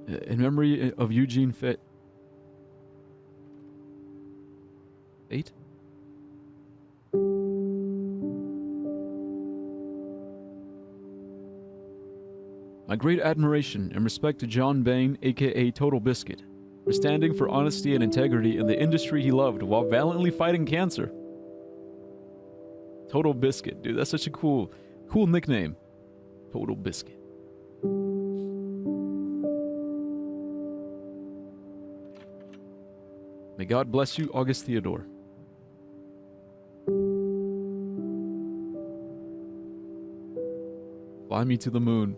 in memory of Eugene Fate. 8? My great admiration and respect to John Bain, aka Total Biscuit, for standing for honesty and integrity in the industry he loved while valiantly fighting cancer. Total Biscuit, dude, that's such a cool nickname. Total Biscuit. May God bless you, August Theodore. Fly me to the moon.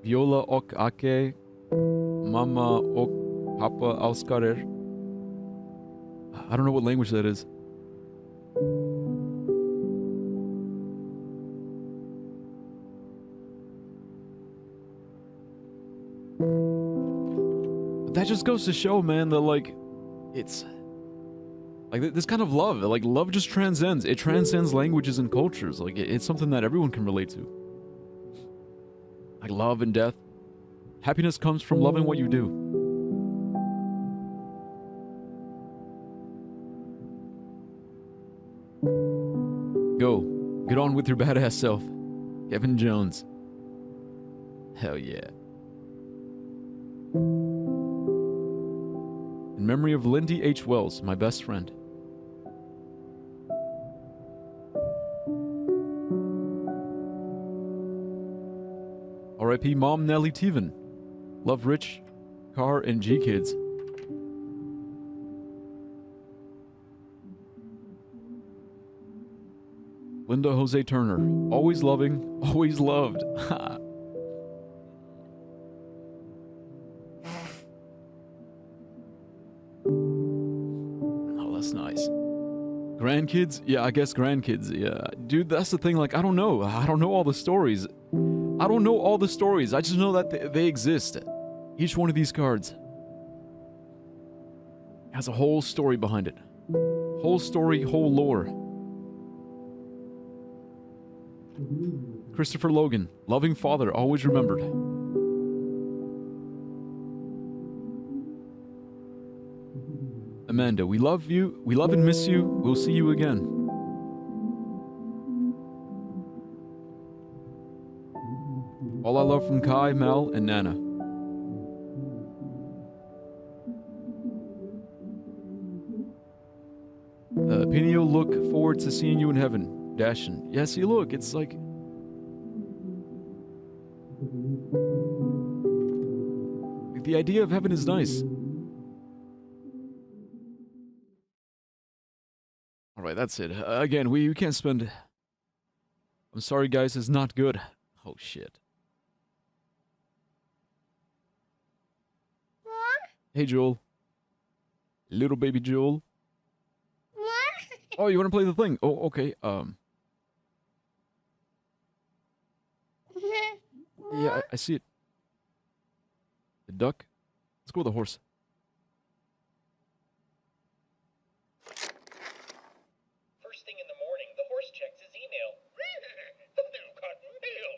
Viola ok ake, mama ok papa auskarer. I don't know what language that is. That just goes to show, man, that, like, it's like this kind of love, like, love just transcends. It transcends languages and cultures. Like, it's something that everyone can relate to. Like love and death. Happiness comes from loving what you do. Go. Get on with your badass self. Kevin Jones. Hell yeah. In memory of Lindy H. Wells, my best friend. R.I.P. Mom Nellie Teven. Love Rich, Car, and G Kids. Linda Jose Turner. Always loving, always loved. grandkids? Yeah, I guess grandkids. Yeah. Dude, that's the thing. Like, I don't know. I don't know all the stories. I don't know all the stories. I just know that they exist. Each one of these cards has a whole story behind it. Whole story, whole lore. Christopher Logan, loving father, always remembered. Amanda, we love you. We love and miss you. We'll see you again. All I love from Kai, Mel, and Nana. Pinio, look forward to seeing you in heaven. Dashin. Yeah, see, look, it's like... The idea of heaven is nice. Alright, that's it. Again, we can't spend... I'm sorry, guys, it's not good. Oh, shit. Hey, Joel. Little baby Joel. Oh, you want to play the thing? Oh, okay. Yeah, I see it. The duck. Let's go with the horse. First thing in the morning, the horse checks his email. The new cotton mail.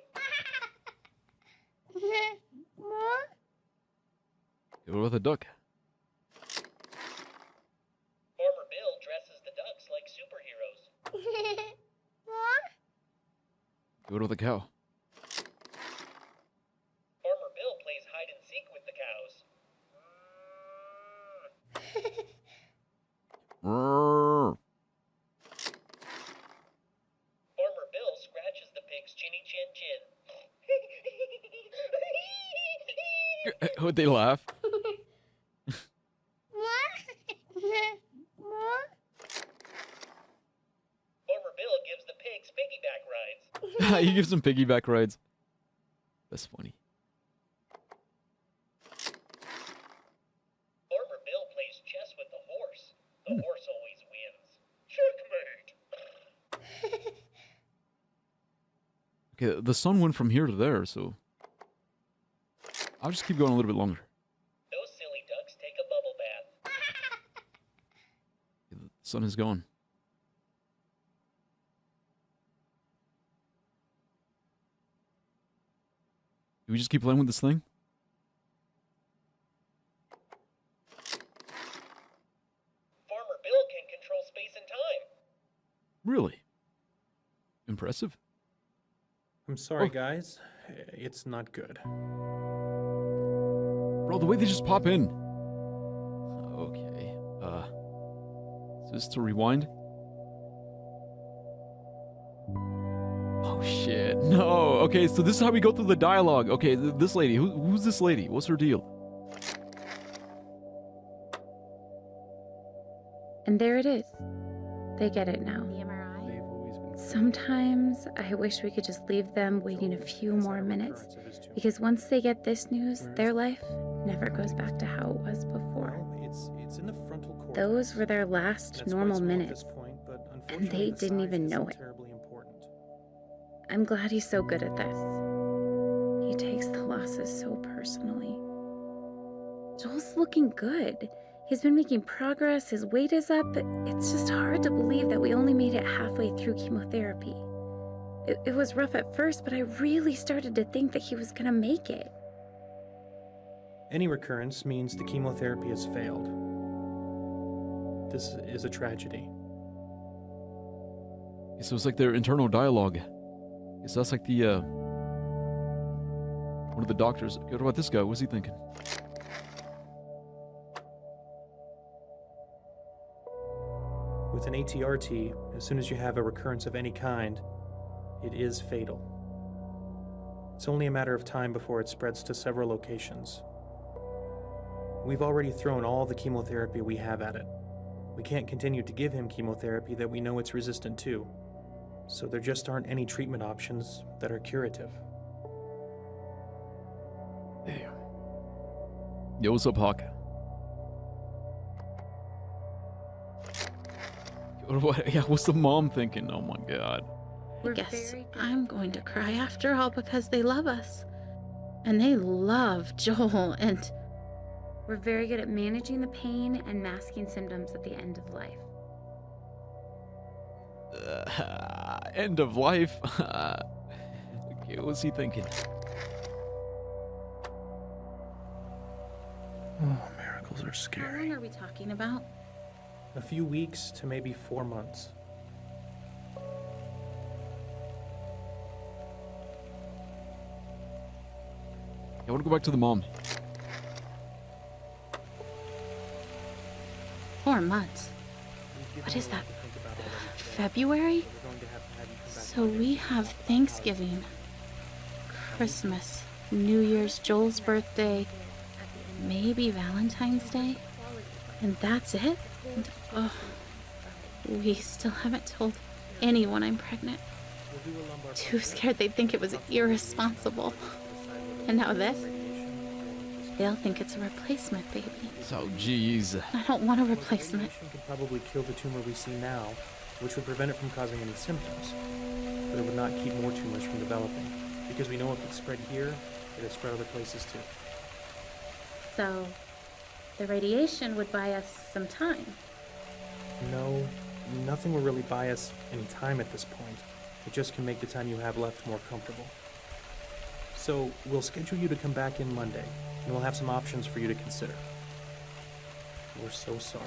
Go with the duck. Farmer Bill dresses the ducks like superheroes. Go with the cow. Farmer Bill plays hide and seek with the cows. Farmer Bill scratches the pig's chinny chin chin. Would they laugh? Farmer Bill gives the pigs piggyback rides. He gives them piggyback rides. That's funny. Farmer Bill plays chess with the horse. The horse always wins. Checkmate. Okay, the sun went from here to there, so... I'll just keep going a little bit longer. Those silly ducks take a bubble bath. The sun is gone. Do we just keep playing with this thing? Farmer Bill can control space and time. Really? Impressive. I'm sorry, guys. It's not good. Bro, the way they just pop in. Okay. Is this to rewind? Oh, shit. No. Okay, so this is how we go through the dialogue. Okay, this lady. Who's this lady? What's her deal? And there it is. They get it now. Sometimes I wish we could just leave them waiting a few more minutes, because once they get this news, their life never goes back to how it was before. It's in the frontal cortex. Those were their last normal minutes, and they didn't even know it. I'm glad he's so good at this. He takes the losses so personally. Joel's looking good. He's been making progress, his weight is up, but it's just hard to believe that we only made it halfway through chemotherapy. It was rough at first, but I really started to think that he was gonna make it. Any recurrence means the chemotherapy has failed. This is a tragedy. So it's like their internal dialogue. So that's like the, one of the doctors. What about this guy? What's he thinking? With an ATRT, as soon as you have a recurrence of any kind, it is fatal. It's only a matter of time before it spreads to several locations. We've already thrown all the chemotherapy we have at it. We can't continue to give him chemotherapy that we know it's resistant to, so there just aren't any treatment options that are curative. Damn. Yo, what's up, Hawk? Yeah, what's the mom thinking? Oh my god. I guess I'm going to cry after all because they love us. And they love Joel, and we're very good at managing the pain and masking symptoms at the end of life. End of life? Okay, what's he thinking? Oh, miracles are How scary. long are we talking about? A few weeks to maybe 4 months. I want to go back to the mom. 4 months. What is that? February? So we have Thanksgiving, Christmas, New Year's, Joel's birthday, maybe Valentine's Day, and that's it? And, oh, we still haven't told anyone I'm pregnant. Too scared they'd think it was irresponsible. And now this? They'll think it's a replacement baby. So, jeez. I don't want a replacement. Could probably kill the tumor we see now, which would prevent it from causing any symptoms. But it would not keep more tumors from developing, because we know if it spread here, it would spread other places too. So, the radiation would buy us some time. No, nothing will really buy us any time at this point. It just can make the time you have left more comfortable. So, we'll schedule you to come back in Monday, and we'll have some options for you to consider. We're so sorry.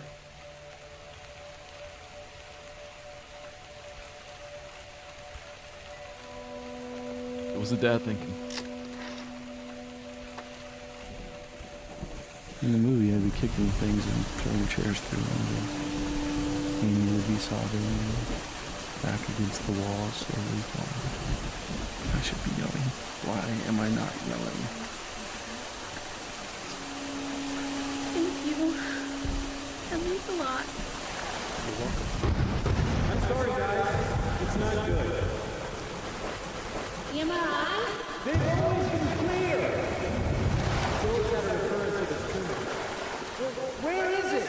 What was the dad thinking? In the movie, I'd be kicking things and throwing chairs through them. Amy would be sobbing, back against the wall, slowly falling. I should be yelling. Why am I not yelling? Thank you. That means a lot. You're welcome. I'm sorry, guys. It's not good. Am I? They've always been clear. Joel's got a recurrence of his tumor. Where is it?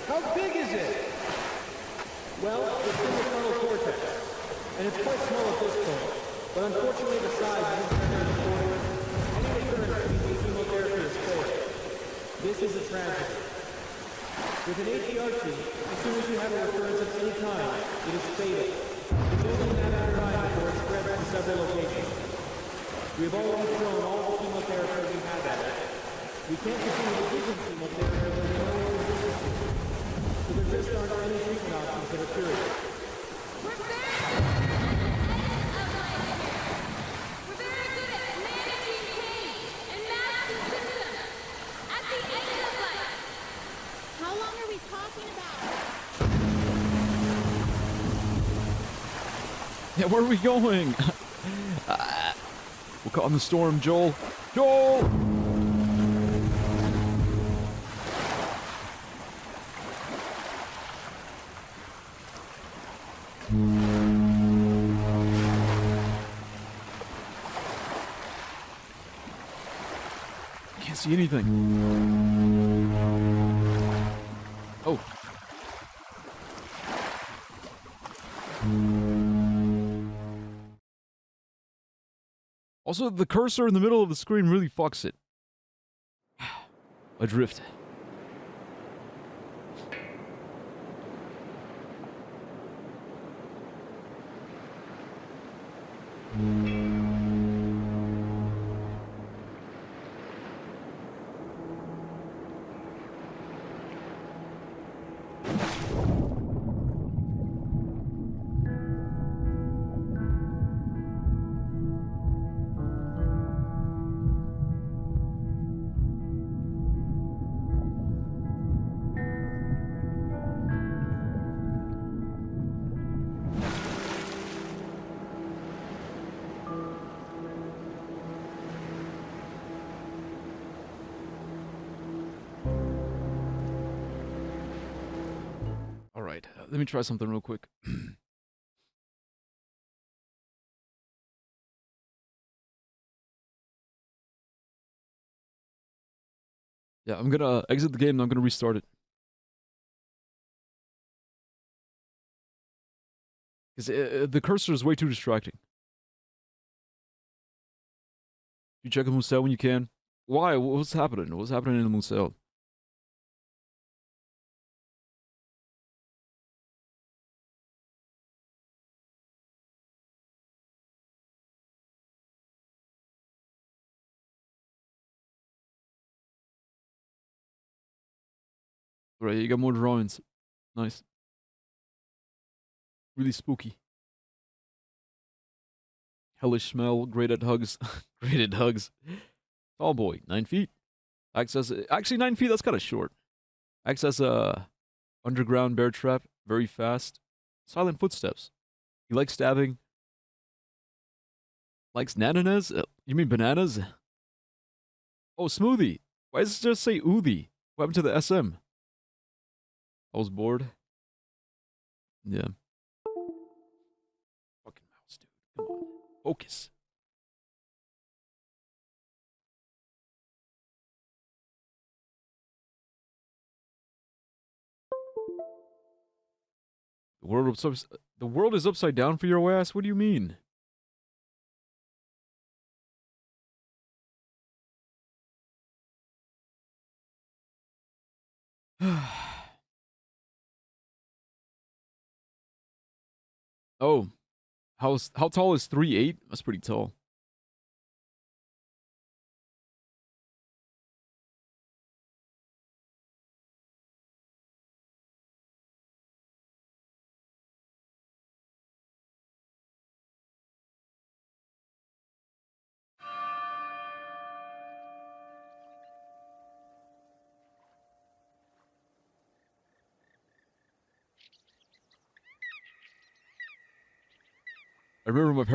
How big is it? Well, it's in the frontal cortex, and it's quite small at this point. But unfortunately, the size isn't very important. Any recurrence means chemotherapy is failed. This is a tragedy. With an ATRT, as soon as you have a recurrence of any kind, it is fatal. It's only a matter of time before it spreads to several locations. We have already thrown all the chemotherapy we have at it. We can't continue to give them chemotherapy when we know what resistance to. So there just aren't any treatment options that are curative. How long are we talking about? Yeah, where are we going? We're caught in the storm, Joel. Joel! Can't see anything. Oh. Also, the cursor in the middle of the screen really fucks it. Adrift. Alright, let me try something real quick. Yeah, I'm gonna exit the game and I'm gonna restart it. Because the cursor is way too distracting. You check the Museo when you can. Why? What's happening? What's happening in the Museo? Right, you got more drawings. Nice. Really spooky. Hellish smell, great at hugs. Great at hugs. Tall boy, 9 feet. Access, actually 9 feet, that's kind of short. Access underground bear trap, very fast. Silent footsteps. He likes stabbing. Likes nananas? You mean bananas? Oh, smoothie. Why does it just say oothie? What happened to the SM? I was bored. Yeah. Fucking mouse, dude. Come on. Focus. The world is upside down for your ass? What do you mean? Oh. How tall is 3'8"? That's pretty tall. I remember my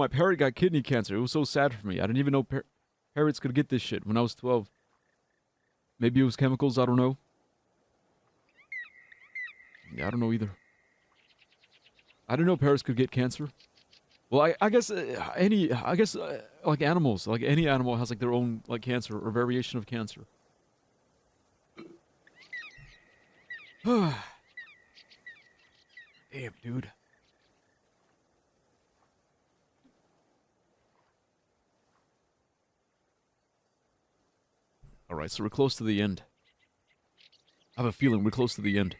parrot got kidney cancer. It was so sad for me. I didn't even know parrots could get this shit when I was 12. Maybe it was chemicals, I don't know. Yeah, I don't know either. I didn't know parrots could get cancer. Well, I guess like animals, like any animal has like their own like cancer or variation of cancer. Damn, dude. Alright, so we're close to the end. I have a feeling we're close to the end.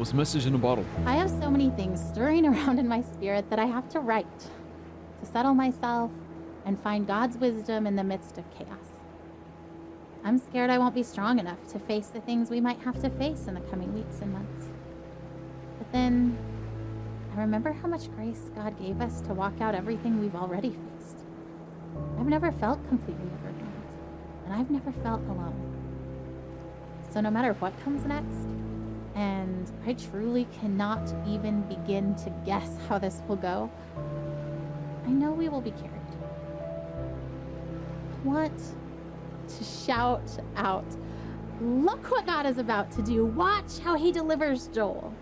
What's the message in the bottle? I have so many things stirring around in my spirit that I have to write to settle myself and find God's wisdom in the midst of chaos. I'm scared I won't be strong enough to face the things we might have to face in the coming weeks and months. But then I remember how much grace God gave us to walk out everything we've already faced. I've never felt completely overwhelmed, and I've never felt alone. So no matter what comes next, and I truly cannot even begin to guess how this will go, I know we will be carried. I want to shout out, look what God is about to do. Watch how he delivers Joel.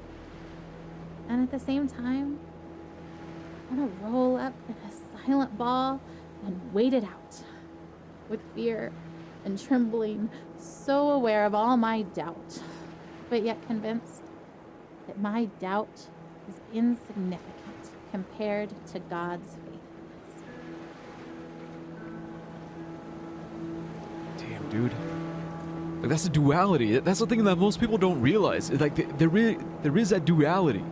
And at the same time, I want to roll up in a silent ball and wait it out with fear and trembling, so aware of all my doubt, but yet convinced that my doubt is insignificant compared to God's faithfulness. Damn, dude. Like, that's the duality. That's the thing that most people don't realize. Like, there is that duality.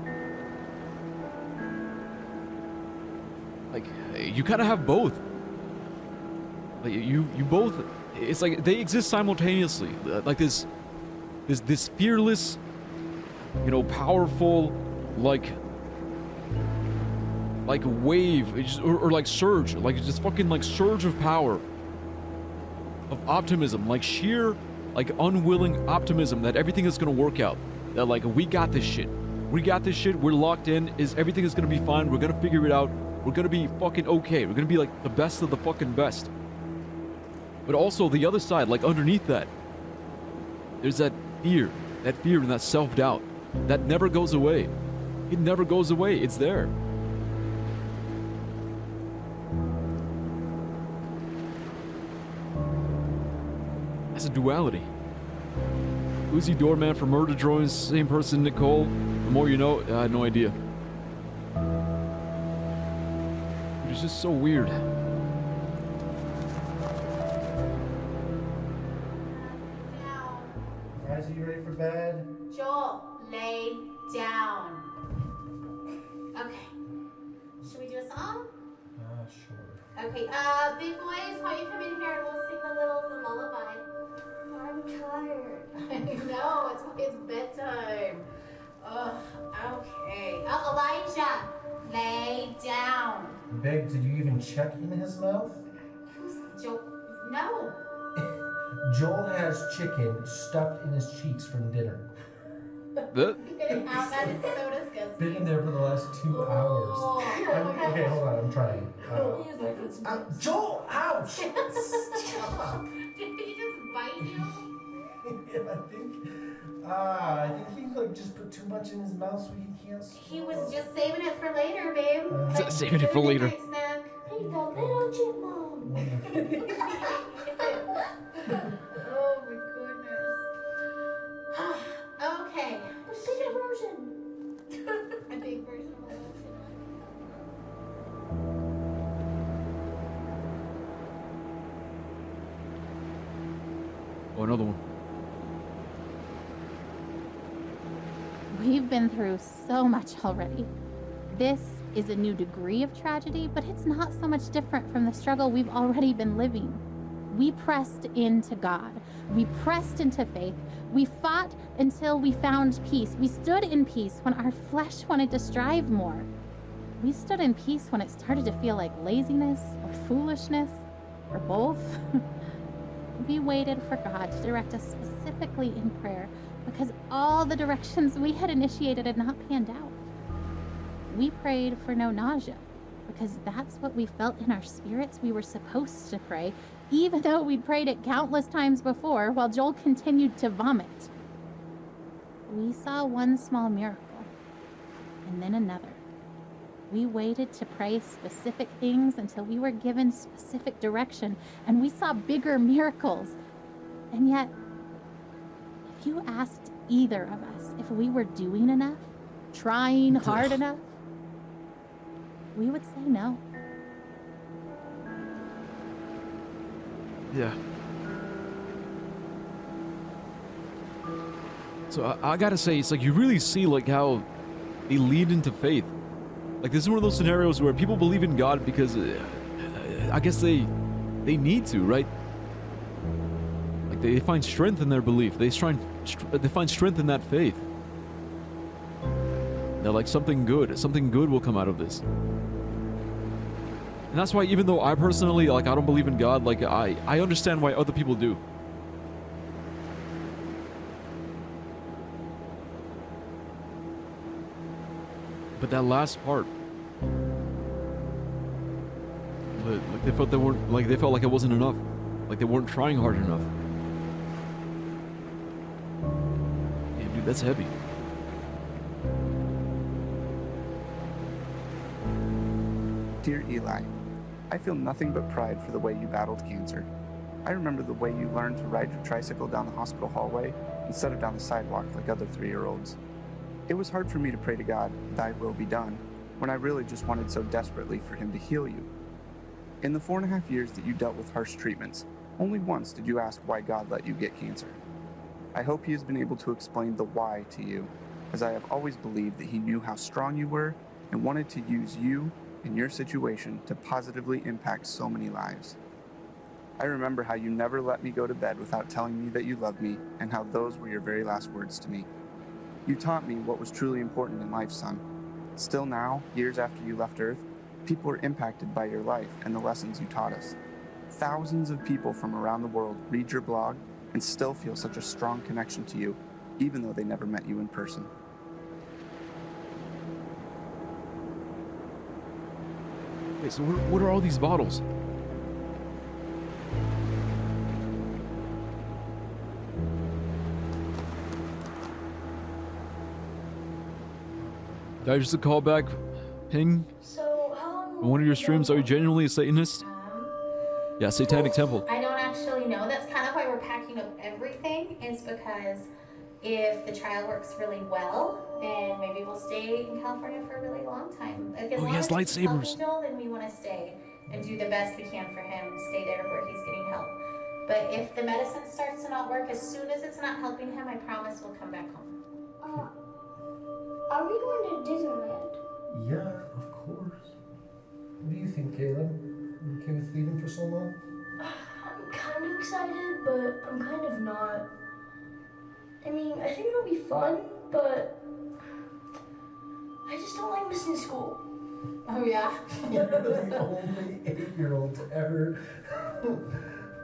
Like, you kind of have both. Like, you both. It's like they exist simultaneously. Like this fearless, you know, powerful, like wave, or like surge, like just fucking like surge of power, of optimism, like sheer, like unwilling optimism that everything is gonna work out. That like, we got this shit. We got this shit. We're locked in. Everything is gonna be fine. We're gonna figure it out. We're gonna be fucking okay. We're gonna be like the best of the fucking best. But also the other side, like underneath that, there's that fear and that self-doubt that never goes away. It never goes away. It's there. That's a duality. Uzi Doorman for Murder Drones, same person, Nicole. The more you know, I had no idea. It's just so weird. Guys, are you ready for bed? Joel, lay down. Okay. Should we do a song? Sure. Okay, big boys, why don't you come in here and we'll sing the littles a lullaby. I'm tired. I know, it's bedtime. Ugh, okay. Oh, Elijah, lay down. Babe, did you even check in his mouth? Who's Joel? No. Joel has chicken stuffed in his cheeks from dinner. That is so disgusting. Been in there for the last 2 hours. Okay, hold on, I'm trying. Joel, ouch! Stop. Did he just bite you? Yeah, I think he like just put too much in his mouth so he can't swallow. He was just saving it for later, babe. Saving it for later. Hey, the little chipmunk. Oh my goodness. Okay. A bigger version. A big version of my own. Oh, another one. We've been through so much already. This is a new degree of tragedy, but it's not so much different from the struggle we've already been living. We pressed into God. We pressed into faith. We fought until we found peace. We stood in peace when our flesh wanted to strive more. We stood in peace when it started to feel like laziness or foolishness or both. We waited for God to direct us specifically in prayer because all the directions we had initiated had not panned out. We prayed for no nausea because that's what we felt in our spirits we were supposed to pray, even though we'd prayed it countless times before while Joel continued to vomit. We saw one small miracle and then another. We waited to pray specific things until we were given specific direction, and we saw bigger miracles. And yet, if you asked either of us if we were doing enough, trying hard enough, we would say no. Yeah. So I gotta say, it's like you really see like how they lead into faith. Like this is one of those scenarios where people believe in God because I guess they need to, right? Like they find strength in their belief. They find strength in that faith. They're like something good will come out of this. And that's why even though I personally, like I don't believe in God, like I understand why other people do. But that last part, like they felt like it wasn't enough, like they weren't trying hard enough. Yeah, dude, that's heavy. Dear Eli, I feel nothing but pride for the way you battled cancer. I remember the way you learned to ride your tricycle down the hospital hallway instead of down the sidewalk like other 3-year-olds. It was hard for me to pray to God, thy will be done, when I really just wanted so desperately for him to heal you. In the 4.5 years that you dealt with harsh treatments, only once did you ask why God let you get cancer. I hope he has been able to explain the why to you, as I have always believed that he knew how strong you were and wanted to use you and your situation to positively impact so many lives. I remember how you never let me go to bed without telling me that you loved me and how those were your very last words to me. You taught me what was truly important in life, son. Still now, years after you left Earth, people are impacted by your life and the lessons you taught us. Thousands of people from around the world read your blog and still feel such a strong connection to you, even though they never met you in person. Wait, so what are all these bottles? Did I just a callback? Ping? So, how long On one of your streams, are you genuinely a Satanist? Yeah, Satanic Temple. I don't actually know. That's kind of why we're packing up everything, is because if the trial works really well, then maybe we'll stay in California for a really long time. Like, as Oh, long he has as he's lightsabers. helping Joel, then we want to stay and do the best we can for him and stay there where he's getting help. But if the medicine starts to not work, as soon as it's not helping him, I promise we'll come back home. Are we going to Disneyland? Yeah, of course. What do you think, Caleb? You okay with leaving for so long? I'm kind of excited, but I'm kind of not. I mean, I think it'll be fun, but I just don't like missing school. Oh, yeah? You're the only 8-year-old to ever.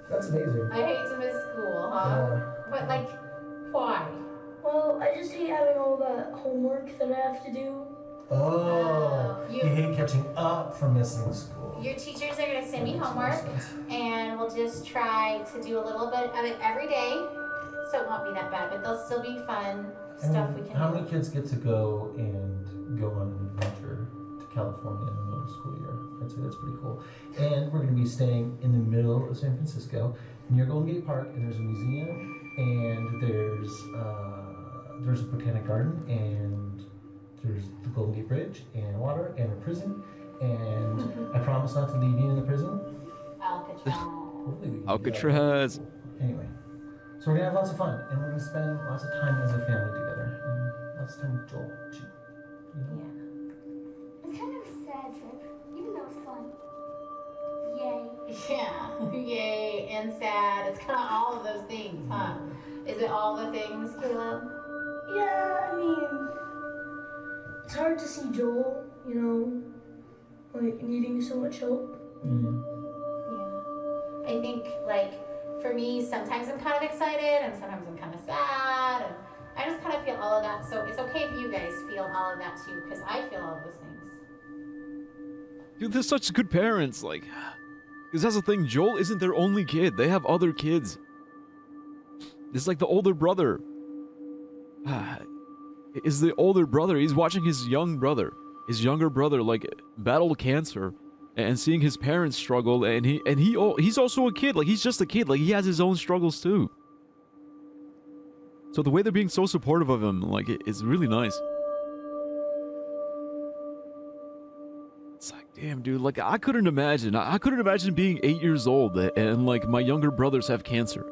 That's amazing. I hate to miss school, huh? Yeah. But, like, why? Well, I just hate having all that homework that I have to do. Oh, you- you hate catching up from missing school. Your teachers are going to send me homework, and we'll just try to do a little bit of it every day, so it won't be that bad, but there'll still be fun stuff we can How do. many kids get to go and go on an adventure to California in the middle of the school year? I'd say that's pretty cool. And we're going to be staying in the middle of San Francisco near Golden Gate Park, and there's a museum, and there's a botanic garden, and there's the Golden Gate Bridge, and water, and a prison, and I promise not to leave you in the prison. Alcatraz. Anyway, so we're gonna have lots of fun, and we're gonna spend lots of time as a family together, and lots of time with Joel too. You know? It's kind of a sad trip, even though it's fun. Yay. Yeah, yay, and sad. It's kind of all of those things, huh? Is it all the things, Caleb? Yeah, I mean, it's hard to see Joel, you know, like needing so much help. I think, like, for me, sometimes I'm kind of excited, and sometimes I'm kind of sad, and I just kind of feel all of that. So it's okay if you guys feel all of that too, because I feel all of those things. Dude, they're such good parents, like... Because that's the thing, Joel isn't their only kid. They have other kids. It's like the older brother. Is the older brother. He's watching his younger brother, like, battle cancer. And seeing his parents struggle, and he's also a kid. Like, he's just a kid. Like, he has his own struggles too. So the way they're being so supportive of him, like, it's really nice. It's like, damn, dude. Like, I couldn't imagine being 8 years old and like my younger brothers have cancer.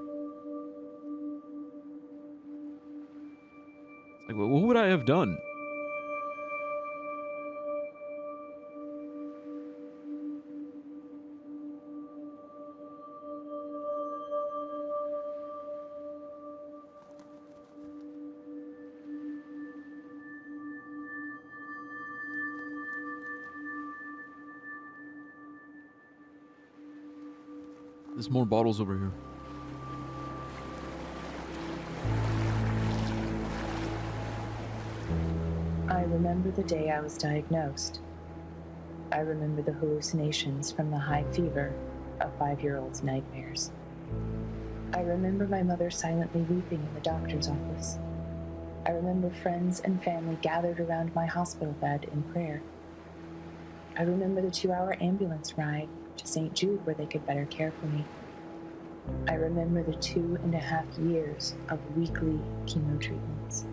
Like, what would I have done? There's more bottles over here. I remember the day I was diagnosed. I remember the hallucinations from the high fever of 5-year-old's nightmares. I remember my mother silently weeping in the doctor's office. I remember friends and family gathered around my hospital bed in prayer. I remember the 2-hour ambulance ride to St. Jude where they could better care for me. I remember the 2.5 years of weekly chemo treatments,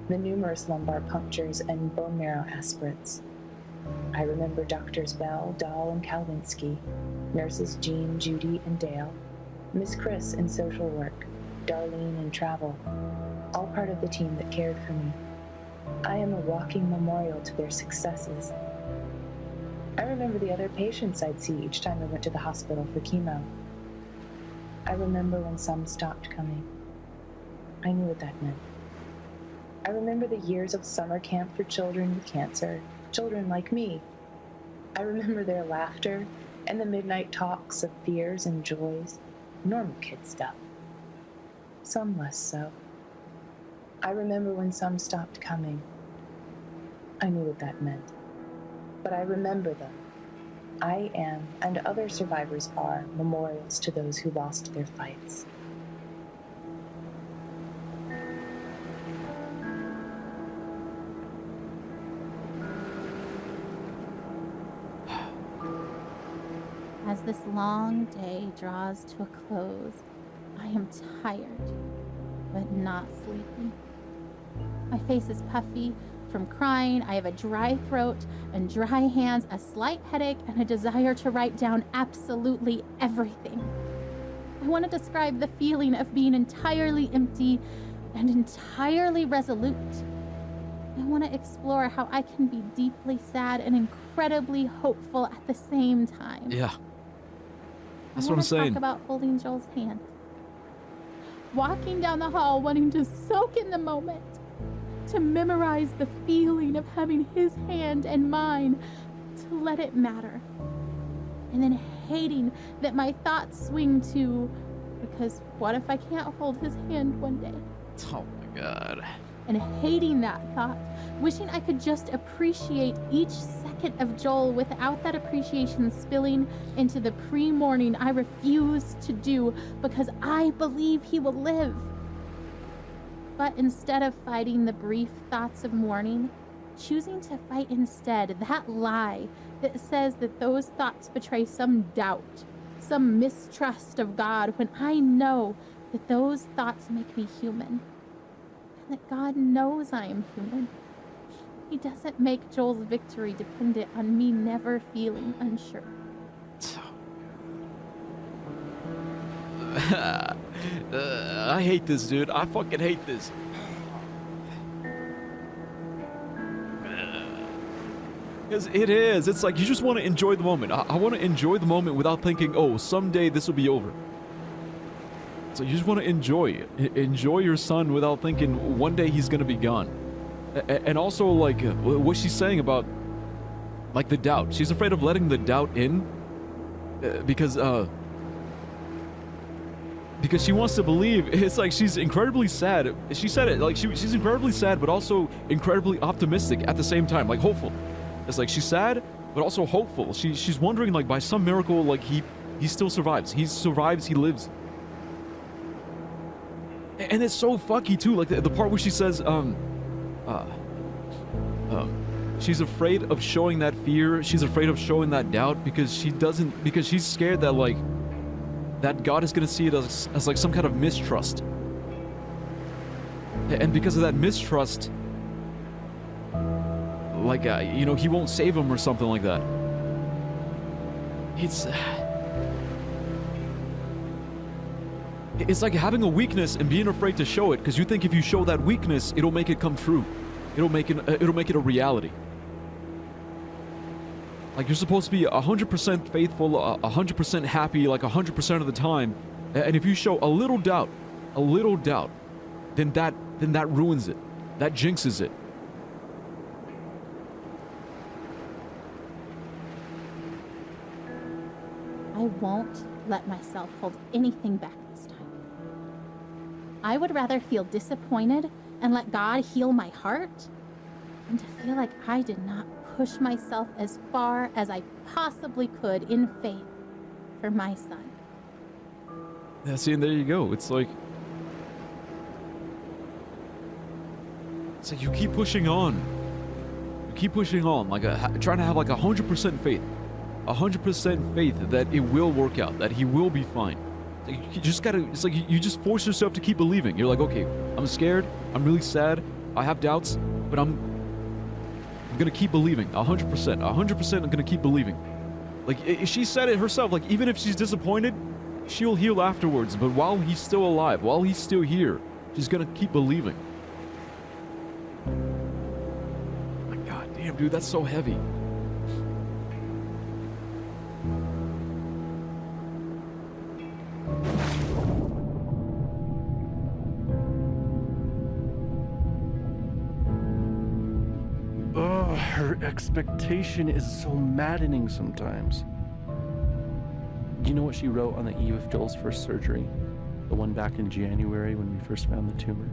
the numerous lumbar punctures and bone marrow aspirates. I remember Doctors Bell, Dahl, and Kalwinsky, nurses Jean, Judy, and Dale, Miss Chris in social work, Darlene in travel, all part of the team that cared for me. I am a walking memorial to their successes. I remember the other patients I'd see each time I went to the hospital for chemo. I remember when some stopped coming. I knew what that meant. I remember the years of summer camp for children with cancer, children like me. I remember their laughter and the midnight talks of fears and joys, normal kid stuff. Some less so. I remember when some stopped coming. I knew what that meant. But I remember them. I am, and other survivors are, memorials to those who lost their fights. As this long day draws to a close, I am tired, but not sleepy. My face is puffy from crying. I have a dry throat and dry hands, a slight headache, and a desire to write down absolutely everything. I want to describe the feeling of being entirely empty and entirely resolute. I want to explore how I can be deeply sad and incredibly hopeful at the same time. Yeah. That's I what I'm want to saying. talk about holding Joel's hand. Walking down the hall, wanting to soak in the moment. To memorize the feeling of having his hand and mine. To let it matter. And then hating that my thoughts swing to, because what if I can't hold his hand one day? Oh my God. And hating that thought, wishing I could just appreciate each second of Joel without that appreciation spilling into the pre-morning I refuse to do because I believe he will live. But instead of fighting the brief thoughts of mourning, choosing to fight instead that lie that says that those thoughts betray some doubt, some mistrust of God, when I know that those thoughts make me human. That God knows I am human. He doesn't make Joel's victory dependent on me never feeling unsure. I hate this, dude. I fucking hate this. Because it is. It's like you just want to enjoy the moment. I want to enjoy the moment without thinking, oh, someday this will be over. So you just want to enjoy it. Enjoy your son without thinking one day he's going to be gone. And also, like, what she's saying about, like, the doubt. She's afraid of letting the doubt in because she wants to believe. It's like she's incredibly sad. She said it, like, she's incredibly sad, but also incredibly optimistic at the same time, like, hopeful. It's like she's sad, but also hopeful. She's wondering, like, by some miracle, like, he still survives. He survives, he lives. And it's so fucky too, like the part where she says, she's afraid of showing that fear, she's afraid of showing that doubt because she's scared that, like, that God is gonna see it as like some kind of mistrust. And because of that mistrust, like, you know, he won't save him or something like that. It's like having a weakness and being afraid to show it because you think if you show that weakness, it'll make it come true. It'll make it a reality. Like, you're supposed to be 100% faithful, 100% happy, like 100% of the time. And if you show a little doubt, then that ruins it. That jinxes it. I won't let myself hold anything back this time. I would rather feel disappointed and let God heal my heart than to feel like I did not push myself as far as I possibly could in faith for my son. Yeah, see, and there you go. It's like you keep pushing on. You keep pushing on, like trying to have like 100% faith. 100% faith that it will work out, that he will be fine. You just gotta, it's like you just force yourself to keep believing. You're like, okay, I'm scared, I'm really sad, I have doubts, but I'm I'm gonna keep believing. 100%. 100% I'm gonna keep believing. Like, she said it herself. Like, even if she's disappointed, she'll heal afterwards. But while he's still alive, while he's still here, she's gonna keep believing. My god damn, dude, that's so heavy. Her expectation is so maddening sometimes. Do you know what she wrote on the eve of Joel's first surgery? The one back in January when we first found the tumor?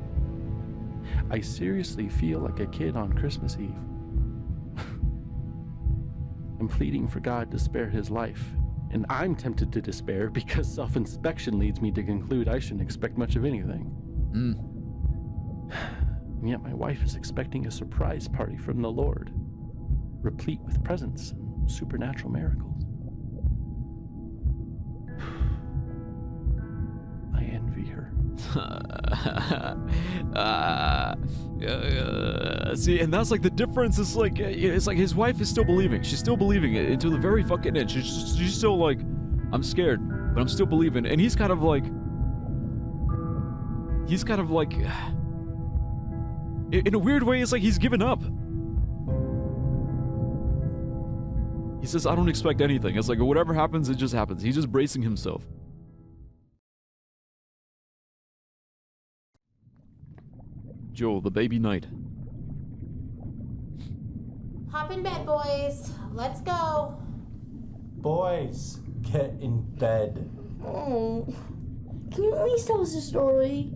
I seriously feel like a kid on Christmas Eve. I'm pleading for God to spare his life, and I'm tempted to despair because self-inspection leads me to conclude I shouldn't expect much of anything. And yet my wife is expecting a surprise party from the Lord, replete with presents and supernatural miracles. I envy her. See, and that's like the difference. Is like, it's like his wife is still believing. She's still believing it until the very fucking end. She's still like, I'm scared, but I'm still believing. And he's kind of like, in a weird way, it's like he's given up. He says, I don't expect anything. It's like, whatever happens, it just happens. He's just bracing himself. Joel, the baby knight. Hop in bed, boys. Let's go. Boys, get in bed. Oh, can you at least tell us a story?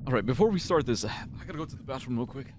All right, before we start this, I gotta go to the bathroom real quick.